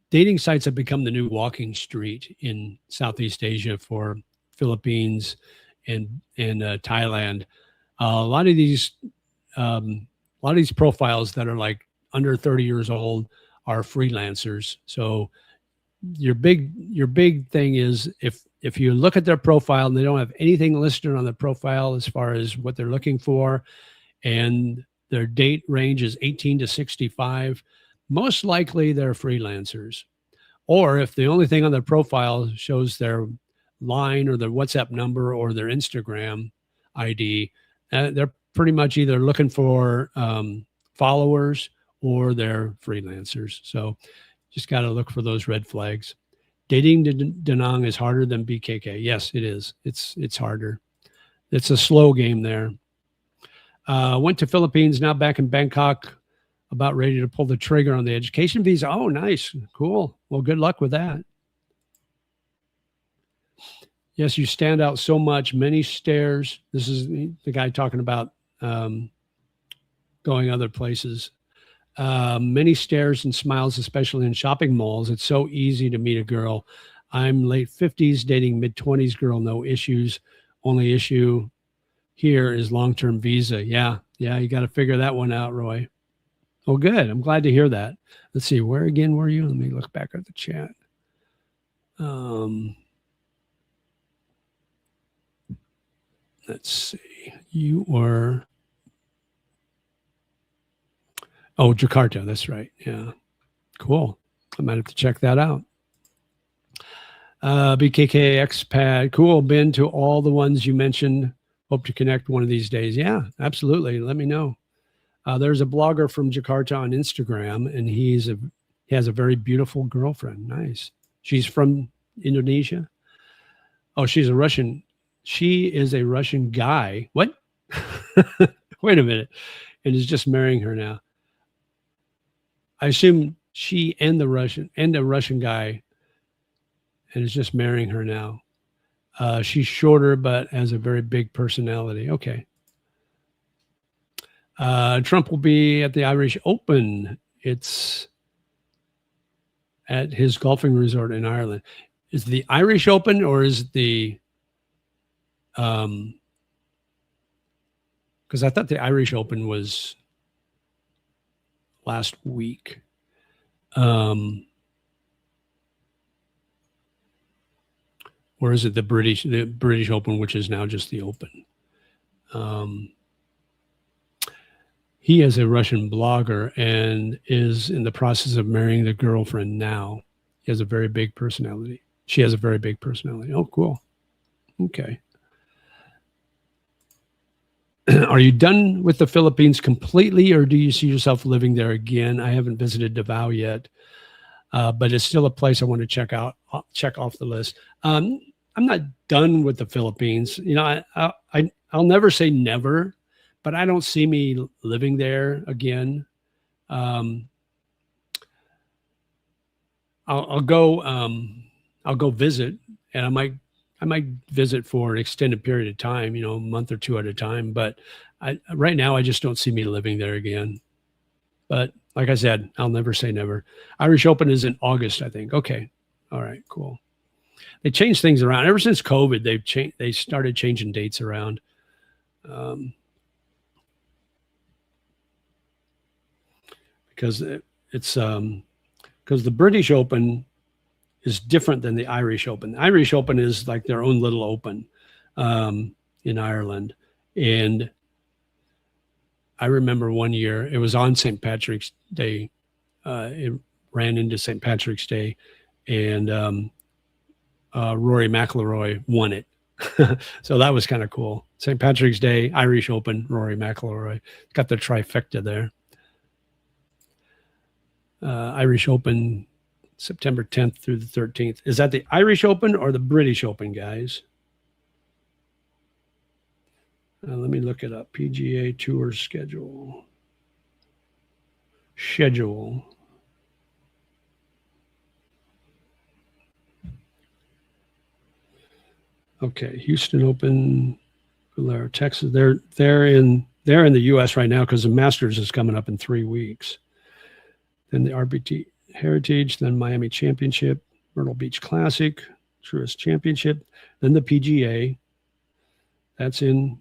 dating sites have become the new walking street in Southeast Asia for Philippines and Thailand. A lot of these profiles that are like under 30 years old are freelancers. So your big thing is if you look at their profile and they don't have anything listed on their profile as far as what they're looking for, and their date range is 18 to 65, most likely they're freelancers. Or if the only thing on their profile shows their line or their WhatsApp number or their Instagram ID, they're pretty much either looking for followers or they're freelancers. So just got to look for those red flags. Dating Da Nang is harder than BKK. Yes, it is. It's harder. It's a slow game there. Went to Philippines, now back in Bangkok, about ready to pull the trigger on the education visa. Oh, nice. Cool. Well, good luck with that. Yes, you stand out so much. Many stairs. This is the guy talking about going other places. Many stares and smiles, especially in shopping malls. It's so easy to meet a girl. I'm late 50s, dating mid 20s girl, no issues. Only issue here is long-term visa. Yeah, you got to figure that one out, Roy. Oh, good. I'm glad to hear that. Let's see, where again were you? Let me look back at the chat. Let's see. You were... Oh, Jakarta. That's right. Yeah. Cool. I might have to check that out. BKK Expat. Cool. Been to all the ones you mentioned. Hope to connect one of these days. Yeah, absolutely. Let me know. There's a blogger from Jakarta on Instagram, and he has a very beautiful girlfriend. Nice. She's from Indonesia. Oh, she's a Russian. She is a Russian guy. What? Wait a minute. And is just marrying her now. I assume she and the Russian guy, and is just marrying her now. She's shorter, but has a very big personality. Okay. Trump will be at the Irish Open. It's at his golfing resort in Ireland. Is the Irish Open or is the because I thought the Irish Open was last week. Or is it the British Open, which is now just the Open? He is a Russian blogger and is in the process of marrying the girlfriend now. He has a very big personality. She has a very big personality. Oh, cool. Okay. Are you done with the Philippines completely, or do you see yourself living there again? I haven't visited Davao yet, but it's still a place I want to check off the list. I'm not done with the Philippines. You know, I'll never say never, but I don't see me living there again. I'll go visit, and I might visit for an extended period of time, a month or two at a time. But right now, I just don't see me living there again. But like I said, I'll never say never. Irish Open is in August, I think. Okay. All right, cool. They changed things around. Ever since COVID, they started changing dates around. Because because the British Open is different than the Irish Open. The Irish Open is like their own little open in Ireland. And I remember one year, it was on St. Patrick's Day. It ran into St. Patrick's Day, and Rory McIlroy won it. So that was kind of cool. St. Patrick's Day, Irish Open, Rory McIlroy. Got the trifecta there. Irish Open, September 10th through the 13th. Is that the Irish Open or the British Open, guys? Let me look it up. PGA Tour schedule. Okay, Houston Open, Valero, Texas. They're in the U.S. right now because the Masters is coming up in 3 weeks. Then the RBT Heritage, then Miami Championship, Myrtle Beach Classic, Truist Championship, then the PGA. That's in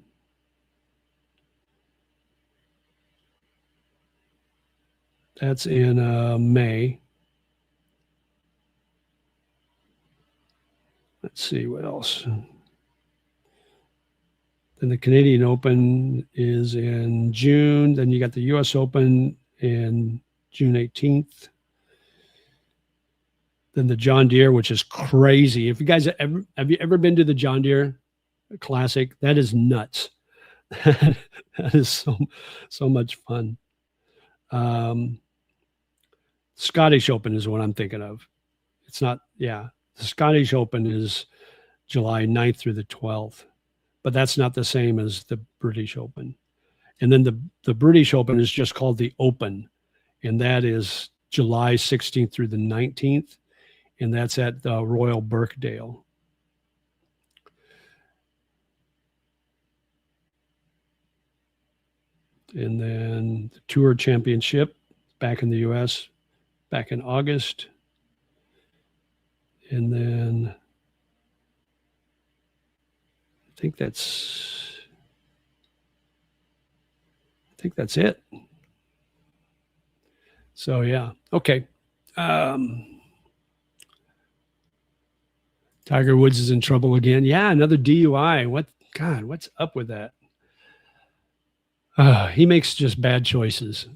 May. Let's see what else. Then the Canadian Open is in June. Then you got the US Open in June 18th. Then the John Deere, which is crazy. If you guys have you ever been to the John Deere Classic? That is nuts. That is so much fun. Scottish Open is what I'm thinking of. It's not, yeah. The Scottish Open is July 9th through the 12th, but that's not the same as the British Open. And then the British Open is just called the Open, and that is July 16th through the 19th, and that's at the Royal Birkdale. And then the Tour Championship back in the US, back in August. And then I think that's it. So yeah, okay. Tiger Woods is in trouble again. Yeah, another DUI. What's up with that? He makes just bad choices.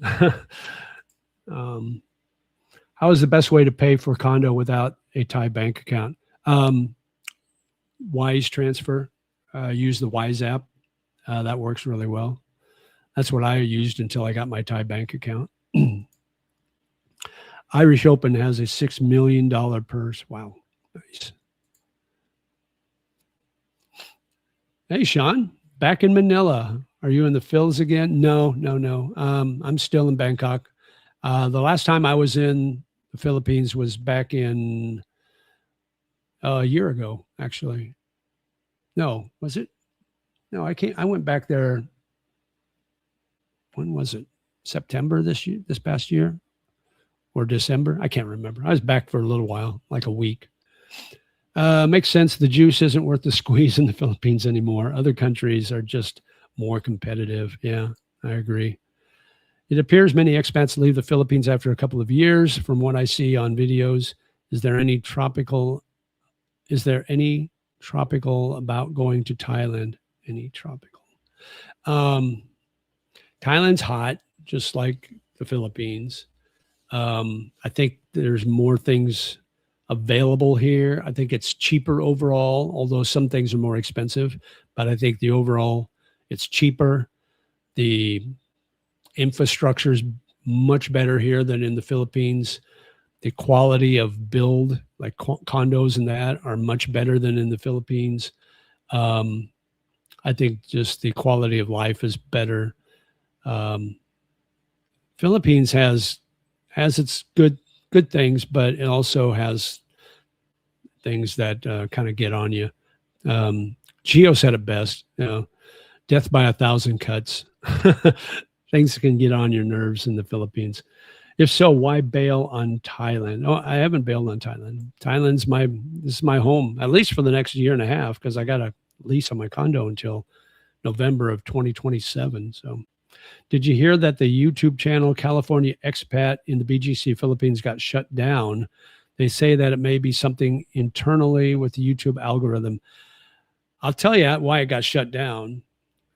How is the best way to pay for condo without a Thai bank account? Wise transfer. Use the Wise app. That works really well. That's what I used until I got my Thai bank account. Irish Open has a $6 million purse. Wow. Nice. Hey, Sean, back in Manila. Are you in the Phils again? No. I'm still in Bangkok. The last time I was in the Philippines was back in a year ago, actually. No, was it? No, I went back there. When was it? September this past year, or December? I can't remember. I was back for a little while, like a week. Makes sense. The juice isn't worth the squeeze in the Philippines anymore. Other countries are just more competitive. Yeah, I agree. It appears many expats leave the Philippines after a couple of years. From what I see on videos, is there any tropical about going to Thailand? Any tropical? Thailand's hot, just like the Philippines. I think there's more things available here. I think it's cheaper overall, although some things are more expensive. But I think the overall, it's cheaper. The infrastructure is much better here than in the Philippines. The quality of build, like condos and that, are much better than in the Philippines. I think just the quality of life is better. Philippines has its good things, but it also has things that kind of get on you. Gio said it best, death by 1,000 cuts. Things can get on your nerves in the Philippines. If so, why bail on Thailand? Oh, I haven't bailed on Thailand. This is my home, at least for the next year and a half, because I got a lease on my condo until November of 2027. So did you hear that the YouTube channel California Expat in the BGC Philippines got shut down? They say that it may be something internally with the YouTube algorithm. I'll tell you why it got shut down.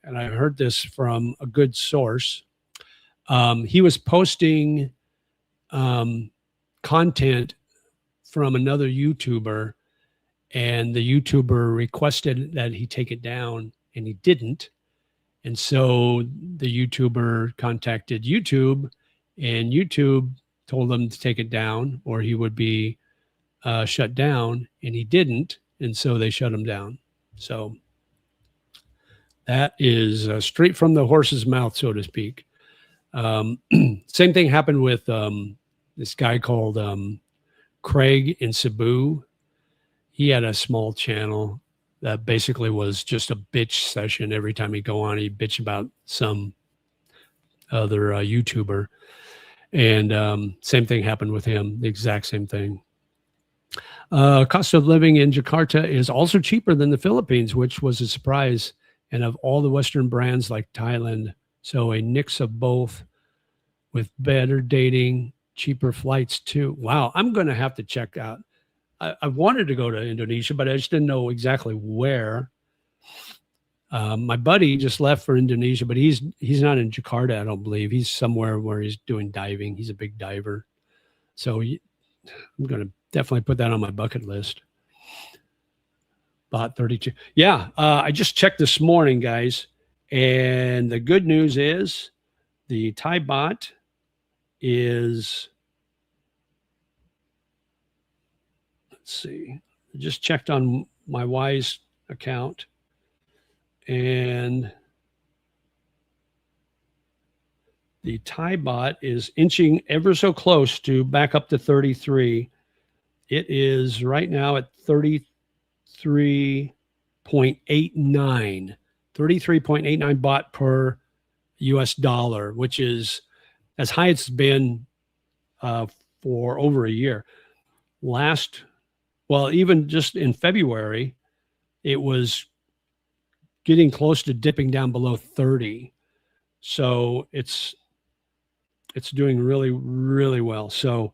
And I heard this from a good source. He was posting content from another YouTuber, and the YouTuber requested that he take it down, and he didn't. And so the YouTuber contacted YouTube, and YouTube told him to take it down or he would be shut down, and he didn't. And so they shut him down. So that is straight from the horse's mouth, so to speak. Same thing happened with this guy called Craig in Cebu. He had a small channel that basically was just a bitch session. Every time he'd go on, he'd bitch about some other YouTuber. And same thing happened with him, the exact same thing. Cost of living in Jakarta is also cheaper than the Philippines, which was a surprise. And of all the Western brands like Thailand, so a mix of both with better dating, cheaper flights too. Wow, I'm going to have to check out. I wanted to go to Indonesia, but I just didn't know exactly where. My buddy just left for Indonesia, but he's not in Jakarta, I don't believe. He's somewhere where he's doing diving. He's a big diver. So I'm going to definitely put that on my bucket list. Bought 32. Yeah, I just checked this morning, guys. And the good news is the Thai baht is, let's see, I just checked on my Wise account. And the Thai baht is inching ever so close to back up to 33. It is right now at 33.89. 33.89 baht per US dollar, which is as high as it's been for over a year. Even just in February, it was getting close to dipping down below 30. So it's doing really, really well. So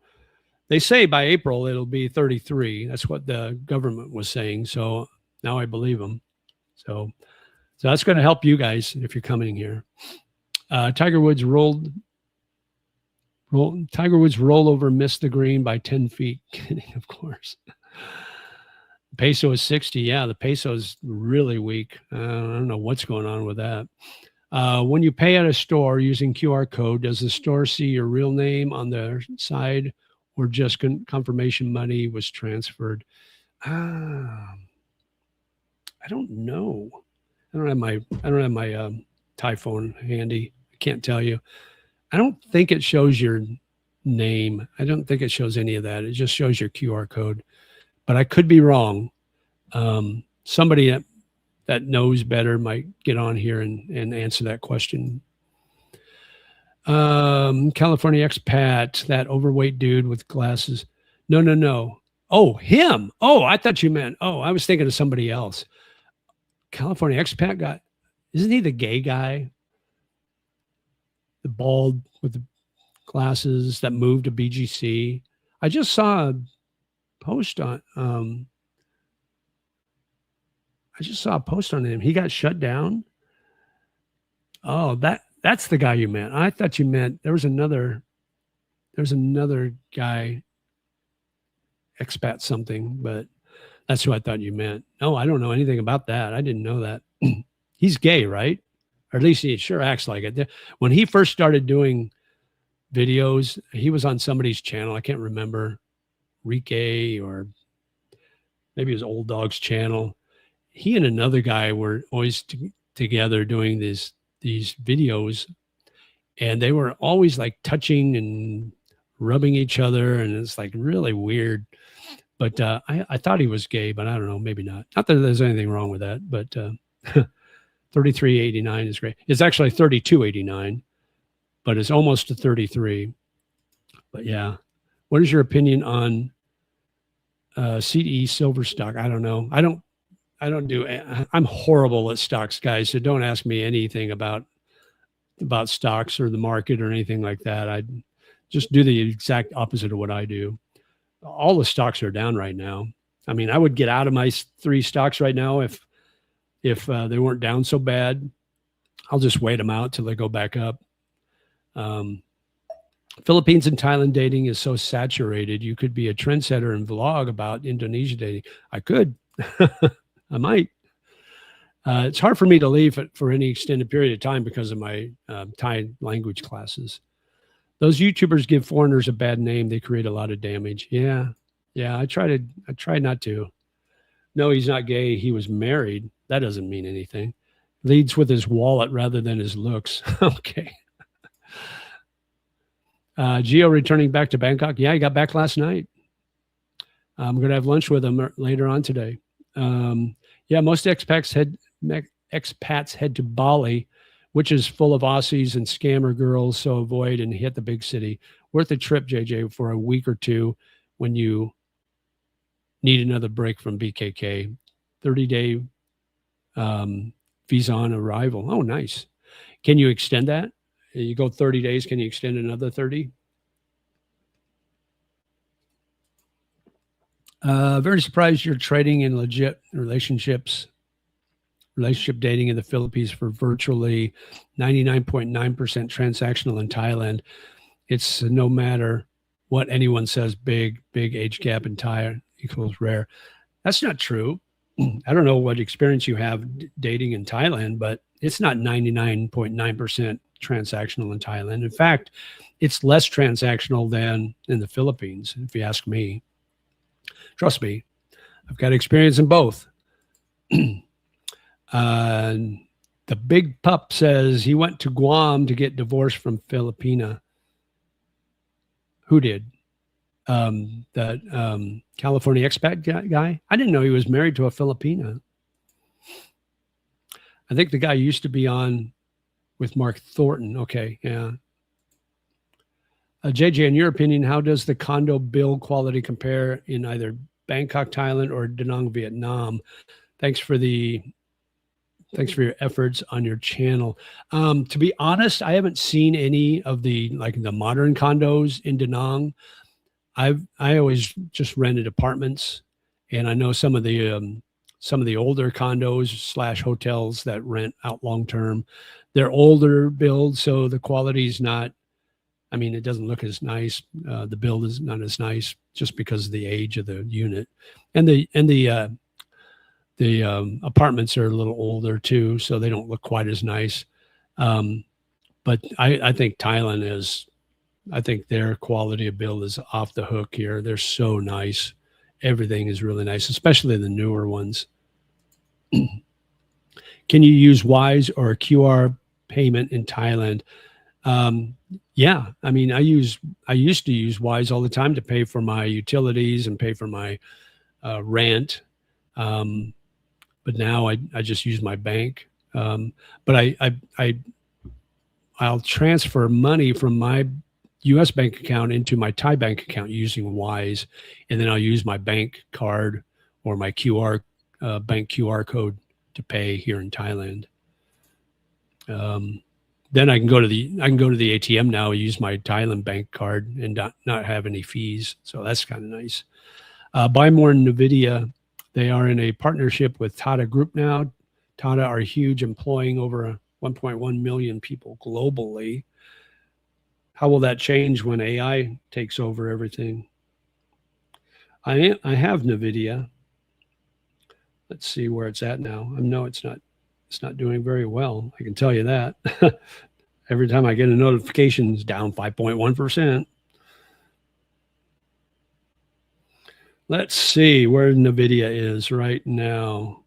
they say by April it'll be 33. That's what the government was saying. So now I believe them. So that's going to help you guys if you're coming here. Tiger Woods rollover missed the green by 10 feet. Kidding, of course. Peso is 60. Yeah, the peso is really weak. I don't know what's going on with that. When you pay at a store using QR code, does the store see your real name on the side or just confirmation money was transferred? I don't know. I don't have my Thai phone handy. I can't tell you. I don't think it shows your name. I don't think it shows any of that. It just shows your QR code. But I could be wrong. Somebody that knows better might get on here and answer that question. California expat, that overweight dude with glasses. No. Oh, him. Oh, I thought you meant, I was thinking of somebody else. California expat guy. Isn't he the gay guy? The bald with the glasses that moved to BGC. I just saw a post on, him. He got shut down. Oh, that's the guy you meant. I thought you meant there's another guy, expat something, but that's who I thought you meant. No, I don't know anything about that. I didn't know that. He's gay, right? Or at least he sure acts like it. When he first started doing videos, he was on somebody's channel. I can't remember, Rike or maybe it was Old Dog's channel. He and another guy were always together doing these videos, and they were always like touching and rubbing each other, and it's like really weird. But I thought he was gay, but I don't know, maybe not. Not that there's anything wrong with that, but 33.89 is great. It's actually 32.89, but it's almost to 33. But yeah, what is your opinion on CDE silver stock? I don't know. I'm horrible at stocks, guys. So don't ask me anything about stocks or the market or anything like that. I just do the exact opposite of what I do. All the stocks are down right now. I mean, I would get out of my 3 stocks right now if they weren't down so bad. I'll just wait them out till they go back up. Philippines and Thailand dating is so saturated. You could be a trendsetter and vlog about Indonesia dating. I could. I might. It's hard for me to leave it for any extended period of time because of my Thai language classes. Those YouTubers give foreigners a bad name. They create a lot of damage. Yeah. I try not to. No, he's not gay. He was married. That doesn't mean anything. Leads with his wallet rather than his looks. Okay. Gio returning back to Bangkok. Yeah, he got back last night. I'm going to have lunch with him later on today. Most expats head to Bali, which is full of Aussies and scammer girls. So avoid and hit the big city. Worth a trip, JJ, for a week or two when you need another break from BKK. 30-day visa on arrival. Oh, nice. Can you extend that? You go 30 days. Can you extend another 30? Very surprised you're trading in legit relationships, relationship dating in the Philippines for virtually 99.9% transactional in Thailand. It's no matter what anyone says, big age gap in Thai equals rare. That's not true. I don't know what experience you have dating in Thailand, but it's not 99.9% transactional in Thailand. In fact, it's less transactional than in the Philippines, if you ask me. Trust me, I've got experience in both. The big pup says he went to Guam to get divorced from Filipina. Who did? That California expat guy? I didn't know he was married to a Filipina. I think the guy used to be on with Mark Thornton. Okay, yeah. JJ, in your opinion, how does the condo build quality compare in either Bangkok, Thailand, or Da Nang, Vietnam? Thanks for your efforts on your channel. To be honest, I haven't seen any of the modern condos in Da Nang. I always just rented apartments, and I know some of the older condos / hotels that rent out long term. They're older builds, so the quality is not. I mean, it doesn't look as nice. The build is not as nice just because of the age of the unit, and the apartments are a little older too, so they don't look quite as nice. But I think Thailand is. I think their quality of build is off the hook here. They're so nice. Everything is really nice, especially the newer ones. Can you use Wise or QR payment in Thailand? Yeah, I mean, I used to use Wise all the time to pay for my utilities and pay for my rent. But now I just use my bank. But I'll transfer money from my U.S. bank account into my Thai bank account using Wise, and then I'll use my bank card or my bank QR code to pay here in Thailand. Then I can go to the ATM now, use my Thailand bank card, and not have any fees. So that's kind of nice. Buy more NVIDIA. They are in a partnership with Tata Group now. Tata are huge, employing over 1.1 million people globally. How will that change when AI takes over everything? I have NVIDIA. Let's see where it's at now. I know it's not doing very well. I can tell you that. Every time I get a notification, it's down 5.1%. Let's see where NVIDIA is right now.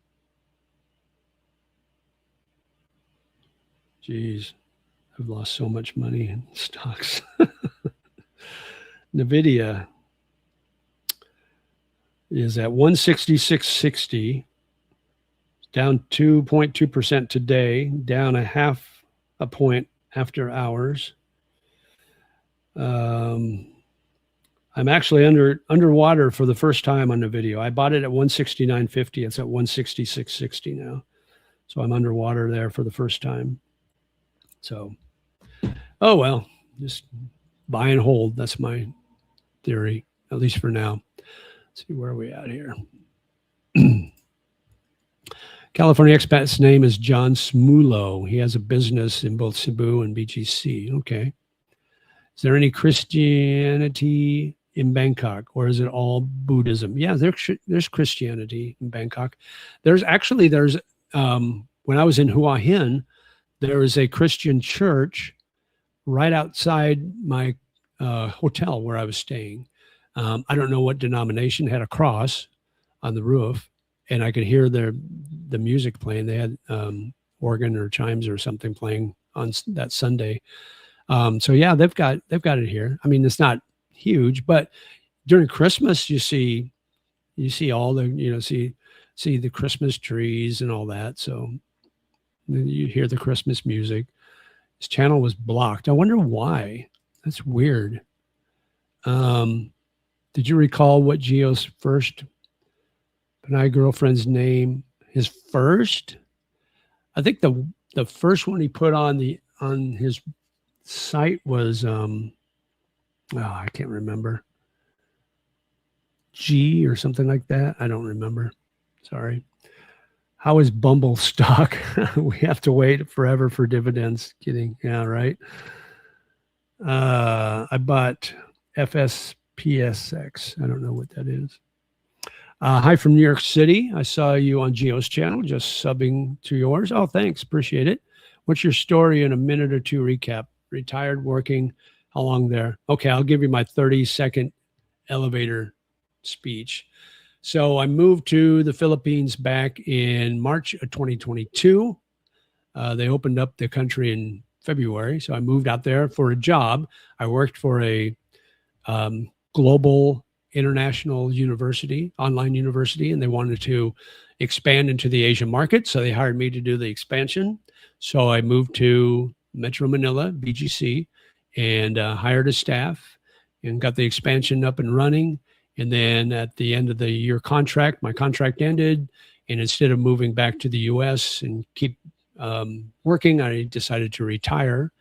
Geez, I've lost so much money in stocks. NVIDIA is at 166.60, down 2.2% today, down a half a point after hours. I'm actually underwater for the first time on the video. I bought it at 169.50. It's at 166.60 now. So I'm underwater there for the first time. So, oh well, just buy and hold. That's my theory, at least for now. Let's see, where are we at here? California expat's name is John Smulo. He has a business in both Cebu and BGC. Okay. Is there any Christianity in Bangkok, or is it all Buddhism? Yeah, there's Christianity in Bangkok. When I was in Hua Hin, there is a Christian church right outside my hotel where I was staying. I don't know what denomination, had a cross on the roof, and I could hear the music playing. They had organ or chimes or something playing on that Sunday. So yeah, they've got it here. I mean, it's not huge, but during Christmas, you see all the, see the Christmas trees and all that. So then you hear the Christmas music. His channel was blocked. I wonder why. That's weird. Did you recall what Gio's first Panay girlfriend's name? His first? I think the first one he put on his site was I can't remember. G or something like that. I don't remember. Sorry. How is Bumble stock? We have to wait forever for dividends. Kidding. Yeah, right. I bought FSPSX. I don't know what that is. Hi from New York City. I saw you on Gio's channel, just subbing to yours. Oh, thanks. Appreciate it. What's your story in a minute or two recap? Retired, working, how long there? Okay, I'll give you my 30-second elevator speech. So I moved to the Philippines back in March of 2022. They opened up the country in February. So I moved out there for a job. I worked for a global international university, online university, and they wanted to expand into the Asian market. So they hired me to do the expansion. So I moved to Metro Manila, BGC, and hired a staff and got the expansion up and running. And then at the end of the year contract, my contract ended. And instead of moving back to the US and keep working, I decided to retire.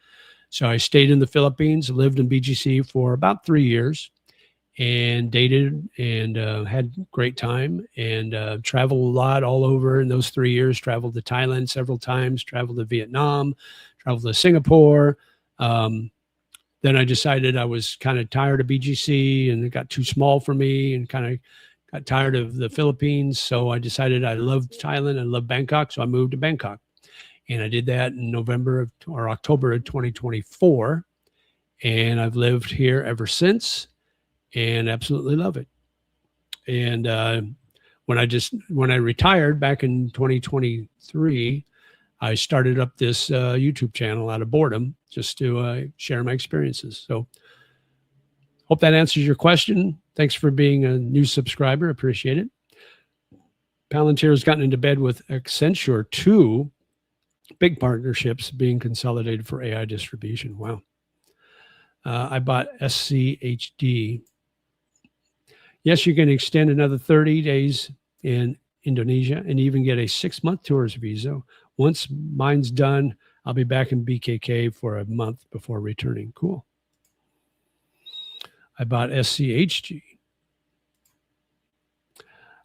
So I stayed in the Philippines, lived in BGC for about 3 years and dated and had a great time and traveled a lot all over in those 3 years, traveled to Thailand several times, traveled to Vietnam, traveled to Singapore. Then I decided I was kind of tired of BGC and it got too small for me and kind of got tired of the Philippines. So I decided I loved Thailand. I love Bangkok. So I moved to Bangkok. And I did that in October of 2024. And I've lived here ever since and absolutely love it. And when I retired back in 2023, I started up this YouTube channel out of boredom just to share my experiences. So hope that answers your question. Thanks for being a new subscriber. Appreciate it. Palantir has gotten into bed with Accenture, 2 big partnerships being consolidated for AI distribution. Wow. I bought SCHD. Yes, you can extend another 30 days in Indonesia and even get a 6-month tourist visa. Once mine's done, I'll be back in BKK for a month before returning. Cool. I bought SCHG.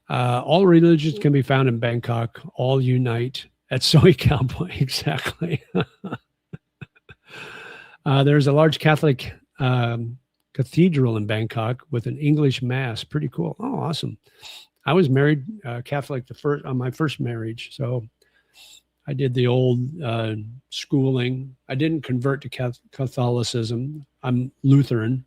All religions can be found in Bangkok. All unite at Soy Cowboy. Exactly. There's a large Catholic cathedral in Bangkok with an English mass. Pretty cool. Oh, awesome. I was married Catholic on my first marriage. So I did the old schooling. I didn't convert to Catholicism. I'm Lutheran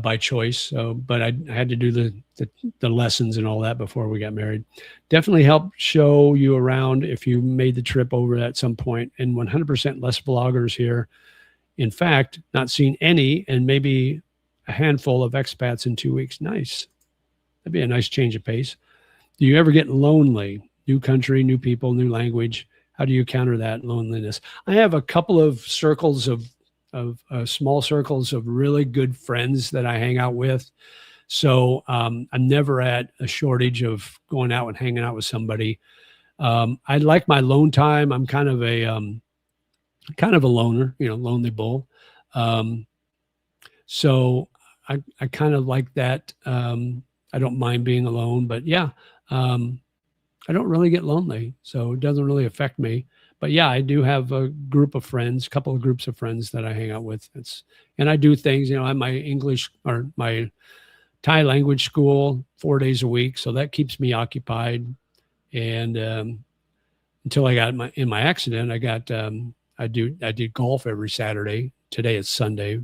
by choice. So, but I had to do the lessons and all that before we got married. Definitely helped show you around if you made the trip over at some point. And 100% less vloggers here. In fact, not seen any, and maybe a handful of expats in 2 weeks. Nice. That'd be a nice change of pace. Do you ever get lonely? New country, new people, new language. How do you counter that loneliness? I have a couple of circles of small circles of really good friends that I hang out with. So I'm never at a shortage of going out and hanging out with somebody. I like my alone time. I'm kind of a loner, lonely bull. So I kind of like that. I don't mind being alone, but yeah, I don't really get lonely, so it doesn't really affect me. But yeah, I do have a group of friends, couple of groups of friends that I hang out with. And I do things, I'm my English or my Thai language school 4 days a week. So that keeps me occupied. And until I got in my accident, I did golf every Saturday. Today it's Sunday.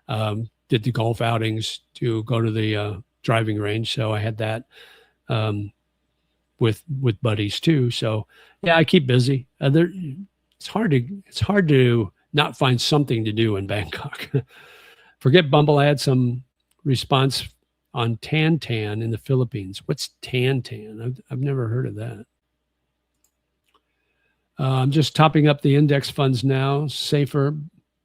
Did the golf outings to go to the driving range. So I had that with buddies too. So yeah, I keep busy. It's hard to not find something to do in Bangkok. Forget Bumble. I had some response on Tan in the Philippines. What's Tan? I've never heard of that. I'm just topping up the index funds now, safer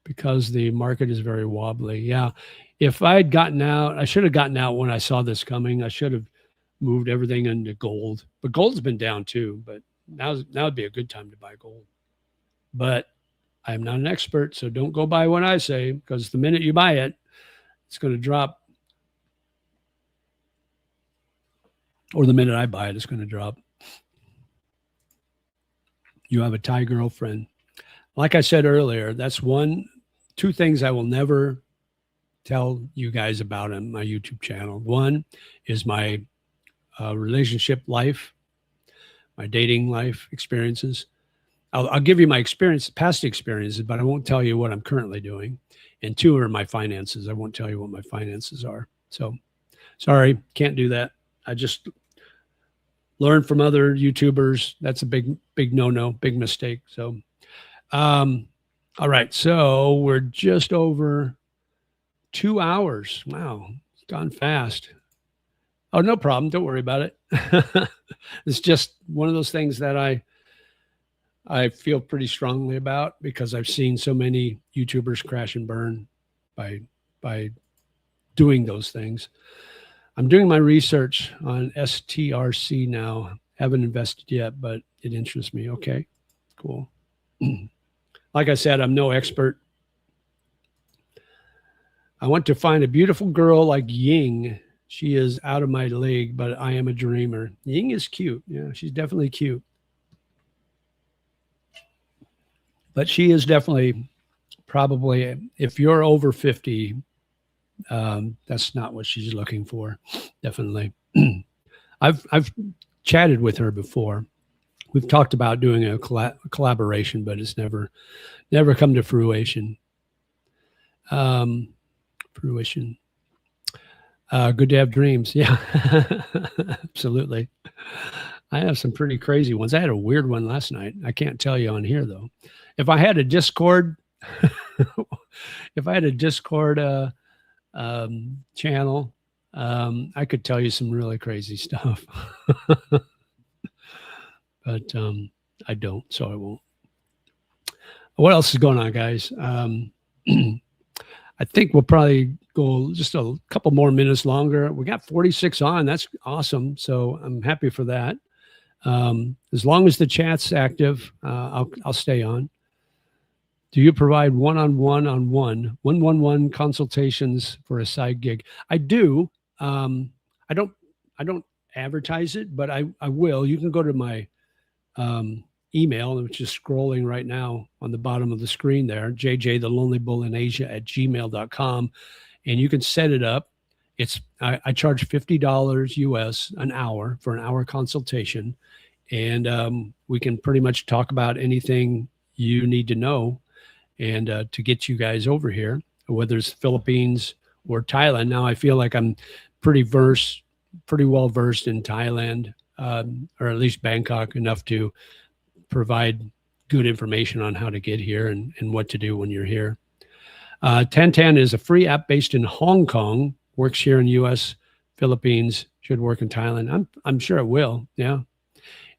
because the market is very wobbly. Yeah. If I had gotten out, I should have gotten out when I saw this coming. I should have moved everything into gold, but gold's been down too. But now would be a good time to buy gold. But I'm not an expert, so don't go by what I say, because the minute you buy it, it's going to drop. or the minute I buy it, it's going to drop. You have a Thai girlfriend. Like I said earlier, that's two things I will never tell you guys about on my YouTube channel. One is my relationship life, my dating life experiences. I'll give you my past experiences, but I won't tell you what I'm currently doing. And two are my finances. I won't tell you what my finances are. So sorry, can't do that. I just learned from other YouTubers. That's a big no-no, big mistake. So, all right. So we're just over 2 hours. Wow. It's gone fast. Oh, no problem. Don't worry about it. It's just one of those things that I feel pretty strongly about because I've seen so many YouTubers crash and burn by doing those things. I'm doing my research on STRC now. Haven't invested yet, but it interests me. Okay, cool. Like I said, I'm no expert. I want to find a beautiful girl like Ying. She is out of my league, but I am a dreamer. Ying is cute. Yeah, she's definitely cute. But she is definitely probably, if you're over 50, that's not what she's looking for. Definitely. I've chatted with her before. We've talked about doing a collaboration, but it's never come to fruition. Fruition. Good to have dreams. Yeah, absolutely. I have some pretty crazy ones. I had a weird one last night. I can't tell you on here though. If I had a Discord, channel, I could tell you some really crazy stuff, but I don't, so I won't. What else is going on, guys? I think we'll probably go just a couple more minutes longer. We got 46 on. That's awesome. So I'm happy for that. As long as the chat's active, I'll stay on. Do you provide one-on-one consultations for a side gig? I do. I don't advertise it, but I will. You can go to my email, which is scrolling right now on the bottom of the screen there, jjthelonelybullinAsia@gmail.com, and you can set it up. I charge $50 US an hour for an hour consultation, and we can pretty much talk about anything you need to know, and to get you guys over here, whether it's Philippines or Thailand. Now I feel like I'm pretty well versed in Thailand, or at least Bangkok, enough to provide good information on how to get here and what to do when you're here. Tantan is a free app based in Hong Kong, works here in US, Philippines, should work in Thailand. I'm sure it will. Yeah.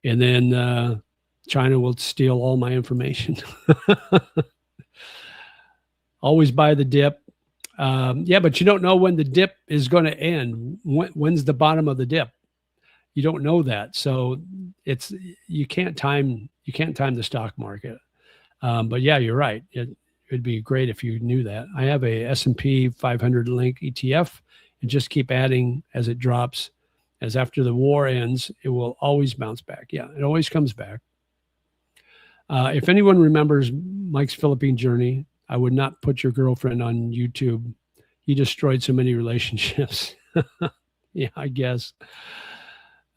And then China will steal all my information. Always buy the dip. Yeah, but you don't know when the dip is going to end. When's the bottom of the dip? You don't know that. So you can't time the stock market. But yeah, you're right. It'd be great if you knew that. I have a S&P 500 link ETF and just keep adding as it drops. As after the war ends, it will always bounce back. Yeah, it always comes back. If anyone remembers Mike's Philippine journey, I would not put your girlfriend on YouTube. He destroyed so many relationships. Yeah, I guess.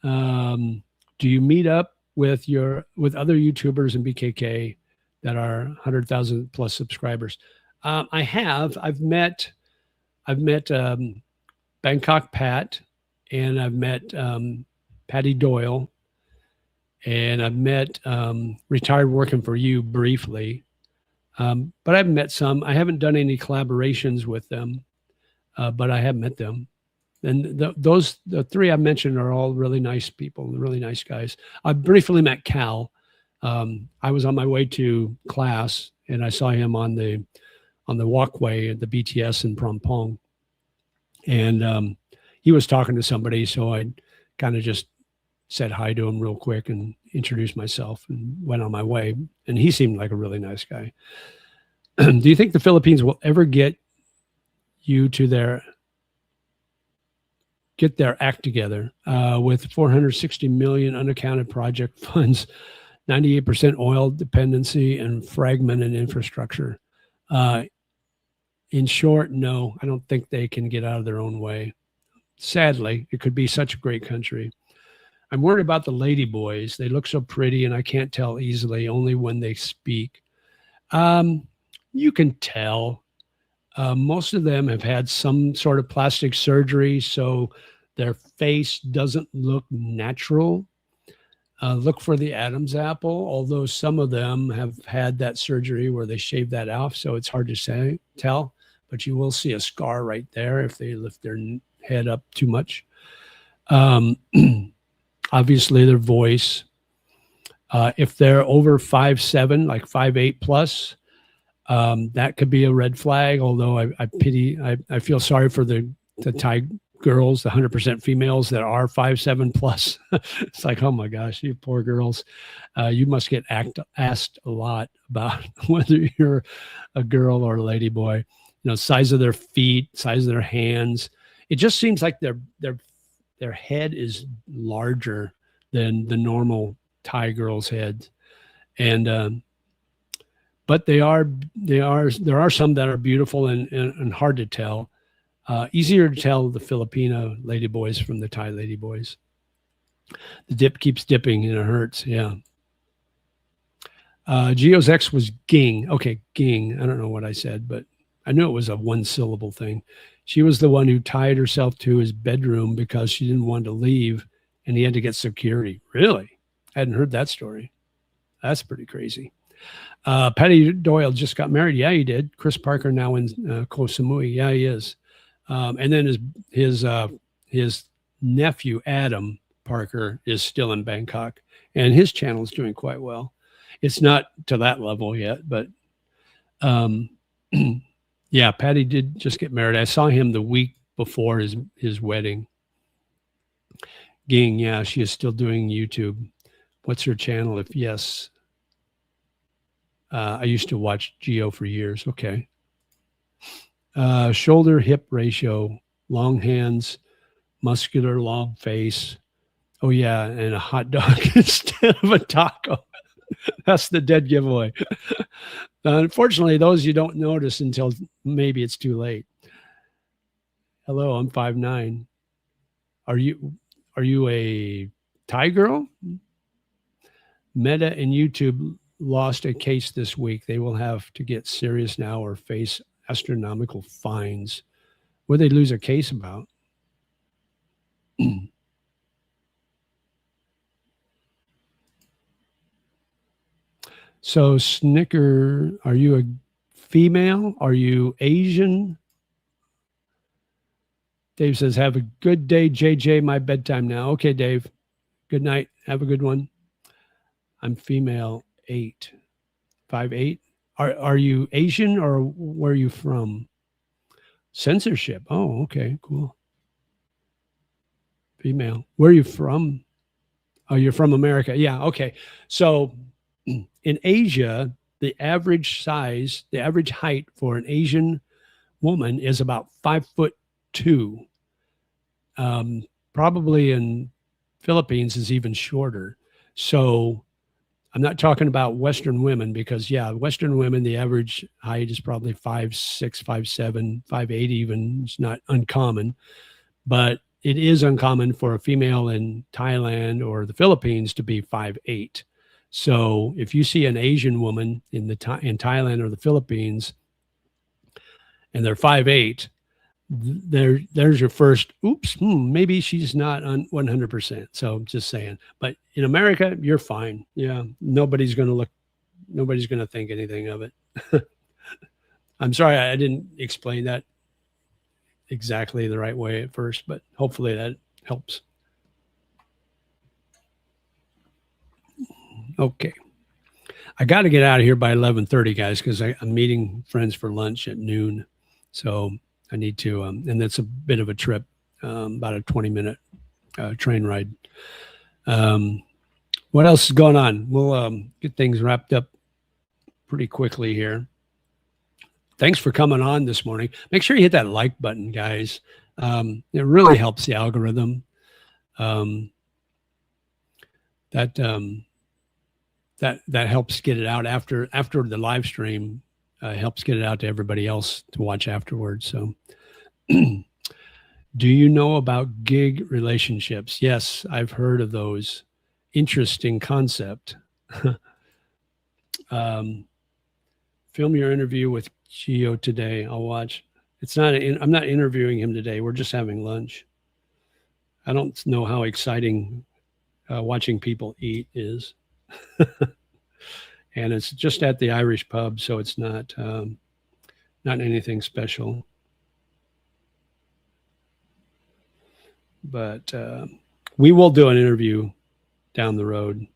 Do you meet up with other YouTubers in BKK that are 100,000 plus subscribers? I have. I've met Bangkok Pat, and I've met Patty Doyle, and I've met Retired Working for You briefly. But I've met some. I haven't done any collaborations with them, but I have met them. And the three I mentioned are all really nice people, really nice guys. I briefly met Cal. I was on my way to class, and I saw him on the walkway at the BTS in Phrom Phong. And he was talking to somebody, so I kind of just said hi to him real quick and introduced myself and went on my way. And he seemed like a really nice guy. Do you think the Philippines will ever get you to their get their act together with 460 million unaccounted project funds, 98% oil dependency, and fragmented infrastructure. In short, no, I don't think they can get out of their own way. Sadly, it could be such a great country. I'm worried about the lady boys. They look so pretty, and I can't tell easily, only when they speak. You can tell. Most of them have had some sort of plastic surgery, so their face doesn't look natural. Look for the Adam's apple, although some of them have had that surgery where they shave that off, so it's hard to tell. But you will see a scar right there if they lift their head up too much. Obviously, their voice. If they're over 5'7", like 5'8" plus, that could be a red flag. Although I feel sorry for the Thai girls, the 100% females that are 5'7" plus. It's like, oh my gosh, you poor girls. You must get asked a lot about whether you're a girl or a lady boy. You know, size of their feet, size of their hands. It just seems like their head is larger than the normal Thai girls' heads, and but there are some that are beautiful and hard to tell. Easier to tell the Filipino ladyboys from the Thai ladyboys. The dip keeps dipping and it hurts. Yeah. Geo's ex was Ging. Okay, Ging. I don't know what I said, but I knew it was a one-syllable thing. She was the one who tied herself to his bedroom because she didn't want to leave, and he had to get security. Really? I hadn't heard that story. That's pretty crazy. Patty Doyle just got married. Yeah, he did. Chris Parker now in Koh Samui. Yeah, he is. And then his nephew, Adam Parker, is still in Bangkok, and his channel is doing quite well. It's not to that level yet, but yeah, Patty did just get married. I saw him the week before his wedding. Ging, yeah, she is still doing YouTube. What's her channel? If yes, I used to watch Geo for years. Okay. Shoulder hip ratio, long hands, muscular, long face. Oh yeah, and a hot dog instead of a taco. That's the dead giveaway. Unfortunately, those you don't notice until maybe it's too late. Hello, I'm 5'9". Are you a Thai girl? Meta and YouTube lost a case this week. They will have to get serious now or face astronomical fines. What they lose a case about? So Snicker, are you a female? Are you Asian? Dave says, have a good day, JJ. My bedtime now. Okay, Dave. Good night. Have a good one. I'm female, 5'8". Are you Asian or where are you from? Censorship. Oh, okay, cool. Female. Where are you from? Oh, you're from America. Yeah, okay. So in Asia, the average height for an Asian woman is about 5'2". Probably in Philippines is even shorter. So I'm not talking about Western women because, yeah, Western women, the average height is probably 5'6", 5'7", 5'8" even. It's not uncommon, but it is uncommon for a female in Thailand or the Philippines to be 5'8". So if you see an Asian woman in Thailand or the Philippines and they're 5'8", there's your first, oops, maybe she's not on 100%. So I'm just saying, but in America, you're fine. Yeah. Nobody's going to think anything of it. I'm sorry. I didn't explain that exactly the right way at first, but hopefully that helps. Okay. I got to get out of here by 11:30, guys, because I'm meeting friends for lunch at noon. So I need to, and that's a bit of a trip, about a 20-minute train ride. What else is going on? We'll get things wrapped up pretty quickly here. Thanks for coming on this morning. Make sure you hit that like button, guys. It really helps the algorithm. Um, that that helps get it out after the live stream. Helps get it out to everybody else to watch afterwards. So, do you know about gig relationships? Yes, I've heard of those. Interesting concept. um, Film your interview with Gio today. I'll watch. It's not. I'm not interviewing him today. We're just having lunch. I don't know how exciting watching people eat is, and it's just at the Irish pub, so it's not anything special. But we will do an interview down the road,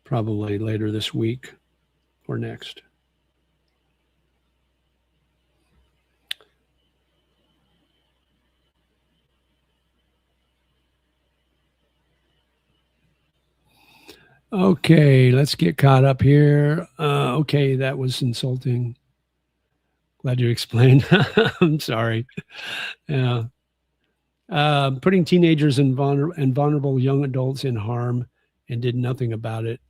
probably later this week or next. Okay, let's get caught up here. Okay, that was insulting. Glad you explained. I'm sorry. Yeah. Putting teenagers and vulnerable young adults in harm and did nothing about it.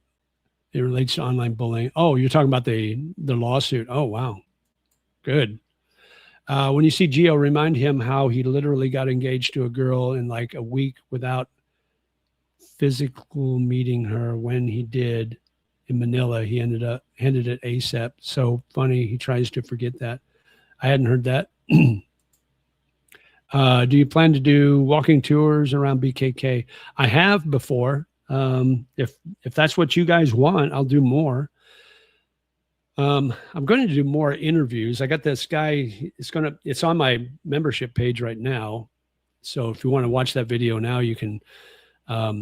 It relates to online bullying. Oh, you're talking about the lawsuit. Oh, wow. Good. When you see Gio, remind him how he literally got engaged to a girl in like a week without physical meeting her. When he did in Manila, he ended it ASAP. So funny. He tries to forget that. I hadn't heard that. Do you plan to do walking tours around BKK? I have before. If that's what you guys want, I'll do more. I'm going to do more interviews. I got this guy. It's on my membership page right now. So if you want to watch that video now, you can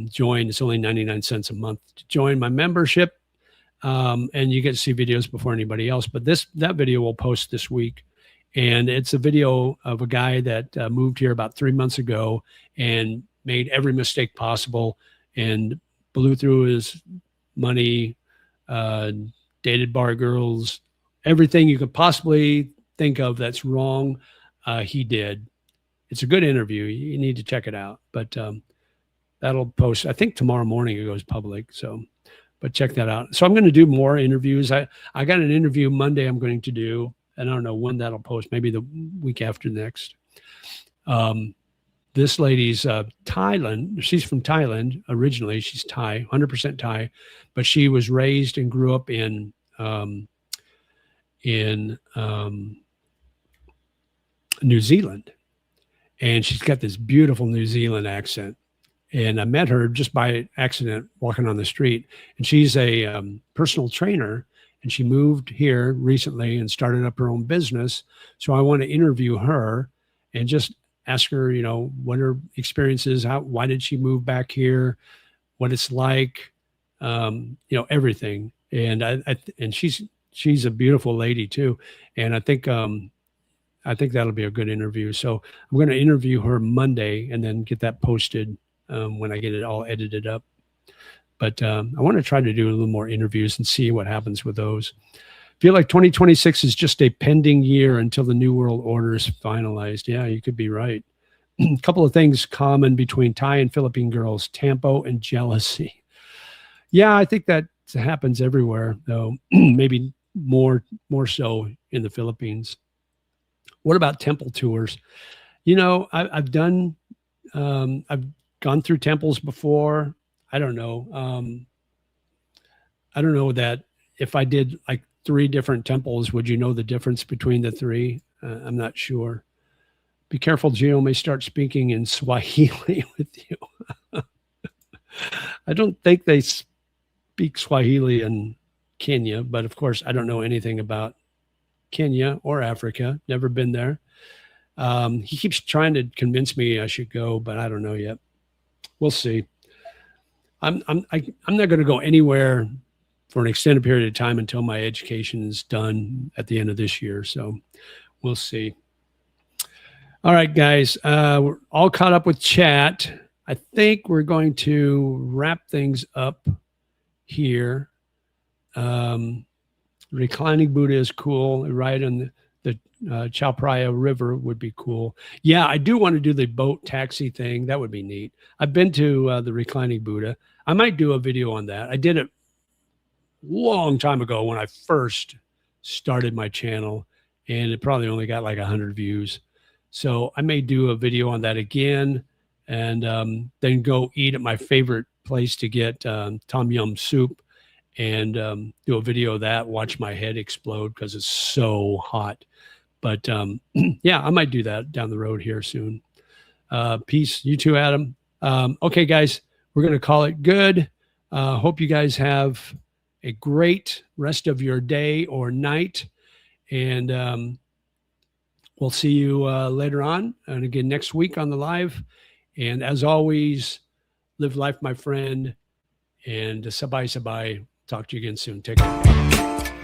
join. It's only 99 cents a month to join my membership, and you get to see videos before anybody else. But that video will post this week, and it's a video of a guy that moved here about 3 months ago and made every mistake possible and blew through his money. Dated bar girls, everything you could possibly think of that's wrong, he did. It's a good interview. You need to check it out. But that'll post, I think tomorrow morning it goes public. So, but check that out. So I'm going to do more interviews. I got an interview Monday I'm going to do, and I don't know when that'll post, maybe the week after next. This lady's Thailand. She's from Thailand originally. She's Thai, 100% Thai, but she was raised and grew up in New Zealand, and she's got this beautiful New Zealand accent. And I met her just by accident walking on the street, and she's a personal trainer, and she moved here recently and started up her own business. So I want to interview her and just ask her, what her experience is, why did she move back here, what it's like, everything. And and she's a beautiful lady too. And I think that'll be a good interview. So I'm going to interview her Monday and then get that posted when I get it all edited up. But I want to try to do a little more interviews and see what happens with those. Feel like 2026 is just a pending year until the new world order is finalized. Yeah, you could be right. A couple of things common between Thai and Philippine girls: tempo and jealousy. Yeah, I think that happens everywhere, though. Maybe more so in the Philippines. What about temple tours? I've done. I've gone through temples before. I don't know. I don't know that if I did like 3 different temples, would you know the difference between the 3? I'm not sure. Be careful, Gio may start speaking in Swahili with you. I don't think they speak Swahili in Kenya, but of course, I don't know anything about Kenya or Africa. Never been there. He keeps trying to convince me I should go, but I don't know yet. We'll see. I'm not going to go anywhere for an extended period of time until my education is done at the end of this year. So we'll see. All right, guys, we're all caught up with chat. I think we're going to wrap things up here. Reclining Buddha is cool, right? And the Chao Phraya River would be cool. Yeah, I do want to do the boat taxi thing. That would be neat. I've been to the reclining Buddha. I might do a video on that. I did it long time ago when I first started my channel, and it probably only got like 100 views. So I may do a video on that again, and then go eat at my favorite place to get tom yum soup, and do a video of that, watch my head explode because it's so hot. But yeah, I might do that down the road here soon. Peace. You too, Adam. Okay, guys, we're going to call it good. Hope you guys have a great rest of your day or night. And we'll see you later on. And again, next week on the live. And as always, live life, my friend. And sabay sabay. Talk to you again soon. Take care.